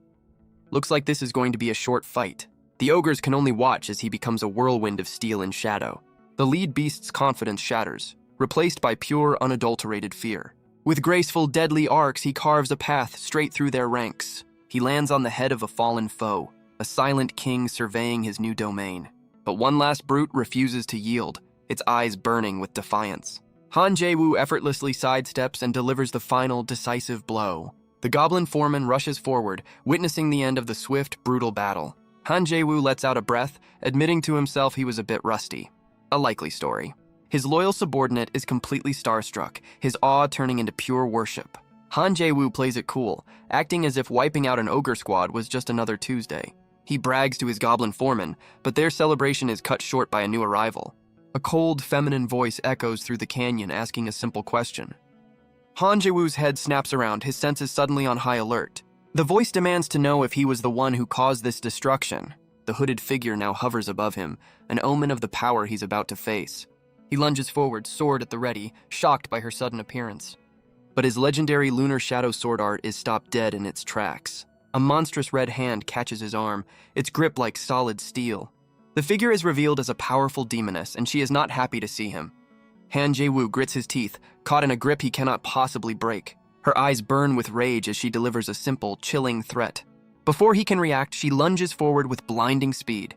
Looks like this is going to be a short fight. The ogres can only watch as he becomes a whirlwind of steel and shadow. The lead beast's confidence shatters, replaced by pure, unadulterated fear. With graceful, deadly arcs, he carves a path straight through their ranks. He lands on the head of a fallen foe, a silent king surveying his new domain. But one last brute refuses to yield, its eyes burning with defiance. Han Jae-woo effortlessly sidesteps and delivers the final, decisive blow. The goblin foreman rushes forward, witnessing the end of the swift, brutal battle. Han Jae-woo lets out a breath, admitting to himself he was a bit rusty. A likely story. His loyal subordinate is completely starstruck, his awe turning into pure worship. Han Jae-woo plays it cool, acting as if wiping out an ogre squad was just another Tuesday. He brags to his goblin foreman, but their celebration is cut short by a new arrival. A cold, feminine voice echoes through the canyon asking a simple question. Han Jae-woo's head snaps around, his senses suddenly on high alert. The voice demands to know if he was the one who caused this destruction. The hooded figure now hovers above him, an omen of the power he's about to face. He lunges forward, sword at the ready, shocked by her sudden appearance. But his legendary lunar shadow sword art is stopped dead in its tracks. A monstrous red hand catches his arm, its grip like solid steel. The figure is revealed as a powerful demoness, and she is not happy to see him. Han Jae-woo grits his teeth, caught in a grip he cannot possibly break. Her eyes burn with rage as she delivers a simple, chilling threat. Before he can react, she lunges forward with blinding speed.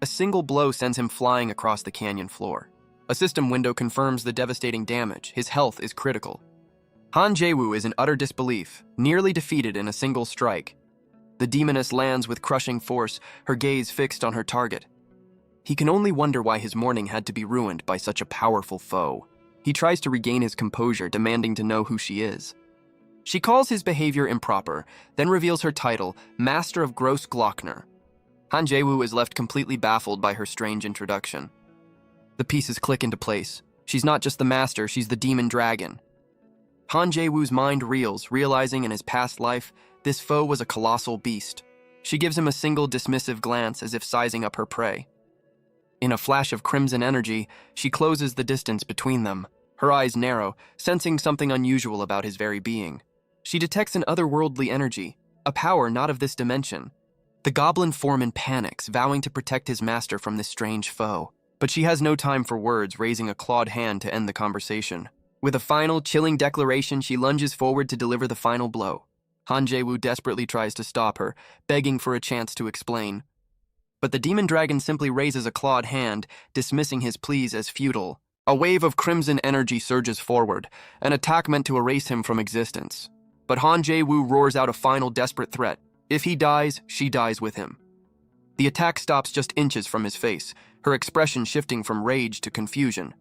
A single blow sends him flying across the canyon floor. A system window confirms the devastating damage. His health is critical. Han Jae-woo is in utter disbelief, nearly defeated in a single strike. The demoness lands with crushing force, her gaze fixed on her target. He can only wonder why his morning had to be ruined by such a powerful foe. He tries to regain his composure, demanding to know who she is. She calls his behavior improper, then reveals her title, Master of Gross Glockner. Han Jae-woo is left completely baffled by her strange introduction. The pieces click into place. She's not just the master, she's the demon dragon. Han Jae-woo's mind reels, realizing in his past life, this foe was a colossal beast. She gives him a single dismissive glance as if sizing up her prey. In a flash of crimson energy, she closes the distance between them. Her eyes narrow, sensing something unusual about his very being. She detects an otherworldly energy, a power not of this dimension. The goblin foreman panics, vowing to protect his master from this strange foe. But she has no time for words, raising a clawed hand to end the conversation. With a final, chilling declaration, she lunges forward to deliver the final blow. Han Jae-woo desperately tries to stop her, begging for a chance to explain. But the demon dragon simply raises a clawed hand, dismissing his pleas as futile. A wave of crimson energy surges forward, an attack meant to erase him from existence. But Han Jae-woo roars out a final desperate threat. If he dies, she dies with him. The attack stops just inches from his face, her expression shifting from rage to confusion.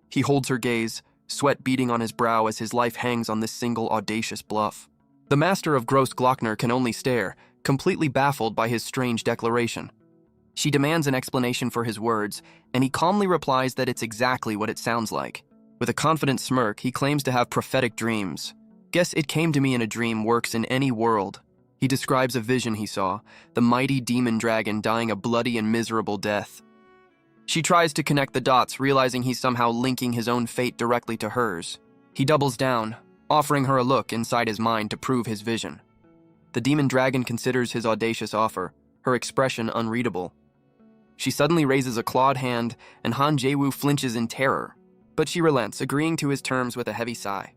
He holds her gaze, sweat beading on his brow as his life hangs on this single audacious bluff. The master of Gross Glockner can only stare, completely baffled by his strange declaration. She demands an explanation for his words, and he calmly replies that it's exactly what it sounds like. With a confident smirk, he claims to have prophetic dreams. Guess it came to me in a dream works in any world. He describes a vision he saw, the mighty demon dragon dying a bloody and miserable death. She tries to connect the dots, realizing he's somehow linking his own fate directly to hers. He doubles down, offering her a look inside his mind to prove his vision. The demon dragon considers his audacious offer, her expression unreadable. She suddenly raises a clawed hand, and Han Jae-woo flinches in terror. But she relents, agreeing to his terms with a heavy sigh.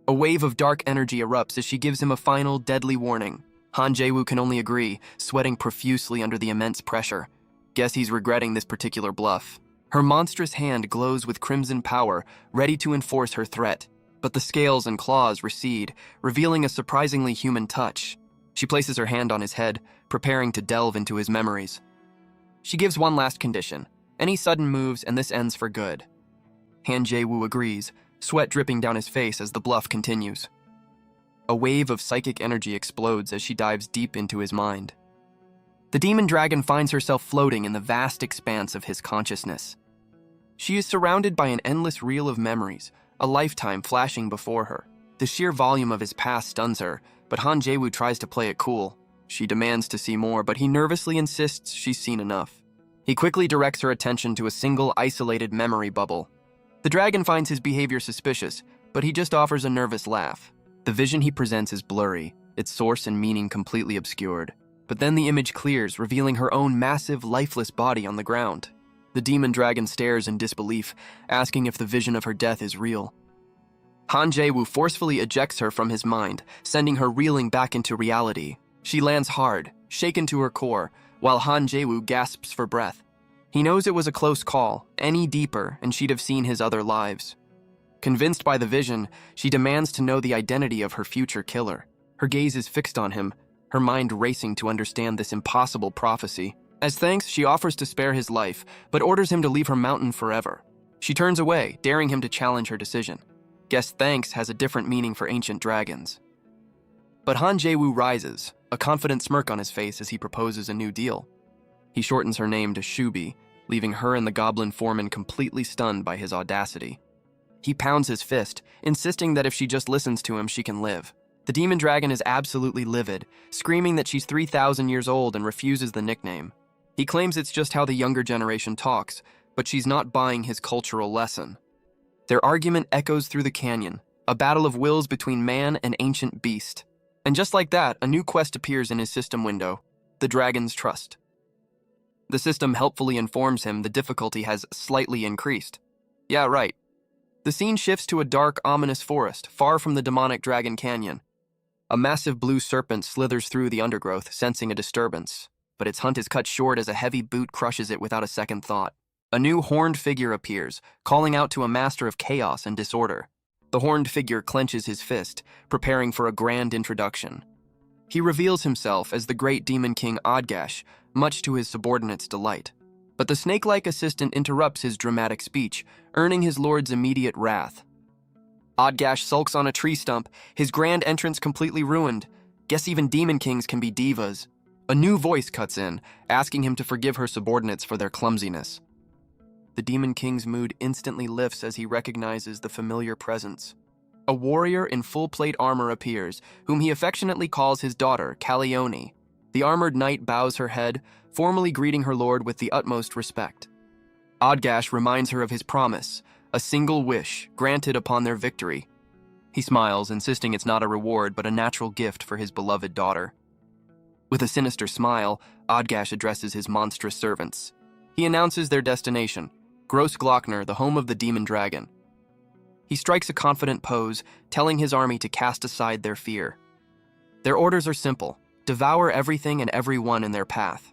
A wave of dark energy erupts as she gives him a final, deadly warning. Han Jae-woo can only agree, sweating profusely under the immense pressure. Guess he's regretting this particular bluff. Her monstrous hand glows with crimson power, ready to enforce her threat. But the scales and claws recede, revealing a surprisingly human touch. She places her hand on his head, preparing to delve into his memories. She gives one last condition. Any sudden moves, and this ends for good. Han Jae-woo agrees, sweat dripping down his face as the bluff continues. A wave of psychic energy explodes as she dives deep into his mind. The demon dragon finds herself floating in the vast expanse of his consciousness. She is surrounded by an endless reel of memories, a lifetime flashing before her. The sheer volume of his past stuns her, but Han Jae-woo tries to play it cool. She demands to see more, but he nervously insists she's seen enough. He quickly directs her attention to a single isolated memory bubble. The dragon finds his behavior suspicious, but he just offers a nervous laugh. The vision he presents is blurry, its source and meaning completely obscured. But then the image clears, revealing her own massive, lifeless body on the ground. The demon dragon stares in disbelief, asking if the vision of her death is real. Han Jae-woo forcefully ejects her from his mind, sending her reeling back into reality. She lands hard, shaken to her core, while Han Jae-woo gasps for breath. He knows it was a close call, any deeper, and she'd have seen his other lives. Convinced by the vision, she demands to know the identity of her future killer. Her gaze is fixed on him, her mind racing to understand this impossible prophecy. As thanks, she offers to spare his life, but orders him to leave her mountain forever. She turns away, daring him to challenge her decision. Guess thanks has a different meaning for ancient dragons. But Han Jae-woo rises, a confident smirk on his face as he proposes a new deal. He shortens her name to Shubi, leaving her and the goblin foreman completely stunned by his audacity. He pounds his fist, insisting that if she just listens to him, she can live. The demon dragon is absolutely livid, screaming that she's 3,000 years old and refuses the nickname. He claims it's just how the younger generation talks, but she's not buying his cultural lesson. Their argument echoes through the canyon, a battle of wills between man and ancient beast. And just like that, a new quest appears in his system window, the Dragon's Trust. The system helpfully informs him the difficulty has slightly increased. Yeah, right. The scene shifts to a dark, ominous forest, far from the demonic Dragon Canyon. A massive blue serpent slithers through the undergrowth, sensing a disturbance, but its hunt is cut short as a heavy boot crushes it without a second thought. A new horned figure appears, calling out to a master of chaos and disorder. The horned figure clenches his fist, preparing for a grand introduction. He reveals himself as the great demon king Odgash, much to his subordinates' delight. But the snake-like assistant interrupts his dramatic speech, earning his lord's immediate wrath. Odgash sulks on a tree stump, his grand entrance completely ruined. Guess even demon kings can be divas. A new voice cuts in, asking him to forgive her subordinates for their clumsiness. The demon king's mood instantly lifts as he recognizes the familiar presence. A warrior in full plate armor appears, whom he affectionately calls his daughter, Calione. The armored knight bows her head, formally greeting her lord with the utmost respect. Odgash reminds her of his promise, a single wish granted upon their victory. He smiles, insisting it's not a reward but a natural gift for his beloved daughter. With a sinister smile, Odgash addresses his monstrous servants. He announces their destination, Gross Glockner, the home of the demon dragon. He strikes a confident pose, telling his army to cast aside their fear. Their orders are simple: devour everything and everyone in their path.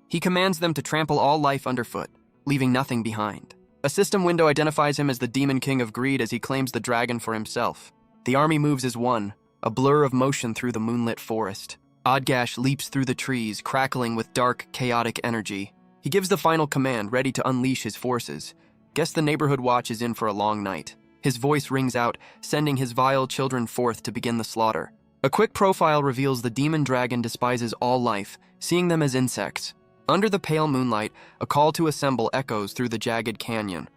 He commands them to trample all life underfoot, leaving nothing behind. A system window identifies him as the demon king of greed as he claims the dragon for himself. The army moves as one, a blur of motion through the moonlit forest. Odgash leaps through the trees, crackling with dark, chaotic energy. He gives the final command, ready to unleash his forces. Guess the neighborhood watch is in for a long night. His voice rings out, sending his vile children forth to begin the slaughter. A quick profile reveals the demon dragon despises all life, seeing them as insects. Under the pale moonlight, a call to assemble echoes through the jagged canyon.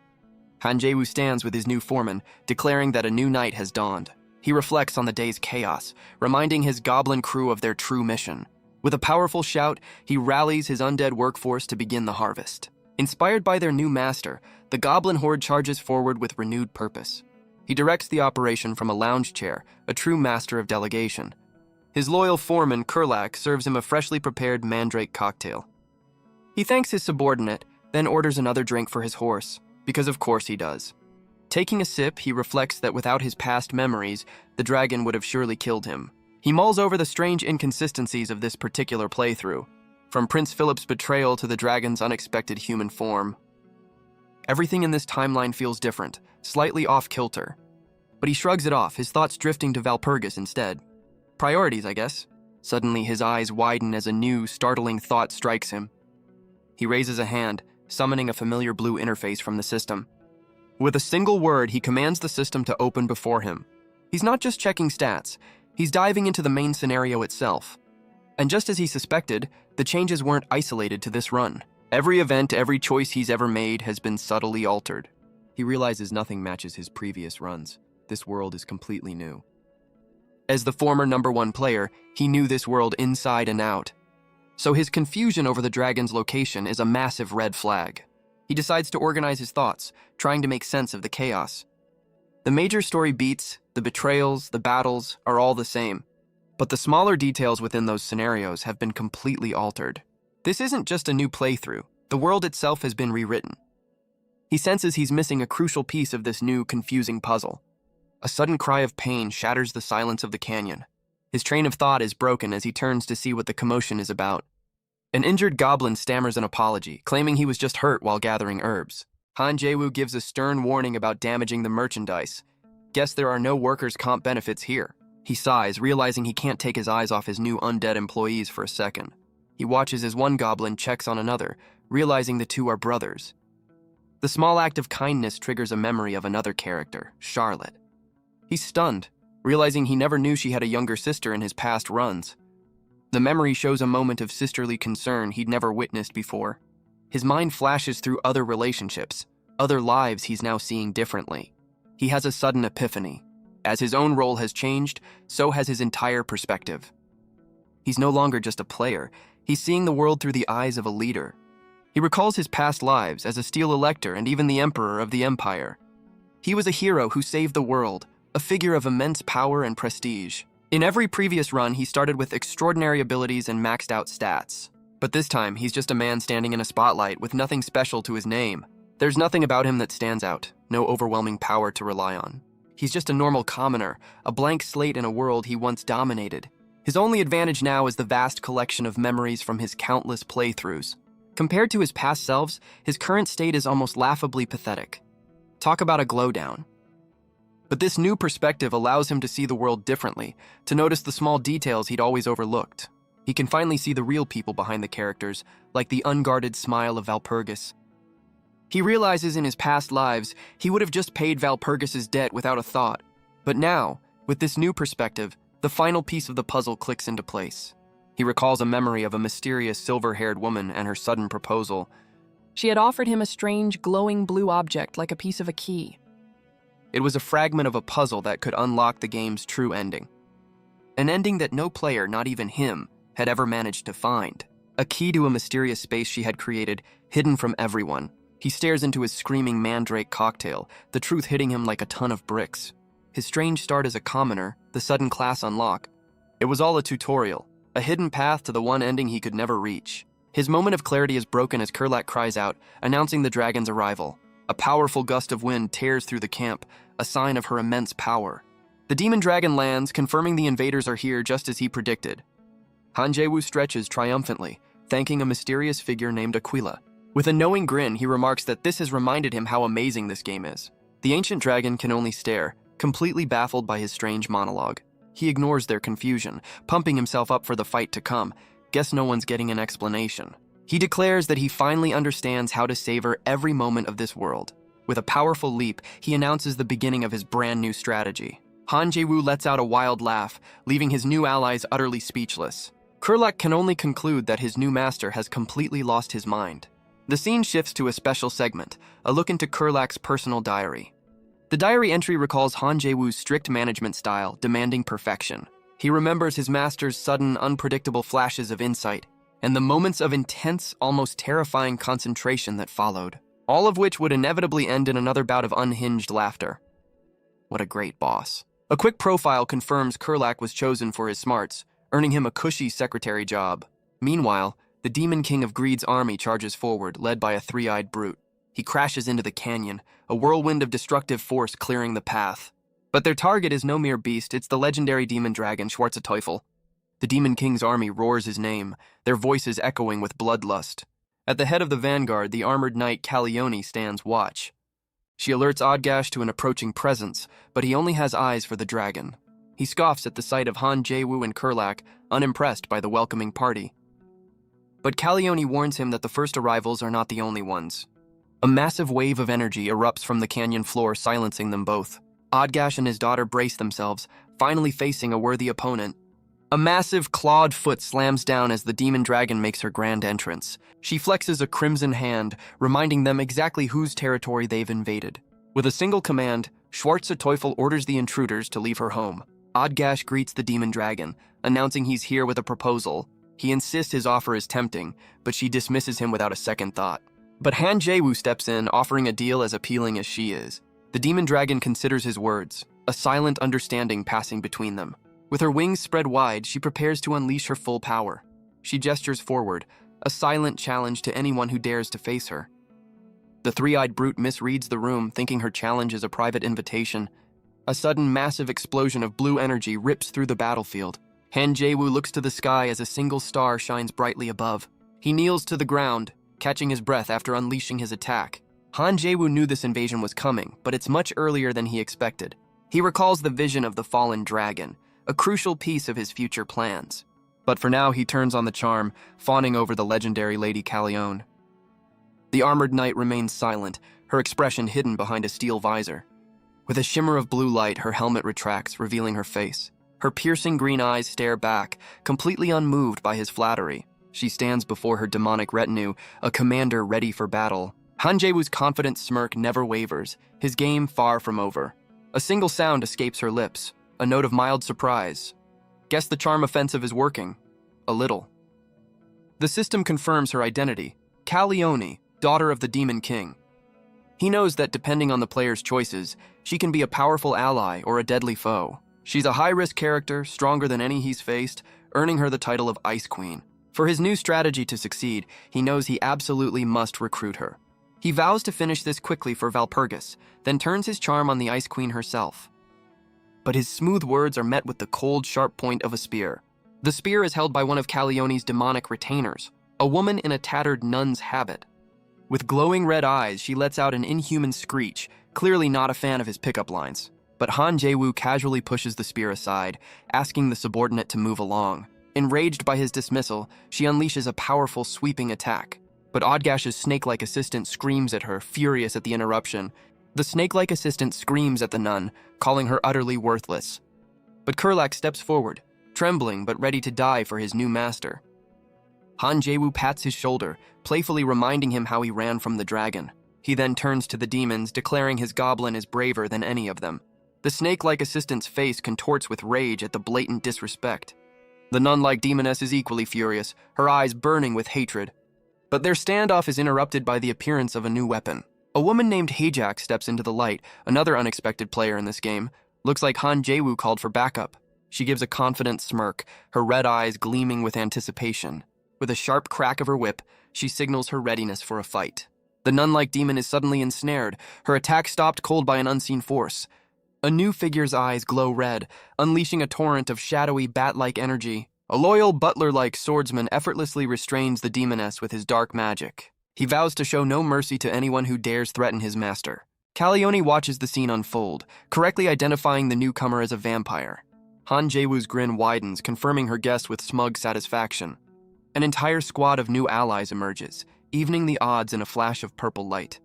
Hanjewu stands with his new foreman, declaring that a new night has dawned. He reflects on the day's chaos, reminding his goblin crew of their true mission. With a powerful shout, he rallies his undead workforce to begin the harvest. Inspired by their new master, the goblin horde charges forward with renewed purpose. He directs the operation from a lounge chair, a true master of delegation. His loyal foreman, Kurlak, serves him a freshly prepared mandrake cocktail. He thanks his subordinate, then orders another drink for his horse, because of course he does. Taking a sip, he reflects that without his past memories, the dragon would have surely killed him. He mulls over the strange inconsistencies of this particular playthrough, from Prince Philip's betrayal to the dragon's unexpected human form. Everything in this timeline feels different, slightly off-kilter. But he shrugs it off, his thoughts drifting to Valpurgis instead. Priorities, I guess. Suddenly his eyes widen as a new, startling thought strikes him. He raises a hand, summoning a familiar blue interface from the system. With a single word, he commands the system to open before him. He's not just checking stats, he's diving into the main scenario itself. And just as he suspected, the changes weren't isolated to this run. Every event, every choice he's ever made has been subtly altered. He realizes nothing matches his previous runs. This world is completely new. As the former #1 player, he knew this world inside and out. So his confusion over the dragon's location is a massive red flag. He decides to organize his thoughts, trying to make sense of the chaos. The major story beats, the betrayals, the battles are all the same. But the smaller details within those scenarios have been completely altered. This isn't just a new playthrough. The world itself has been rewritten. He senses he's missing a crucial piece of this new, confusing puzzle. A sudden cry of pain shatters the silence of the canyon. His train of thought is broken as he turns to see what the commotion is about. An injured goblin stammers an apology, claiming he was just hurt while gathering herbs. Hanjewu gives a stern warning about damaging the merchandise. Guess there are no workers' comp benefits here. He sighs, realizing he can't take his eyes off his new undead employees for a second. He watches as one goblin checks on another, realizing the two are brothers. The small act of kindness triggers a memory of another character, Charlotte. He's stunned, realizing he never knew she had a younger sister in his past runs. The memory shows a moment of sisterly concern he'd never witnessed before. His mind flashes through other relationships, other lives he's now seeing differently. He has a sudden epiphany. As his own role has changed, so has his entire perspective. He's no longer just a player. He's seeing the world through the eyes of a leader. He recalls his past lives as a Steel Elector and even the Emperor of the Empire. He was a hero who saved the world, a figure of immense power and prestige. In every previous run, he started with extraordinary abilities and maxed out stats. But this time, he's just a man standing in a spotlight with nothing special to his name. There's nothing about him that stands out. no overwhelming power to rely on. He's just a normal commoner, a blank slate in a world he once dominated. His only advantage now is the vast collection of memories from his countless playthroughs. Compared to his past selves, his current state is almost laughably pathetic. Talk about a glow down. But this new perspective allows him to see the world differently, to notice the small details he'd always overlooked. He can finally see the real people behind the characters, like the unguarded smile of Valpurgis. He realizes in his past lives he would have just paid Valpurgis's debt without a thought. But now, with this new perspective, the final piece of the puzzle clicks into place. He recalls a memory of a mysterious silver-haired woman and her sudden proposal. She had offered him a strange, glowing blue object like a piece of a key. It was a fragment of a puzzle that could unlock the game's true ending. An ending that no player, not even him, had ever managed to find. A key to a mysterious space she had created, hidden from everyone. He stares into his screaming mandrake cocktail, the truth hitting him like a ton of bricks. His strange start as a commoner, the sudden class unlock. It was all a tutorial, a hidden path to the one ending he could never reach. His moment of clarity is broken as Kurlak cries out, announcing the dragon's arrival. A powerful gust of wind tears through the camp, a sign of her immense power. The demon dragon lands, confirming the invaders are here just as he predicted. Han Jae-woo stretches triumphantly, thanking a mysterious figure named Aquila. With a knowing grin, he remarks that this has reminded him how amazing this game is. The ancient dragon can only stare, completely baffled by his strange monologue. He ignores their confusion, pumping himself up for the fight to come. Guess no one's getting an explanation. He declares that he finally understands how to savor every moment of this world. With a powerful leap, he announces the beginning of his brand new strategy. Han Jae-woo lets out a wild laugh, leaving his new allies utterly speechless. Kurlak can only conclude that his new master has completely lost his mind. The scene shifts to a special segment, a look into Kurlak's personal diary. The diary entry recalls Han Jae-woo's strict management style, demanding perfection. He remembers his master's sudden, unpredictable flashes of insight, and the moments of intense, almost terrifying concentration that followed, all of which would inevitably end in another bout of unhinged laughter. What a great boss. A quick profile confirms Kurlak was chosen for his smarts, earning him a cushy secretary job. Meanwhile, the Demon King of Greed's army charges forward, led by a three-eyed brute. He crashes into the canyon, a whirlwind of destructive force clearing the path. But their target is no mere beast, it's the legendary demon dragon Schwarze-Teufel. The Demon King's army roars his name, their voices echoing with bloodlust. At the head of the vanguard, the armored knight Calione stands watch. She alerts Odgash to an approaching presence, but he only has eyes for the dragon. He scoffs at the sight of Han Jae-woo and Kurlak, unimpressed by the welcoming party. But Calione warns him that the first arrivals are not the only ones. A massive wave of energy erupts from the canyon floor, silencing them both. Odgash and his daughter brace themselves, finally facing a worthy opponent. A massive clawed foot slams down as the demon dragon makes her grand entrance. She flexes a crimson hand, reminding them exactly whose territory they've invaded. With a single command, Schwarze-Teufel orders the intruders to leave her home. Odgash greets the demon dragon, announcing he's here with a proposal. He insists his offer is tempting, but she dismisses him without a second thought. But Han Jae-woo steps in, offering a deal as appealing as she is. The demon dragon considers his words, a silent understanding passing between them. With her wings spread wide, she prepares to unleash her full power. She gestures forward, a silent challenge to anyone who dares to face her. The three-eyed brute misreads the room, thinking her challenge is a private invitation. A sudden massive explosion of blue energy rips through the battlefield. Han Jae-woo looks to the sky as a single star shines brightly above. He kneels to the ground, catching his breath after unleashing his attack. Han Jae-woo knew this invasion was coming, but it's much earlier than he expected. He recalls the vision of the fallen dragon, a crucial piece of his future plans. But for now, he turns on the charm, fawning over the legendary Lady Calione. The armored knight remains silent, her expression hidden behind a steel visor. With a shimmer of blue light, her helmet retracts, revealing her face. Her piercing green eyes stare back, completely unmoved by his flattery. She stands before her demonic retinue, a commander ready for battle. Han Jae-woo's confident smirk never wavers, his game far from over. A single sound escapes her lips, a note of mild surprise. Guess the charm offensive is working. A little. The system confirms her identity, Calione, daughter of the Demon King. He knows that depending on the player's choices, she can be a powerful ally or a deadly foe. She's a high-risk character, stronger than any he's faced, earning her the title of Ice Queen. For his new strategy to succeed, he knows he absolutely must recruit her. He vows to finish this quickly for Valpurgis, then turns his charm on the Ice Queen herself. But his smooth words are met with the cold, sharp point of a spear. The spear is held by one of Callione's demonic retainers, a woman in a tattered nun's habit. With glowing red eyes, she lets out an inhuman screech, clearly not a fan of his pickup lines. But Han Jae-woo casually pushes the spear aside, asking the subordinate to move along. Enraged by his dismissal, she unleashes a powerful, sweeping attack. But Odgash's snake-like assistant screams at her, furious at the interruption. The snake-like assistant screams at the nun, calling her utterly worthless. But Kurlak steps forward, trembling but ready to die for his new master. Han Jae-woo pats his shoulder, playfully reminding him how he ran from the dragon. He then turns to the demons, declaring his goblin is braver than any of them. The snake-like assistant's face contorts with rage at the blatant disrespect. The nun-like demoness is equally furious, her eyes burning with hatred. But their standoff is interrupted by the appearance of a new weapon. A woman named Hajak steps into the light, another unexpected player in this game. Looks like Han Jae-woo called for backup. She gives a confident smirk, her red eyes gleaming with anticipation. With a sharp crack of her whip, she signals her readiness for a fight. The nun-like demon is suddenly ensnared, her attack stopped cold by an unseen force. A new figure's eyes glow red, unleashing a torrent of shadowy bat-like energy. A loyal butler-like swordsman effortlessly restrains the demoness with his dark magic. He vows to show no mercy to anyone who dares threaten his master. Calione watches the scene unfold, correctly identifying the newcomer as a vampire. Han Jae-woo's grin widens, confirming her guess with smug satisfaction. An entire squad of new allies emerges, evening the odds in a flash of purple light.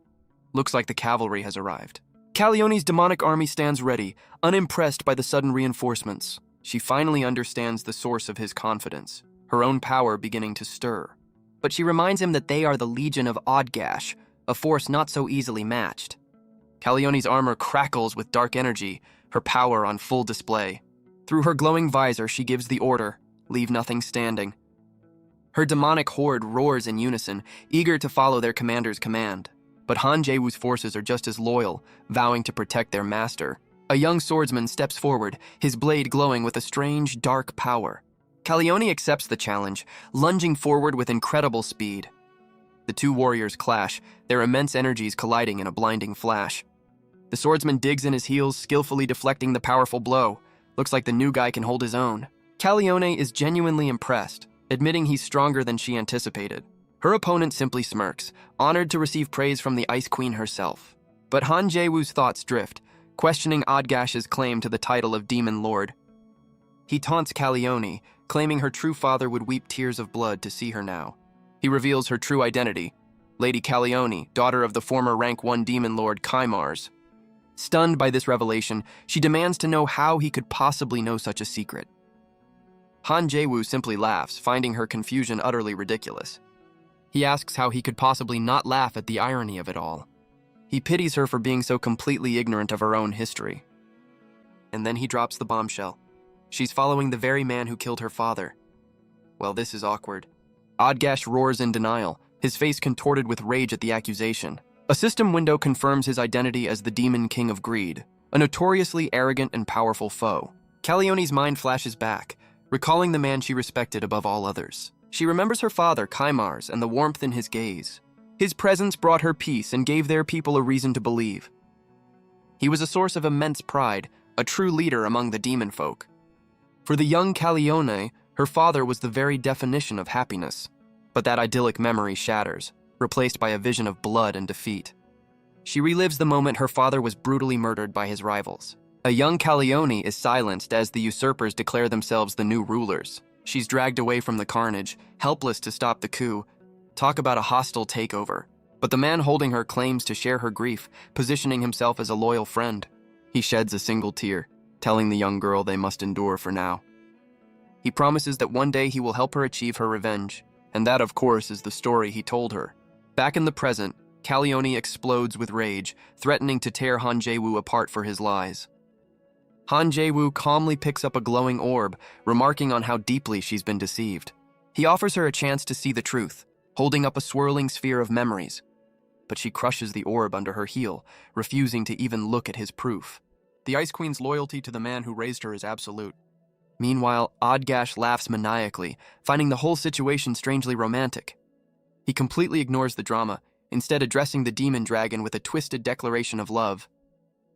Looks like the cavalry has arrived. Calione's demonic army stands ready, unimpressed by the sudden reinforcements. She finally understands the source of his confidence, her own power beginning to stir. But she reminds him that they are the Legion of Odgash, a force not so easily matched. Calione's armor crackles with dark energy, her power on full display. Through her glowing visor, she gives the order, leave nothing standing. Her demonic horde roars in unison, eager to follow their commander's command. But Han Jae-woo's forces are just as loyal, vowing to protect their master. A young swordsman steps forward, his blade glowing with a strange, dark power. Calione accepts the challenge, lunging forward with incredible speed. The two warriors clash, their immense energies colliding in a blinding flash. The swordsman digs in his heels, skillfully deflecting the powerful blow. Looks like the new guy can hold his own. Calione is genuinely impressed, admitting he's stronger than she anticipated. Her opponent simply smirks, honored to receive praise from the Ice Queen herself. But Han Jae-woo's thoughts drift, questioning Odgash's claim to the title of Demon Lord. He taunts Calione, claiming her true father would weep tears of blood to see her now. He reveals her true identity, Lady Calione, daughter of the former Rank 1 Demon Lord Kaimars. Stunned by this revelation, she demands to know how he could possibly know such a secret. Han Jae-woo simply laughs, finding her confusion utterly ridiculous. He asks how he could possibly not laugh at the irony of it all. He pities her for being so completely ignorant of her own history. And then he drops the bombshell. She's following the very man who killed her father. Well, this is awkward. Odgash roars in denial, his face contorted with rage at the accusation. A system window confirms his identity as the Demon King of Greed, a notoriously arrogant and powerful foe. Calione's mind flashes back, recalling the man she respected above all others. She remembers her father, Kaimars, and the warmth in his gaze. His presence brought her peace and gave their people a reason to believe. He was a source of immense pride, a true leader among the demon folk. For the young Calione, her father was the very definition of happiness. But that idyllic memory shatters, replaced by a vision of blood and defeat. She relives the moment her father was brutally murdered by his rivals. A young Calione is silenced as the usurpers declare themselves the new rulers. She's dragged away from the carnage, helpless to stop the coup. Talk about a hostile takeover. But the man holding her claims to share her grief, positioning himself as a loyal friend. He sheds a single tear, telling the young girl they must endure for now. He promises that one day he will help her achieve her revenge, and that, of course, is the story he told her. Back in the present, Calione explodes with rage, threatening to tear Han Jae-woo apart for his lies. Han Jae-woo calmly picks up a glowing orb, remarking on how deeply she's been deceived. He offers her a chance to see the truth, holding up a swirling sphere of memories. But she crushes the orb under her heel, refusing to even look at his proof. The Ice Queen's loyalty to the man who raised her is absolute. Meanwhile, Odgash laughs maniacally, finding the whole situation strangely romantic. He completely ignores the drama, instead addressing the demon dragon with a twisted declaration of love.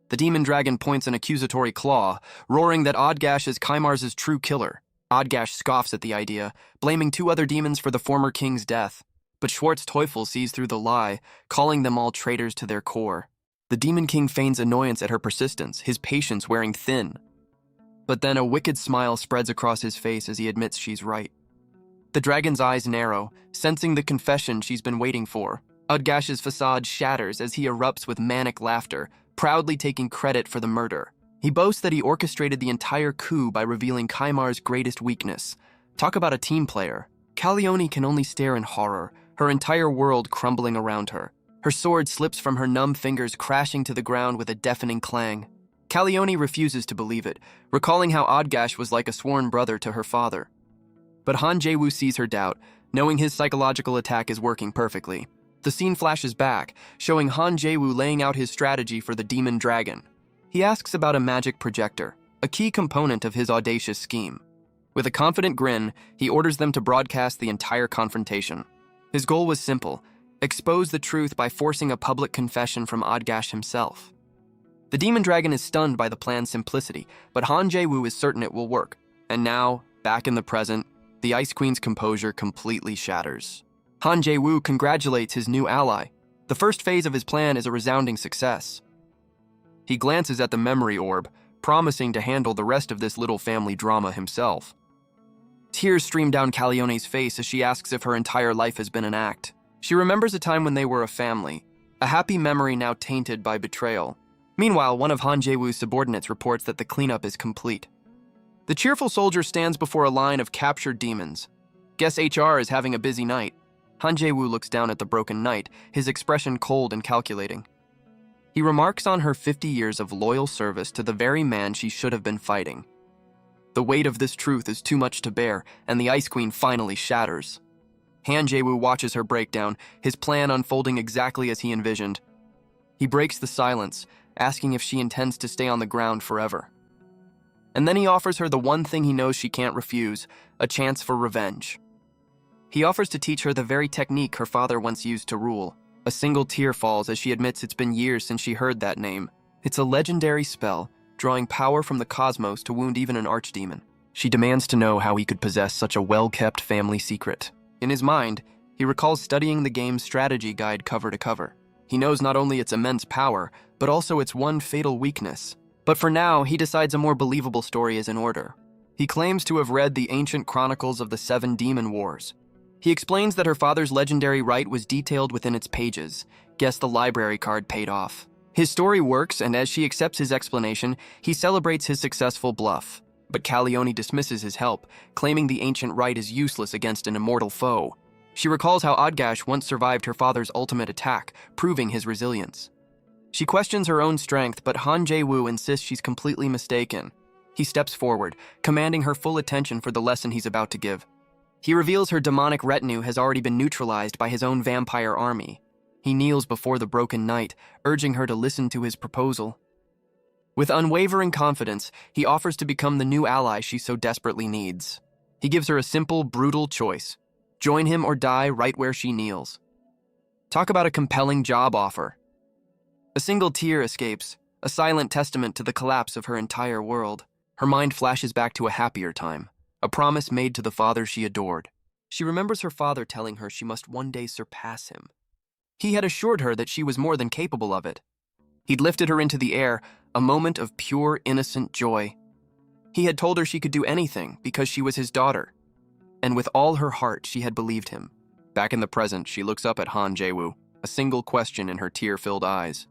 The demon dragon points an accusatory claw, roaring that Odgash is Kaimars's true killer. Odgash scoffs at the idea, blaming two other demons for the former king's death. But Schwartz Teufel sees through the lie, calling them all traitors to their core. The demon king feigns annoyance at her persistence, his patience wearing thin. But then a wicked smile spreads across his face as he admits she's right. The dragon's eyes narrow, sensing the confession she's been waiting for. Odgash's facade shatters as he erupts with manic laughter, proudly taking credit for the murder. He boasts that he orchestrated the entire coup by revealing Kaimar's greatest weakness. Talk about a team player. Calione can only stare in horror, her entire world crumbling around her. Her sword slips from her numb fingers, crashing to the ground with a deafening clang. Calione refuses to believe it, recalling how Odgash was like a sworn brother to her father. But Han Jae-woo sees her doubt, knowing his psychological attack is working perfectly. The scene flashes back, showing Han Jae-woo laying out his strategy for the demon dragon. He asks about a magic projector, a key component of his audacious scheme. With a confident grin, he orders them to broadcast the entire confrontation. His goal was simple: expose the truth by forcing a public confession from Odgash himself. The demon dragon is stunned by the plan's simplicity, but Han Jae-woo is certain it will work. And now, back in the present, the Ice Queen's composure completely shatters. Han Jae-woo congratulates his new ally. The first phase of his plan is a resounding success. He glances at the memory orb, promising to handle the rest of this little family drama himself. Tears stream down Calione's face as she asks if her entire life has been an act. She remembers a time when they were a family, a happy memory now tainted by betrayal. Meanwhile, one of Han Jae-woo's subordinates reports that the cleanup is complete. The cheerful soldier stands before a line of captured demons. Guess HR is having a busy night. Han Jae-woo looks down at the broken knight, his expression cold and calculating. He remarks on her 50 years of loyal service to the very man she should have been fighting. The weight of this truth is too much to bear, and the Ice Queen finally shatters. Han Jae-woo watches her breakdown, his plan unfolding exactly as he envisioned. He breaks the silence, asking if she intends to stay on the ground forever. And then he offers her the one thing he knows she can't refuse, a chance for revenge. He offers to teach her the very technique her father once used to rule. A single tear falls as she admits it's been years since she heard that name. It's a legendary spell, drawing power from the cosmos to wound even an archdemon. She demands to know how he could possess such a well-kept family secret. In his mind, he recalls studying the game's strategy guide cover to cover. He knows not only its immense power, but also its one fatal weakness. But for now, he decides a more believable story is in order. He claims to have read the ancient chronicles of the 7 Demon Wars. He explains that her father's legendary right was detailed within its pages. Guess the library card paid off. His story works, and as she accepts his explanation, he celebrates his successful bluff. But Calione dismisses his help, claiming the ancient right is useless against an immortal foe. She recalls how Odgash once survived her father's ultimate attack, proving his resilience. She questions her own strength, but Han Jae-woo insists she's completely mistaken. He steps forward, commanding her full attention for the lesson he's about to give. He reveals her demonic retinue has already been neutralized by his own vampire army. He kneels before the broken knight, urging her to listen to his proposal. With unwavering confidence, he offers to become the new ally she so desperately needs. He gives her a simple, brutal choice: join him or die right where she kneels. Talk about a compelling job offer. A single tear escapes, a silent testament to the collapse of her entire world. Her mind flashes back to a happier time, a promise made to the father she adored. She remembers her father telling her she must one day surpass him. He had assured her that she was more than capable of it. He'd lifted her into the air, a moment of pure, innocent joy. He had told her she could do anything because she was his daughter. And with all her heart, she had believed him. Back in the present, she looks up at Han Jae-woo, a single question in her tear-filled eyes.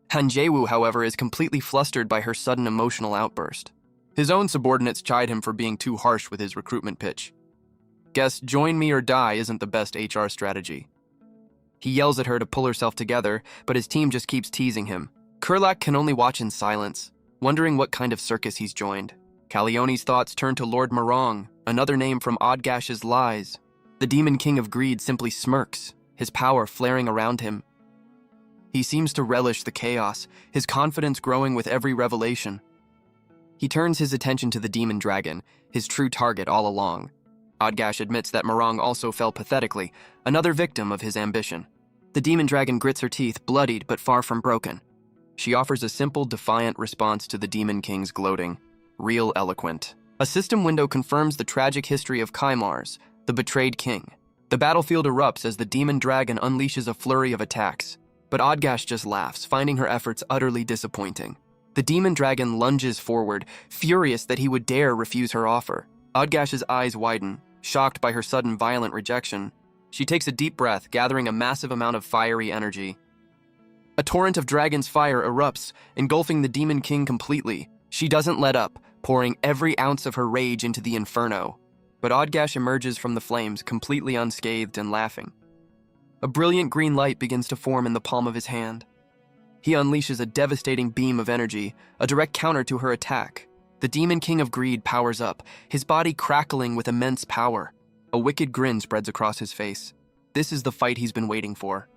Han Jae-woo, however, is completely flustered by her sudden emotional outburst. His own subordinates chide him for being too harsh with his recruitment pitch. Guess join me or die isn't the best HR strategy. He yells at her to pull herself together, but his team just keeps teasing him. Kurlak can only watch in silence, wondering what kind of circus he's joined. Calione's thoughts turn to Lord Marong, another name from Odgash's lies. The demon king of greed simply smirks, his power flaring around him. He seems to relish the chaos, his confidence growing with every revelation. He turns his attention to the demon dragon, his true target all along. Odgash admits that Marong also fell pathetically, another victim of his ambition. The demon dragon grits her teeth, bloodied but far from broken. She offers a simple, defiant response to the Demon King's gloating. Real eloquent. A system window confirms the tragic history of Kaimars, the betrayed king. The battlefield erupts as the demon dragon unleashes a flurry of attacks. But Odgash just laughs, finding her efforts utterly disappointing. The demon dragon lunges forward, furious that he would dare refuse her offer. Odgash's eyes widen, shocked by her sudden violent rejection. She takes a deep breath, gathering a massive amount of fiery energy. A torrent of dragon's fire erupts, engulfing the Demon King completely. She doesn't let up, pouring every ounce of her rage into the inferno. But Odgash emerges from the flames, completely unscathed and laughing. A brilliant green light begins to form in the palm of his hand. He unleashes a devastating beam of energy, a direct counter to her attack. The Demon King of Greed powers up, his body crackling with immense power. A wicked grin spreads across his face. This is the fight he's been waiting for.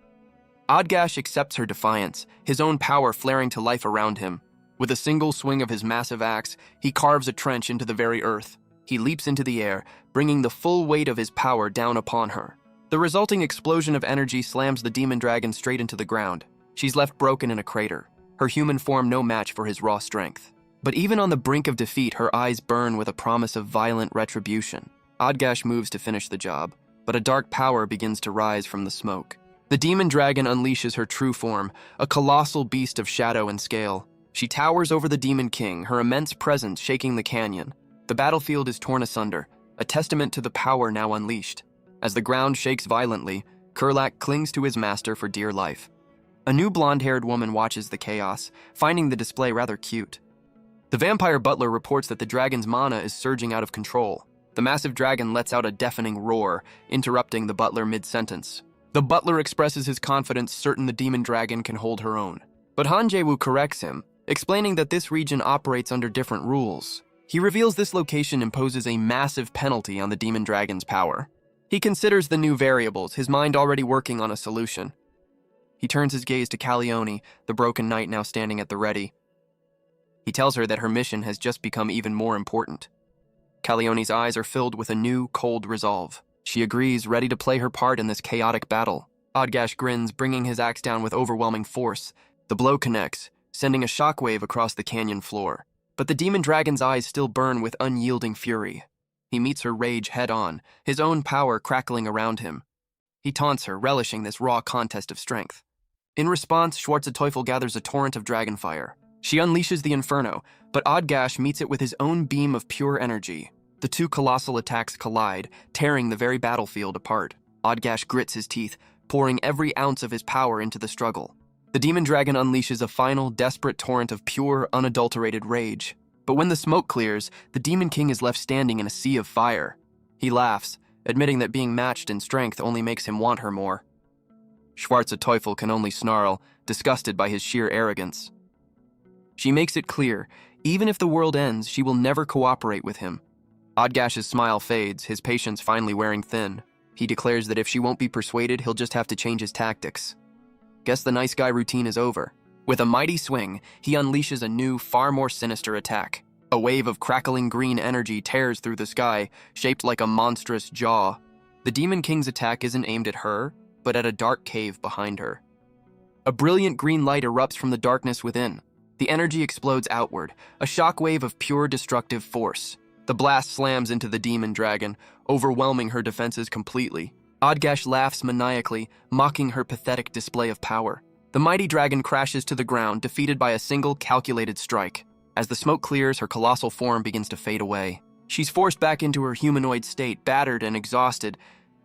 Odgash accepts her defiance, his own power flaring to life around him. With a single swing of his massive axe, he carves a trench into the very earth. He leaps into the air, bringing the full weight of his power down upon her. The resulting explosion of energy slams the demon dragon straight into the ground. She's left broken in a crater, her human form no match for his raw strength. But even on the brink of defeat, her eyes burn with a promise of violent retribution. Odgash moves to finish the job, but a dark power begins to rise from the smoke. The demon dragon unleashes her true form, a colossal beast of shadow and scale. She towers over the Demon King, her immense presence shaking the canyon. The battlefield is torn asunder, a testament to the power now unleashed. As the ground shakes violently, Kurlak clings to his master for dear life. A new blonde-haired woman watches the chaos, finding the display rather cute. The vampire butler reports that the dragon's mana is surging out of control. The massive dragon lets out a deafening roar, interrupting the butler mid-sentence. The butler expresses his confidence, certain the demon dragon can hold her own. But Han Jae-woo corrects him, explaining that this region operates under different rules. He reveals this location imposes a massive penalty on the demon dragon's power. He considers the new variables, his mind already working on a solution. He turns his gaze to Calione, the broken knight now standing at the ready. He tells her that her mission has just become even more important. Calione's eyes are filled with a new, cold resolve. She agrees, ready to play her part in this chaotic battle. Odgash grins, bringing his axe down with overwhelming force. The blow connects, sending a shockwave across the canyon floor. But the demon dragon's eyes still burn with unyielding fury. He meets her rage head-on, his own power crackling around him. He taunts her, relishing this raw contest of strength. In response, Schwarzenteufel gathers a torrent of dragonfire. She unleashes the inferno, but Odgash meets it with his own beam of pure energy. The two colossal attacks collide, tearing the very battlefield apart. Odgash grits his teeth, pouring every ounce of his power into the struggle. The demon dragon unleashes a final, desperate torrent of pure, unadulterated rage. But when the smoke clears, the Demon King is left standing in a sea of fire. He laughs, admitting that being matched in strength only makes him want her more. Schwarzenteufel can only snarl, disgusted by his sheer arrogance. She makes it clear, even if the world ends, she will never cooperate with him. Odgash's smile fades, his patience finally wearing thin. He declares that if she won't be persuaded, he'll just have to change his tactics. Guess the nice guy routine is over. With a mighty swing, he unleashes a new, far more sinister attack. A wave of crackling green energy tears through the sky, shaped like a monstrous jaw. The Demon King's attack isn't aimed at her, but at a dark cave behind her. A brilliant green light erupts from the darkness within. The energy explodes outward, a shockwave of pure destructive force. The blast slams into the demon dragon, overwhelming her defenses completely. Odgash laughs maniacally, mocking her pathetic display of power. The mighty dragon crashes to the ground, defeated by a single calculated strike. As the smoke clears, her colossal form begins to fade away. She's forced back into her humanoid state, battered and exhausted.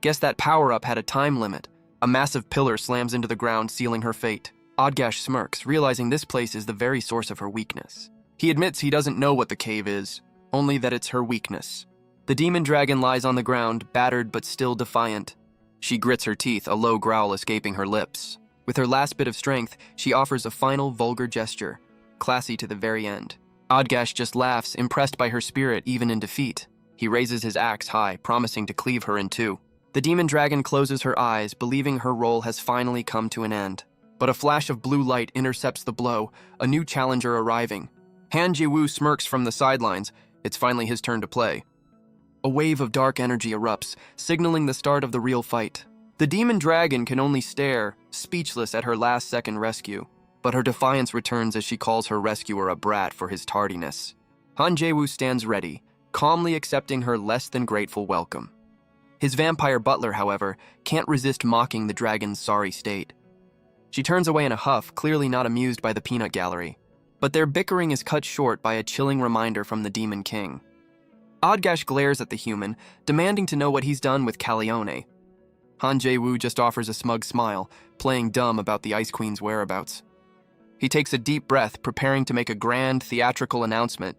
Guess that power-up had a time limit. A massive pillar slams into the ground, sealing her fate. Odgash smirks, realizing this place is the very source of her weakness. He admits he doesn't know what the cave is, only that it's her weakness. The demon dragon lies on the ground, battered but still defiant. She grits her teeth, a low growl escaping her lips. With her last bit of strength, she offers a final vulgar gesture, classy to the very end. Odgash just laughs, impressed by her spirit even in defeat. He raises his axe high, promising to cleave her in two. The demon dragon closes her eyes, believing her role has finally come to an end. But a flash of blue light intercepts the blow, a new challenger arriving. Han Jae-woo smirks from the sidelines. It's finally his turn to play. A wave of dark energy erupts, signaling the start of the real fight. The demon dragon can only stare, speechless at her last-second rescue, but her defiance returns as she calls her rescuer a brat for his tardiness. Han Jae-woo stands ready, calmly accepting her less-than-grateful welcome. His vampire butler, however, can't resist mocking the dragon's sorry state. She turns away in a huff, clearly not amused by the peanut gallery. But their bickering is cut short by a chilling reminder from the Demon King. Odgash glares at the human, demanding to know what he's done with Calione. Han Jae-woo just offers a smug smile, playing dumb about the Ice Queen's whereabouts. He takes a deep breath, preparing to make a grand theatrical announcement,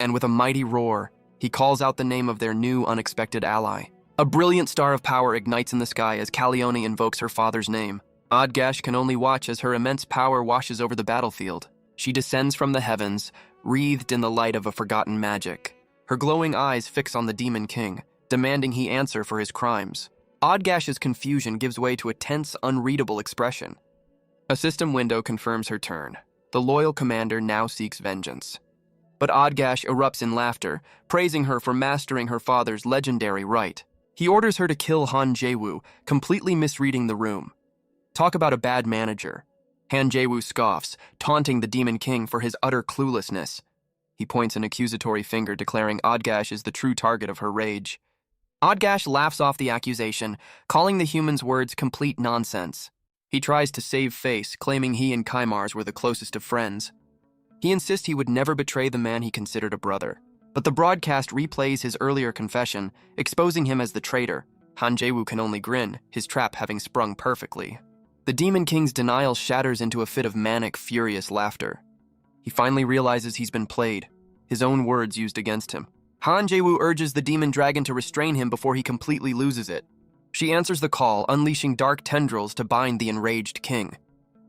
and with a mighty roar, he calls out the name of their new unexpected ally. A brilliant star of power ignites in the sky as Calione invokes her father's name. Odgash can only watch as her immense power washes over the battlefield. She descends from the heavens, wreathed in the light of a forgotten magic. Her glowing eyes fix on the Demon King, demanding he answer for his crimes. Odgash's confusion gives way to a tense, unreadable expression. A system window confirms her turn. The loyal commander now seeks vengeance. But Odgash erupts in laughter, praising her for mastering her father's legendary right. He orders her to kill Han Jae-woo, completely misreading the room. Talk about a bad manager. Han Jae-woo scoffs, taunting the Demon King for his utter cluelessness. He points an accusatory finger, declaring Odgash is the true target of her rage. Odgash laughs off the accusation, calling the human's words complete nonsense. He tries to save face, claiming he and Kaimars were the closest of friends. He insists he would never betray the man he considered a brother. But the broadcast replays his earlier confession, exposing him as the traitor. Han Jae-woo can only grin, his trap having sprung perfectly. The Demon King's denial shatters into a fit of manic, furious laughter. He finally realizes he's been played, his own words used against him. Han Jae-woo urges the demon dragon to restrain him before he completely loses it. She answers the call, unleashing dark tendrils to bind the enraged king.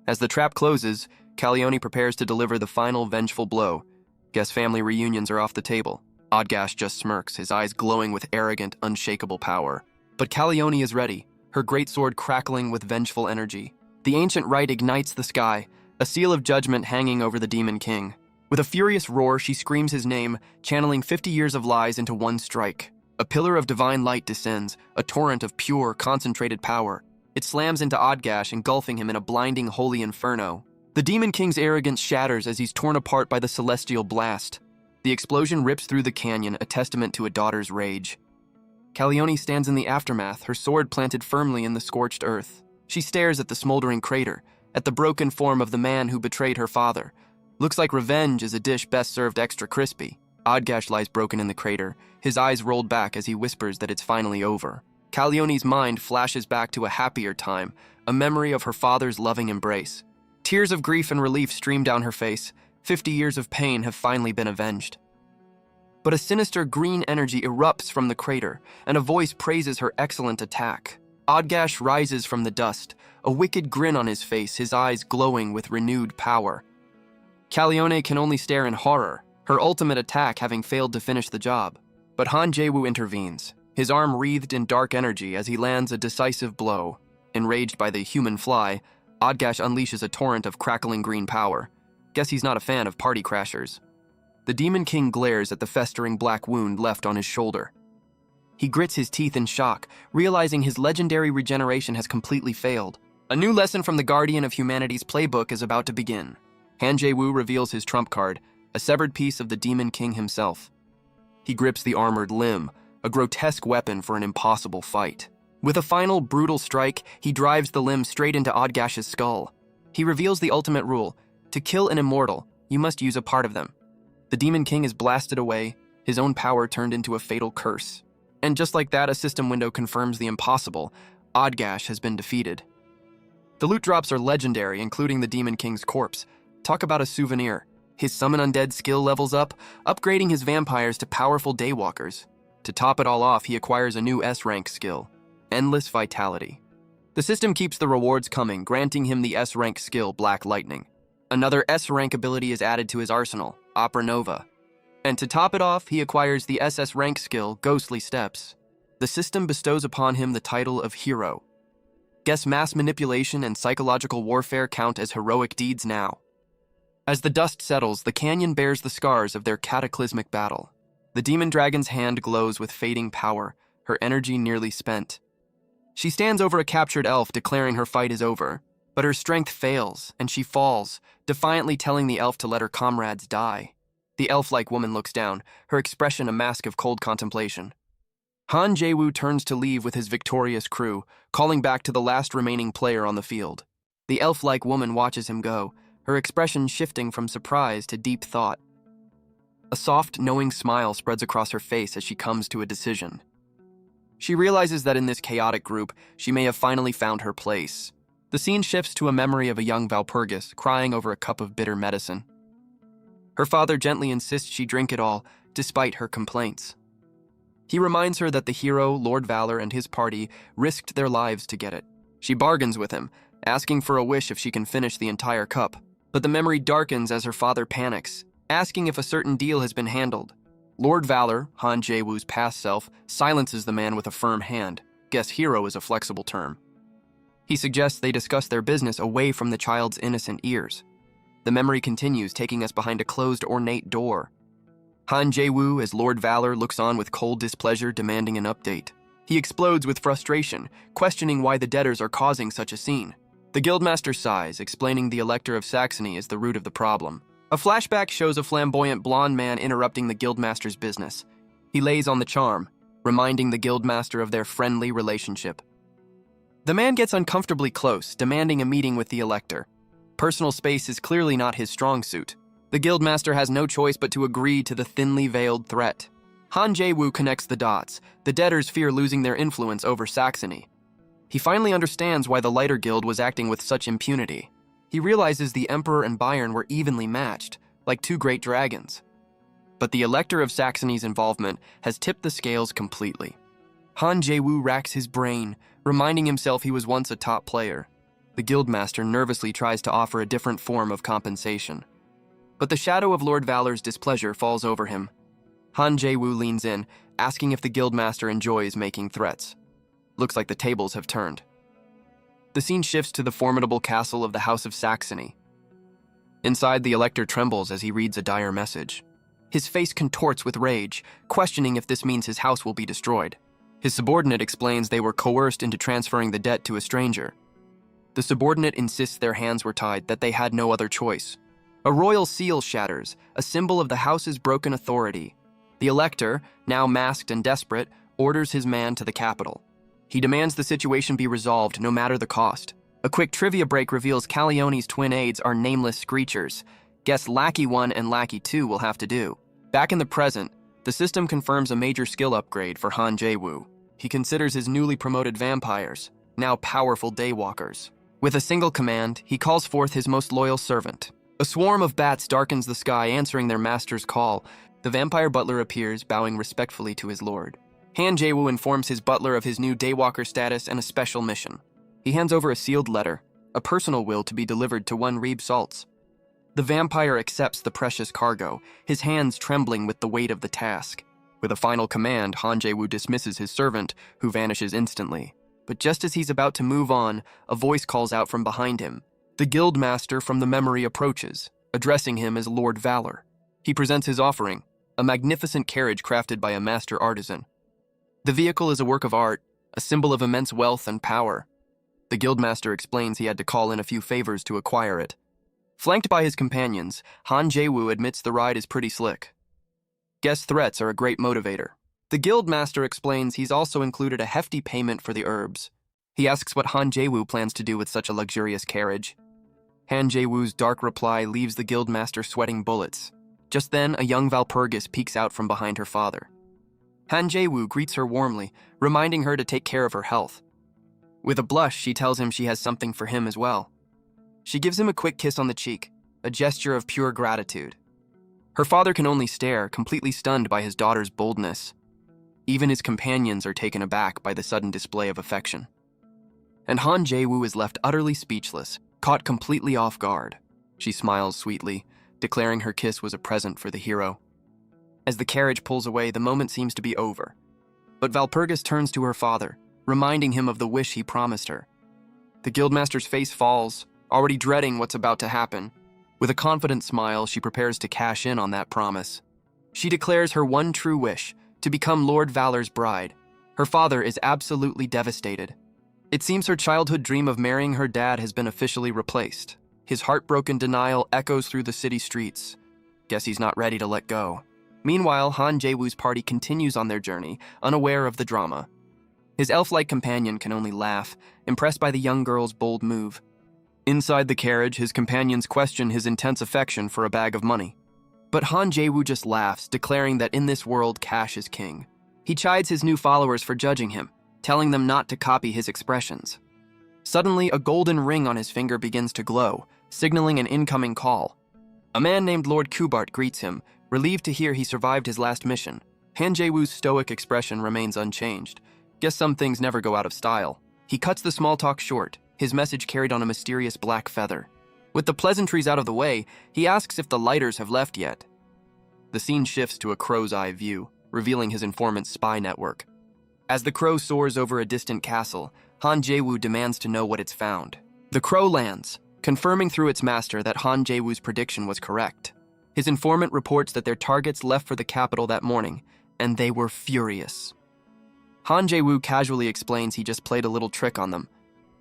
As the trap closes, Calione prepares to deliver the final vengeful blow. Guess family reunions are off the table. Odgash just smirks, his eyes glowing with arrogant, unshakable power. But Calione is ready, her great sword crackling with vengeful energy. The ancient rite ignites the sky, a seal of judgment hanging over the Demon King. With a furious roar, she screams his name, channeling 50 years of lies into one strike. A pillar of divine light descends, a torrent of pure, concentrated power. It slams into Odgash, engulfing him in a blinding, holy inferno. The Demon King's arrogance shatters as he's torn apart by the celestial blast. The explosion rips through the canyon, a testament to a daughter's rage. Calione stands in the aftermath, her sword planted firmly in the scorched earth. She stares at the smoldering crater, at the broken form of the man who betrayed her father. Looks like revenge is a dish best served extra crispy. Odgash lies broken in the crater, his eyes rolled back as he whispers that it's finally over. Calione's mind flashes back to a happier time, a memory of her father's loving embrace. Tears of grief and relief stream down her face. 50 years of pain have finally been avenged. But a sinister green energy erupts from the crater, and a voice praises her excellent attack. Odgash rises from the dust, a wicked grin on his face, his eyes glowing with renewed power. Calione can only stare in horror, her ultimate attack having failed to finish the job. But Han Jae-woo intervenes, his arm wreathed in dark energy as he lands a decisive blow. Enraged by the human fly, Odgash unleashes a torrent of crackling green power. Guess he's not a fan of party crashers. The Demon King glares at the festering black wound left on his shoulder. He grits his teeth in shock, realizing his legendary regeneration has completely failed. A new lesson from the Guardian of Humanity's playbook is about to begin. Han Jae-woo reveals his trump card, a severed piece of the Demon King himself. He grips the armored limb, a grotesque weapon for an impossible fight. With a final, brutal strike, he drives the limb straight into Odgash's skull. He reveals the ultimate rule: to kill an immortal, you must use a part of them. The Demon King is blasted away, his own power turned into a fatal curse. And just like that, a system window confirms the impossible. Odgash has been defeated. The loot drops are legendary, including the Demon King's corpse. Talk about a souvenir. His summon undead skill levels up, upgrading his vampires to powerful daywalkers. To top it all off, he acquires a new S-rank skill: Endless Vitality. The system keeps the rewards coming, granting him the S-rank skill Black Lightning. Another S-rank ability is added to his arsenal, Opera Nova. And to top it off, he acquires the SS rank skill, Ghostly Steps. The system bestows upon him the title of Hero. Guess mass manipulation and psychological warfare count as heroic deeds now. As the dust settles, the canyon bears the scars of their cataclysmic battle. The demon dragon's hand glows with fading power, her energy nearly spent. She stands over a captured elf, declaring her fight is over. But her strength fails, and she falls, defiantly telling the elf to let her comrades die. The elf-like woman looks down, her expression a mask of cold contemplation. Han Jae-woo turns to leave with his victorious crew, calling back to the last remaining player on the field. The elf-like woman watches him go, her expression shifting from surprise to deep thought. A soft, knowing smile spreads across her face as she comes to a decision. She realizes that in this chaotic group, she may have finally found her place. The scene shifts to a memory of a young Valpurgis crying over a cup of bitter medicine. Her father gently insists she drink it all, despite her complaints. He reminds her that the hero, Lord Valor, and his party risked their lives to get it. She bargains with him, asking for a wish if she can finish the entire cup. But the memory darkens as her father panics, asking if a certain deal has been handled. Lord Valor, Han Jae-woo's past self, silences the man with a firm hand. Guess hero is a flexible term. He suggests they discuss their business away from the child's innocent ears. The memory continues, taking us behind a closed, ornate door. Han Jae-woo, as Lord Valor, looks on with cold displeasure, demanding an update. He explodes with frustration, questioning why the debtors are causing such a scene. The Guildmaster sighs, explaining the Elector of Saxony is the root of the problem. A flashback shows a flamboyant blonde man interrupting the Guildmaster's business. He lays on the charm, reminding the Guildmaster of their friendly relationship. The man gets uncomfortably close, demanding a meeting with the Elector. Personal space is clearly not his strong suit. The Guildmaster has no choice but to agree to the thinly veiled threat. Han Jae-woo connects the dots. The debtors fear losing their influence over Saxony. He finally understands why the Lighter Guild was acting with such impunity. He realizes the Emperor and Bayern were evenly matched, like two great dragons. But the Elector of Saxony's involvement has tipped the scales completely. Han Jae-woo racks his brain, reminding himself he was once a top player. The Guildmaster nervously tries to offer a different form of compensation. But the shadow of Lord Valor's displeasure falls over him. Han Jae-woo leans in, asking if the Guildmaster enjoys making threats. Looks like the tables have turned. The scene shifts to the formidable castle of the House of Saxony. Inside, the Elector trembles as he reads a dire message. His face contorts with rage, questioning if this means his house will be destroyed. His subordinate explains they were coerced into transferring the debt to a stranger. The subordinate insists their hands were tied, that they had no other choice. A royal seal shatters, a symbol of the house's broken authority. The Elector, now masked and desperate, orders his man to the capital. He demands the situation be resolved, no matter the cost. A quick trivia break reveals Callione's twin aides are nameless screechers. Guess Lackey 1 and Lackey 2 will have to do. Back in the present, the system confirms a major skill upgrade for Han Jae-woo. He considers his newly promoted vampires, now powerful daywalkers. With a single command, he calls forth his most loyal servant. A swarm of bats darkens the sky, answering their master's call. The vampire butler appears, bowing respectfully to his lord. Han Jae-woo informs his butler of his new daywalker status and a special mission. He hands over a sealed letter, a personal will to be delivered to one Reeb Saltz. The vampire accepts the precious cargo, his hands trembling with the weight of the task. With a final command, Han Jae-woo dismisses his servant, who vanishes instantly. But just as he's about to move on, a voice calls out from behind him. The Guildmaster from the memory approaches, addressing him as Lord Valor. He presents his offering, a magnificent carriage crafted by a master artisan. The vehicle is a work of art, a symbol of immense wealth and power. The Guildmaster explains he had to call in a few favors to acquire it. Flanked by his companions, Han Jae-woo admits the ride is pretty slick. Guest threats are a great motivator. The Guildmaster explains he's also included a hefty payment for the herbs. He asks what Han Jae-woo plans to do with such a luxurious carriage. Han Jae-woo's dark reply leaves the Guildmaster sweating bullets. Just then, a young Valpurgis peeks out from behind her father. Han Jae-woo greets her warmly, reminding her to take care of her health. With a blush, she tells him she has something for him as well. She gives him a quick kiss on the cheek, a gesture of pure gratitude. Her father can only stare, completely stunned by his daughter's boldness. Even his companions are taken aback by the sudden display of affection. And Han Jae-woo is left utterly speechless, caught completely off guard. She smiles sweetly, declaring her kiss was a present for the hero. As the carriage pulls away, the moment seems to be over. But Valpurgis turns to her father, reminding him of the wish he promised her. The Guildmaster's face falls, already dreading what's about to happen. With a confident smile, she prepares to cash in on that promise. She declares her one true wish, to become Lord Valor's bride. Her father is absolutely devastated. It seems her childhood dream of marrying her dad has been officially replaced. His heartbroken denial echoes through the city streets. Guess he's not ready to let go. Meanwhile, Han Jae-woo's party continues on their journey, unaware of the drama. His elf-like companion can only laugh, impressed by the young girl's bold move. Inside the carriage, his companions question his intense affection for a bag of money. But Han Jae-woo just laughs, declaring that in this world, cash is king. He chides his new followers for judging him, telling them not to copy his expressions. Suddenly, a golden ring on his finger begins to glow, signaling an incoming call. A man named Lord Kubart greets him, relieved to hear he survived his last mission. Han Jae-woo's stoic expression remains unchanged. Guess some things never go out of style. He cuts the small talk short, his message carried on a mysterious black feather. With the pleasantries out of the way, he asks if the lighters have left yet. The scene shifts to a crow's eye view, revealing his informant's spy network. As the crow soars over a distant castle, Han Jae-woo demands to know what it's found. The crow lands, confirming through its master that Han Jae-woo's prediction was correct. His informant reports that their targets left for the capital that morning, and they were furious. Han Jae-woo casually explains he just played a little trick on them.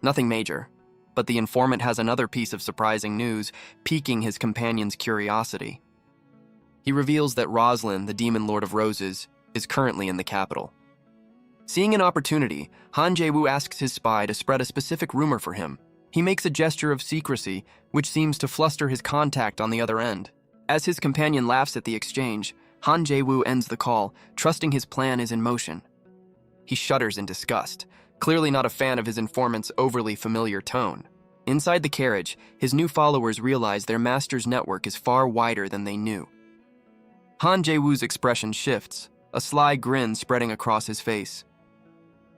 Nothing major, but the informant has another piece of surprising news, piquing his companion's curiosity. He reveals that Roslyn, the Demon Lord of Roses, is currently in the capital. Seeing an opportunity, Han Jae-woo asks his spy to spread a specific rumor for him. He makes a gesture of secrecy, which seems to fluster his contact on the other end. As his companion laughs at the exchange, Han Jae-woo ends the call, trusting his plan is in motion. He shudders in disgust, clearly not a fan of his informant's overly familiar tone. Inside the carriage, his new followers realize their master's network is far wider than they knew. Han Jae-woo's expression shifts, a sly grin spreading across his face.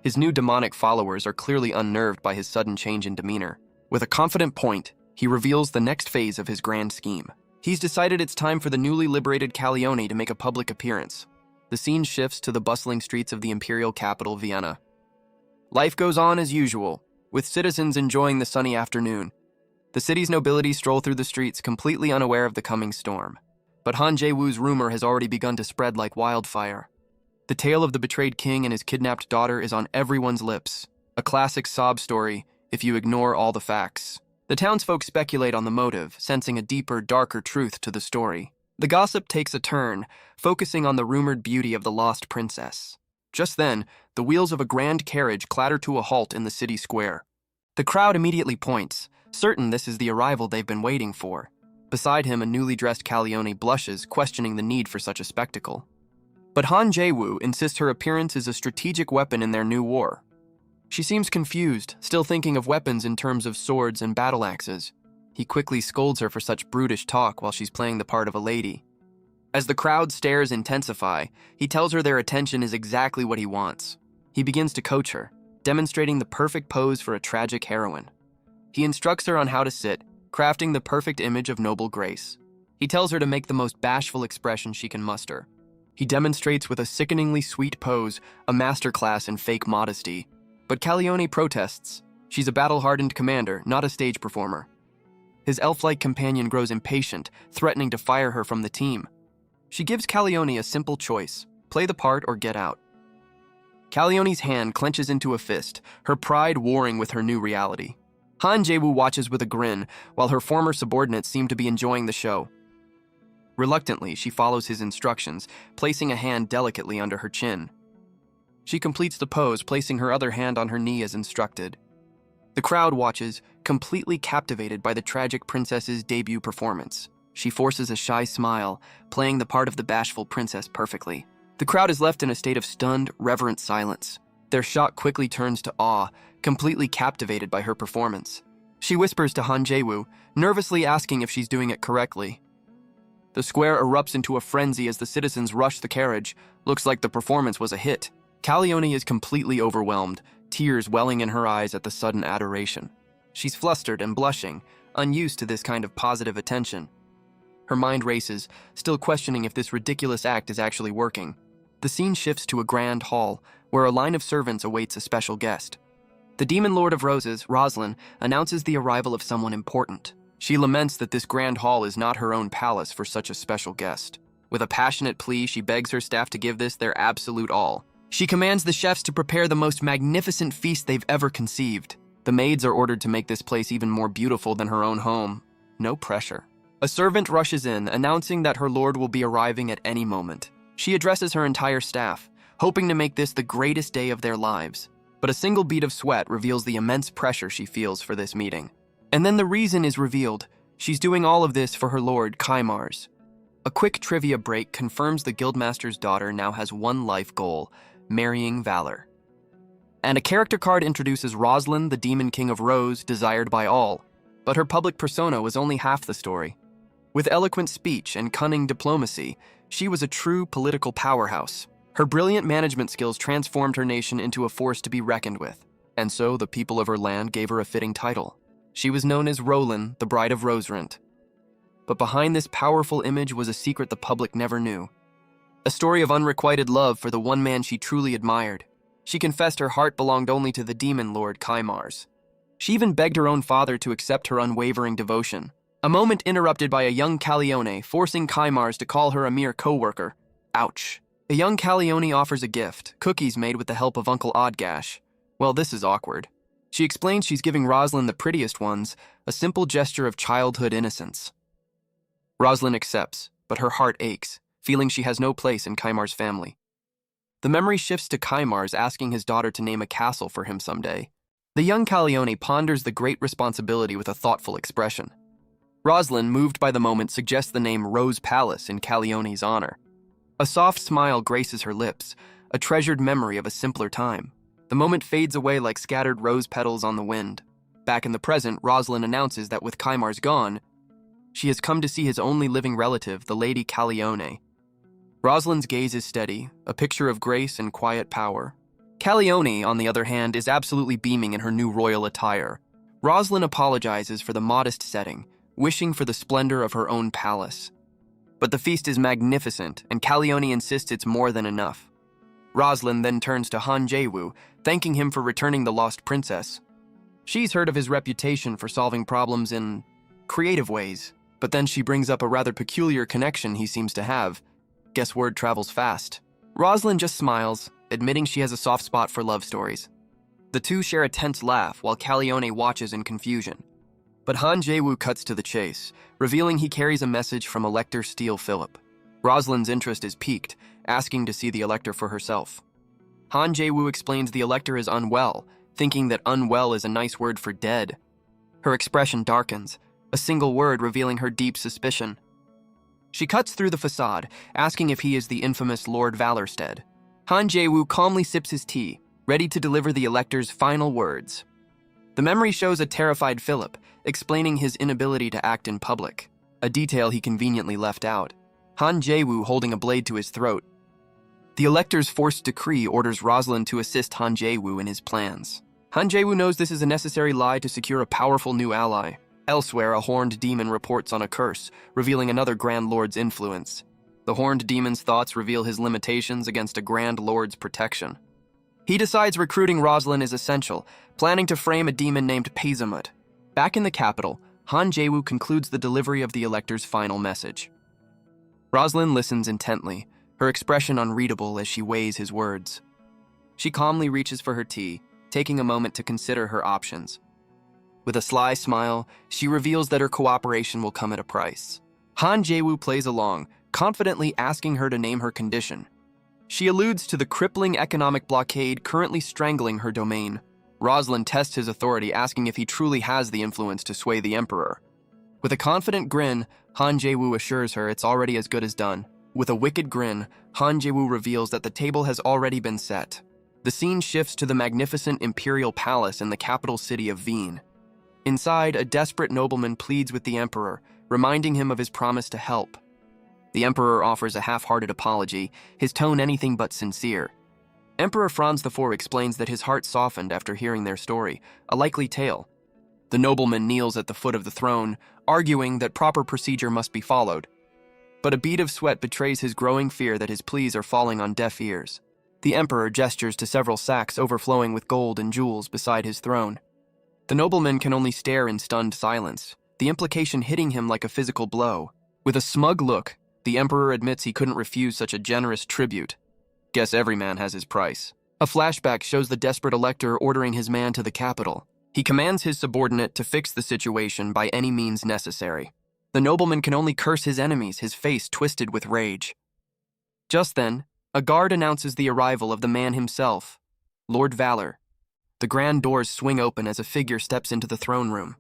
His new demonic followers are clearly unnerved by his sudden change in demeanor. With a confident point, he reveals the next phase of his grand scheme. He's decided it's time for the newly liberated Calione to make a public appearance. The scene shifts to the bustling streets of the imperial capital, Vienna. Life goes on as usual, with citizens enjoying the sunny afternoon. The city's nobility stroll through the streets, completely unaware of the coming storm. But Han Jae-woo's rumor has already begun to spread like wildfire. The tale of the betrayed king and his kidnapped daughter is on everyone's lips. A classic sob story, if you ignore all the facts. The townsfolk speculate on the motive, sensing a deeper, darker truth to the story. The gossip takes a turn, focusing on the rumored beauty of the lost princess. Just then, the wheels of a grand carriage clatter to a halt in the city square. The crowd immediately points, certain this is the arrival they've been waiting for. Beside him, a newly dressed Calione blushes, questioning the need for such a spectacle. But Han Jae-woo insists her appearance is a strategic weapon in their new war. She seems confused, still thinking of weapons in terms of swords and battle axes. He quickly scolds her for such brutish talk while she's playing the part of a lady. As the crowd stares intensify, he tells her their attention is exactly what he wants. He begins to coach her, demonstrating the perfect pose for a tragic heroine. He instructs her on how to sit, crafting the perfect image of noble grace. He tells her to make the most bashful expression she can muster. He demonstrates with a sickeningly sweet pose, a masterclass in fake modesty. But Calione protests. She's a battle-hardened commander, not a stage performer. His elf-like companion grows impatient, threatening to fire her from the team. She gives Calione a simple choice: play the part or get out. Calione's hand clenches into a fist, her pride warring with her new reality. Han Jae-woo watches with a grin, while her former subordinates seem to be enjoying the show. Reluctantly, she follows his instructions, placing a hand delicately under her chin. She completes the pose, placing her other hand on her knee as instructed. The crowd watches, completely captivated by the tragic princess's debut performance. She forces a shy smile, playing the part of the bashful princess perfectly. The crowd is left in a state of stunned, reverent silence. Their shock quickly turns to awe, completely captivated by her performance. She whispers to Han Jae-woo, nervously asking if she's doing it correctly. The square erupts into a frenzy as the citizens rush the carriage. Looks like the performance was a hit. Calione is completely overwhelmed, tears welling in her eyes at the sudden adoration. She's flustered and blushing, unused to this kind of positive attention. Her mind races, still questioning if this ridiculous act is actually working. The scene shifts to a grand hall, where a line of servants awaits a special guest. The Demon Lord of Roses, Roslyn, announces the arrival of someone important. She laments that this grand hall is not her own palace for such a special guest. With a passionate plea, she begs her staff to give this their absolute all. She commands the chefs to prepare the most magnificent feast they've ever conceived. The maids are ordered to make this place even more beautiful than her own home. No pressure. A servant rushes in, announcing that her lord will be arriving at any moment. She addresses her entire staff, hoping to make this the greatest day of their lives. But a single bead of sweat reveals the immense pressure she feels for this meeting. And then the reason is revealed. She's doing all of this for her lord, Kaimars. A quick trivia break confirms the guildmaster's daughter now has one life goal: marrying Valor. And a character card introduces Rosalind, the demon king of Rose, desired by all. But her public persona was only half the story. With eloquent speech and cunning diplomacy, she was a true political powerhouse. Her brilliant management skills transformed her nation into a force to be reckoned with. And so the people of her land gave her a fitting title. She was known as Roland, the Bride of Roserint. But behind this powerful image was a secret the public never knew. A story of unrequited love for the one man she truly admired. She confessed her heart belonged only to the demon lord Kaimars. She even begged her own father to accept her unwavering devotion. A moment interrupted by a young Calione, forcing Kaimars to call her a mere co-worker. Ouch. A young Calione offers a gift, cookies made with the help of Uncle Oddgash. Well, this is awkward. She explains she's giving Rosalind the prettiest ones, a simple gesture of childhood innocence. Rosalind accepts, but her heart aches, feeling she has no place in Kaimars' family. The memory shifts to Kaimars asking his daughter to name a castle for him someday. The young Calione ponders the great responsibility with a thoughtful expression. Rosalind, moved by the moment, suggests the name Rose Palace in Calione's honor. A soft smile graces her lips, a treasured memory of a simpler time. The moment fades away like scattered rose petals on the wind. Back in the present, Rosalind announces that with Kaimars gone, she has come to see his only living relative, the Lady Calione. Rosalind's gaze is steady, a picture of grace and quiet power. Calione, on the other hand, is absolutely beaming in her new royal attire. Rosalind apologizes for the modest setting, wishing for the splendor of her own palace. But the feast is magnificent, and Calione insists it's more than enough. Rosalind then turns to Han Jae-woo, thanking him for returning the lost princess. She's heard of his reputation for solving problems in creative ways, but then she brings up a rather peculiar connection he seems to have. Guess word travels fast. Rosalind just smiles, admitting she has a soft spot for love stories. The two share a tense laugh while Calione watches in confusion. But Han Jae-woo cuts to the chase, revealing he carries a message from Elector Steele Phillip. Rosalind's interest is piqued, asking to see the Elector for herself. Han Jae-woo explains the Elector is unwell, thinking that unwell is a nice word for dead. Her expression darkens, a single word revealing her deep suspicion. She cuts through the facade, asking if he is the infamous Lord Valorstead. Han Jae-woo calmly sips his tea, ready to deliver the Elector's final words. The memory shows a terrified Philip, explaining his inability to act in public, a detail he conveniently left out. Han Jae-woo holding a blade to his throat. The Elector's forced decree orders Rosalind to assist Han Jae-woo in his plans. Han Jae-woo knows this is a necessary lie to secure a powerful new ally. Elsewhere, a horned demon reports on a curse, revealing another Grand Lord's influence. The horned demon's thoughts reveal his limitations against a Grand Lord's protection. He decides recruiting Rosalind is essential, planning to frame a demon named Pezamut. Back in the capital, Han Jae-woo concludes the delivery of the Elector's final message. Rosalind listens intently, her expression unreadable as she weighs his words. She calmly reaches for her tea, taking a moment to consider her options. With a sly smile, she reveals that her cooperation will come at a price. Han Jae-woo plays along, confidently asking her to name her condition. She alludes to the crippling economic blockade currently strangling her domain. Rosalind tests his authority, asking if he truly has the influence to sway the Emperor. With a confident grin, Han Jae-woo assures her it's already as good as done. With a wicked grin, Han Jae-woo reveals that the table has already been set. The scene shifts to the magnificent imperial palace in the capital city of Veen. Inside, a desperate nobleman pleads with the Emperor, reminding him of his promise to help. The Emperor offers a half-hearted apology, his tone anything but sincere. Emperor Franz IV explains that his heart softened after hearing their story, a likely tale. The nobleman kneels at the foot of the throne, arguing that proper procedure must be followed. But a bead of sweat betrays his growing fear that his pleas are falling on deaf ears. The Emperor gestures to several sacks overflowing with gold and jewels beside his throne. The nobleman can only stare in stunned silence, the implication hitting him like a physical blow. With a smug look, the Emperor admits he couldn't refuse such a generous tribute. Guess every man has his price. A flashback shows the desperate elector ordering his man to the capital. He commands his subordinate to fix the situation by any means necessary. The nobleman can only curse his enemies, his face twisted with rage. Just then, a guard announces the arrival of the man himself, Lord Valor. The grand doors swing open as a figure steps into the throne room.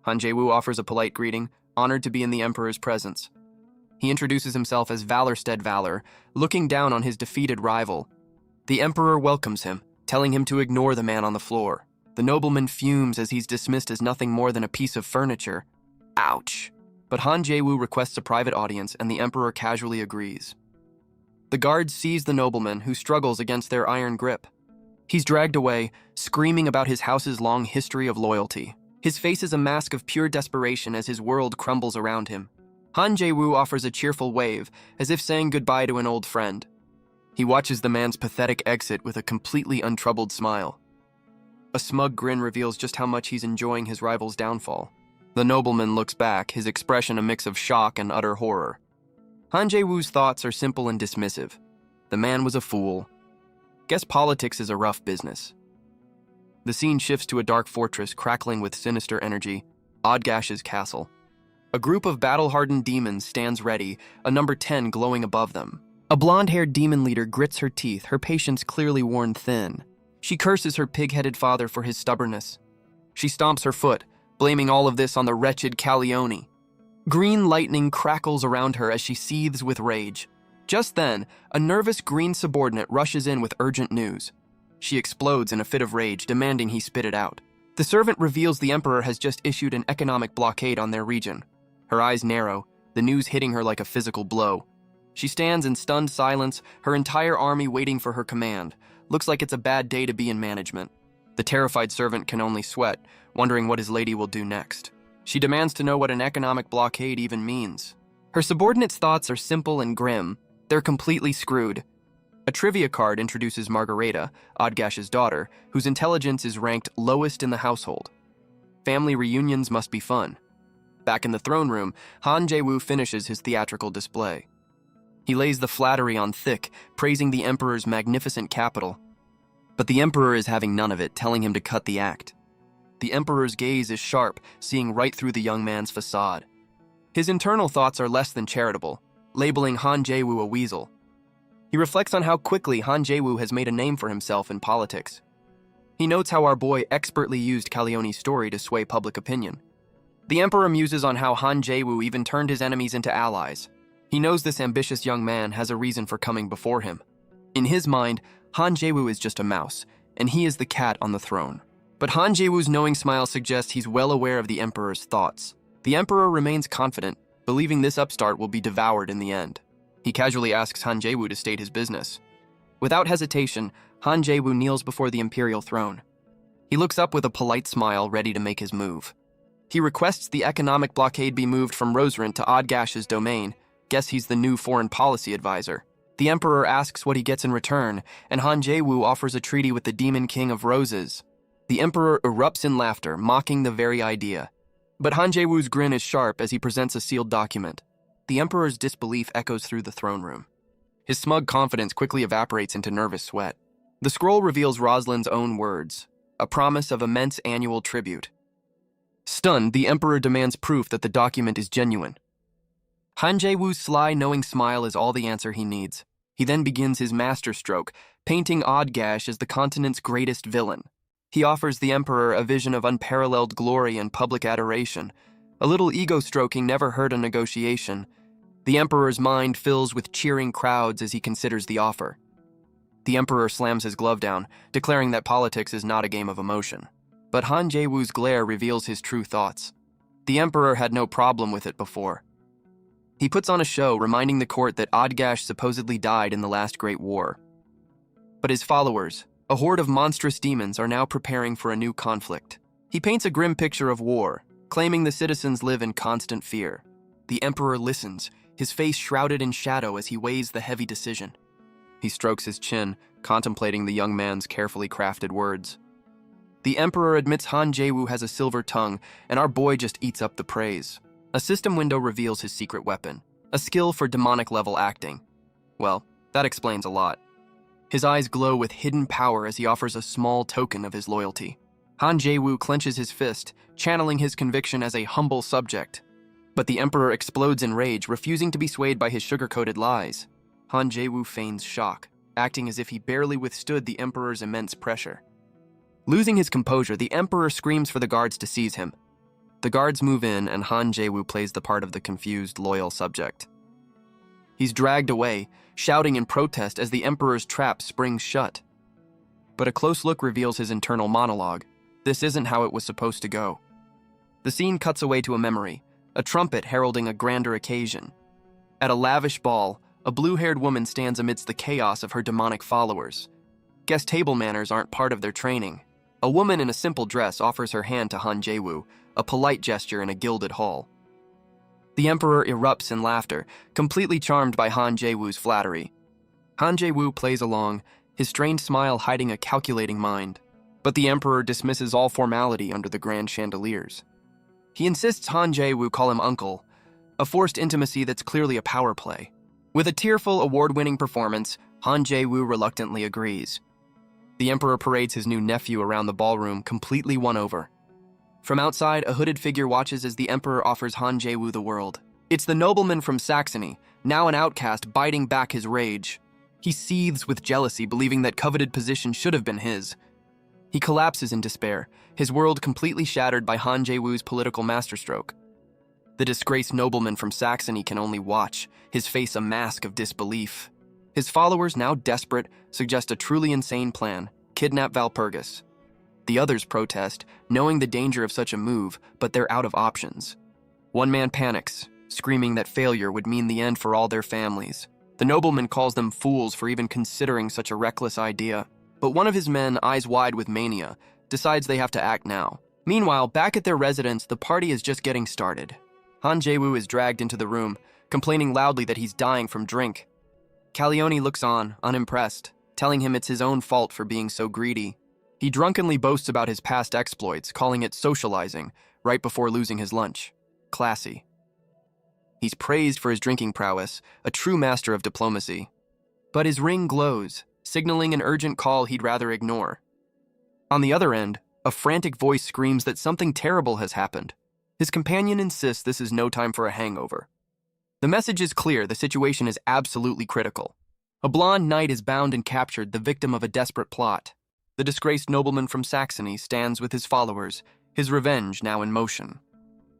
Han Jae-woo offers a polite greeting, honored to be in the emperor's presence. He introduces himself as Valorstead Valor, looking down on his defeated rival. The emperor welcomes him, telling him to ignore the man on the floor. The nobleman fumes as he's dismissed as nothing more than a piece of furniture. Ouch! But Han Jae-woo requests a private audience, and the emperor casually agrees. The guards seize the nobleman, who struggles against their iron grip. He's dragged away, screaming about his house's long history of loyalty. His face is a mask of pure desperation as his world crumbles around him. Han Jae-woo offers a cheerful wave, as if saying goodbye to an old friend. He watches the man's pathetic exit with a completely untroubled smile. A smug grin reveals just how much he's enjoying his rival's downfall. The nobleman looks back, his expression a mix of shock and utter horror. Han Jae-woo's thoughts are simple and dismissive. The man was a fool. Guess politics is a rough business. The scene shifts to a dark fortress crackling with sinister energy, Odgash's castle. A group of battle-hardened demons stands ready, a number 10 glowing above them. A blonde-haired demon leader grits her teeth, her patience clearly worn thin. She curses her pig-headed father for his stubbornness. She stomps her foot, blaming all of this on the wretched Calione. Green lightning crackles around her as she seethes with rage. Just then, a nervous green subordinate rushes in with urgent news. She explodes in a fit of rage, demanding he spit it out. The servant reveals the emperor has just issued an economic blockade on their region. Her eyes narrow, the news hitting her like a physical blow. She stands in stunned silence, her entire army waiting for her command. Looks like it's a bad day to be in management. The terrified servant can only sweat, wondering what his lady will do next. She demands to know what an economic blockade even means. Her subordinate's thoughts are simple and grim. They're completely screwed. A trivia card introduces Margareta, Odgash's daughter, whose intelligence is ranked lowest in the household. Family reunions must be fun. Back in the throne room, Han Jae-woo finishes his theatrical display. He lays the flattery on thick, praising the emperor's magnificent capital. But the emperor is having none of it, telling him to cut the act. The emperor's gaze is sharp, seeing right through the young man's facade. His internal thoughts are less than charitable, labeling Han Jae-woo a weasel. He reflects on how quickly Han Jae-woo has made a name for himself in politics. He notes how our boy expertly used Caleone's story to sway public opinion. The emperor muses on how Han Jae-woo even turned his enemies into allies. He knows this ambitious young man has a reason for coming before him. In his mind, Han Jae-woo is just a mouse, and he is the cat on the throne. But Han Jae-woo's knowing smile suggests he's well aware of the emperor's thoughts. The emperor remains confident, believing this upstart will be devoured in the end. He casually asks Han Jae-woo to state his business. Without hesitation, Han Jae-woo kneels before the imperial throne. He looks up with a polite smile, ready to make his move. He requests the economic blockade be moved from Roserant to Odgash's domain. Guess he's the new foreign policy advisor. The emperor asks what he gets in return, and Han Jae-woo offers a treaty with the Demon King of Roses. The emperor erupts in laughter, mocking the very idea. But Han Jae-woo's grin is sharp as he presents a sealed document. The emperor's disbelief echoes through the throne room. His smug confidence quickly evaporates into nervous sweat. The scroll reveals Rosalind's own words, a promise of immense annual tribute. Stunned, the emperor demands proof that the document is genuine. Han Jae-woo's sly, knowing smile is all the answer he needs. He then begins his masterstroke, painting Odgash as the continent's greatest villain. He offers the emperor a vision of unparalleled glory and public adoration. A little ego-stroking never hurt a negotiation. The emperor's mind fills with cheering crowds as he considers the offer. The emperor slams his glove down, declaring that politics is not a game of emotion. But Han Jae-woo's glare reveals his true thoughts. The emperor had no problem with it before. He puts on a show, reminding the court that Odgash supposedly died in the last Great War. But his followers, a horde of monstrous demons, are now preparing for a new conflict. He paints a grim picture of war, claiming the citizens live in constant fear. The emperor listens, his face shrouded in shadow as he weighs the heavy decision. He strokes his chin, contemplating the young man's carefully crafted words. The emperor admits Han Jae-woo has a silver tongue, and our boy just eats up the praise. A system window reveals his secret weapon, a skill for demonic-level acting. Well, that explains a lot. His eyes glow with hidden power as he offers a small token of his loyalty. Han Jae-woo clenches his fist, channeling his conviction as a humble subject. But the Emperor explodes in rage, refusing to be swayed by his sugar-coated lies. Han Jae-woo feigns shock, acting as if he barely withstood the Emperor's immense pressure. Losing his composure, the Emperor screams for the guards to seize him. The guards move in, and Han Jae-woo plays the part of the confused, loyal subject. He's dragged away, shouting in protest as the Emperor's trap springs shut. But a close look reveals his internal monologue. This isn't how it was supposed to go. The scene cuts away to a memory, a trumpet heralding a grander occasion. At a lavish ball, a blue-haired woman stands amidst the chaos of her demonic followers. Guest table manners aren't part of their training. A woman in a simple dress offers her hand to Han Jae-woo, a polite gesture in a gilded hall. The Emperor erupts in laughter, completely charmed by Han Jae-woo's flattery. Han Jae-woo plays along, his strained smile hiding a calculating mind. But the Emperor dismisses all formality under the grand chandeliers. He insists Han Jae-woo call him uncle, a forced intimacy that's clearly a power play. With a tearful, award-winning performance, Han Jae-woo reluctantly agrees. The Emperor parades his new nephew around the ballroom, completely won over. From outside, a hooded figure watches as the Emperor offers Han Jae-woo the world. It's the nobleman from Saxony, now an outcast, biting back his rage. He seethes with jealousy, believing that coveted position should have been his. He collapses in despair, his world completely shattered by Han Jae-woo's political masterstroke. The disgraced nobleman from Saxony can only watch, his face a mask of disbelief. His followers, now desperate, suggest a truly insane plan: kidnap Valpurgis. The others protest, knowing the danger of such a move, but they're out of options. One man panics, screaming that failure would mean the end for all their families. The nobleman calls them fools for even considering such a reckless idea. But one of his men, eyes wide with mania, decides they have to act now. Meanwhile, back at their residence, the party is just getting started. Han Jae-woo is dragged into the room, complaining loudly that he's dying from drink. Calione looks on, unimpressed, telling him it's his own fault for being so greedy. He drunkenly boasts about his past exploits, calling it socializing, right before losing his lunch. Classy. He's praised for his drinking prowess, a true master of diplomacy. But his ring glows, signaling an urgent call he'd rather ignore. On the other end, a frantic voice screams that something terrible has happened. His companion insists this is no time for a hangover. The message is clear, the situation is absolutely critical. A blonde knight is bound and captured, the victim of a desperate plot. The disgraced nobleman from Saxony stands with his followers, his revenge now in motion.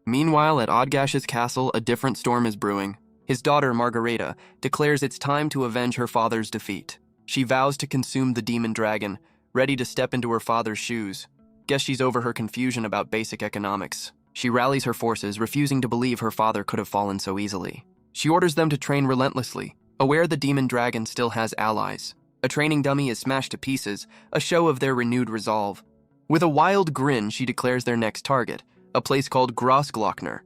Meanwhile, at Odgash's castle, a different storm is brewing. His daughter, Margareta, declares it's time to avenge her father's defeat. She vows to consume the demon dragon, ready to step into her father's shoes. Guess she's over her confusion about basic economics. She rallies her forces, refusing to believe her father could have fallen so easily. She orders them to train relentlessly, aware the demon dragon still has allies. A training dummy is smashed to pieces, a show of their renewed resolve. With a wild grin, she declares their next target, a place called Grossglockner.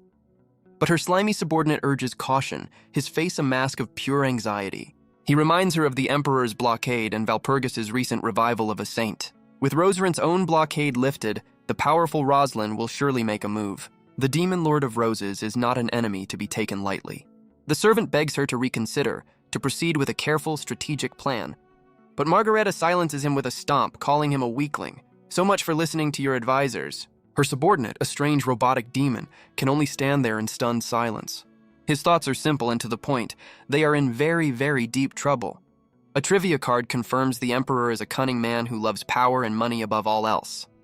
But her slimy subordinate urges caution, his face a mask of pure anxiety. He reminds her of the Emperor's blockade and Valpurgis's recent revival of a saint. With Roserant's own blockade lifted, the powerful Roslin will surely make a move. The Demon Lord of Roses is not an enemy to be taken lightly. The servant begs her to reconsider, to proceed with a careful, strategic plan. But Margareta silences him with a stomp, calling him a weakling. So much for listening to your advisors. Her subordinate, a strange robotic demon, can only stand there in stunned silence. His thoughts are simple and to the point. They are in very, very deep trouble. A trivia card confirms the Emperor is a cunning man who loves power and money above all else.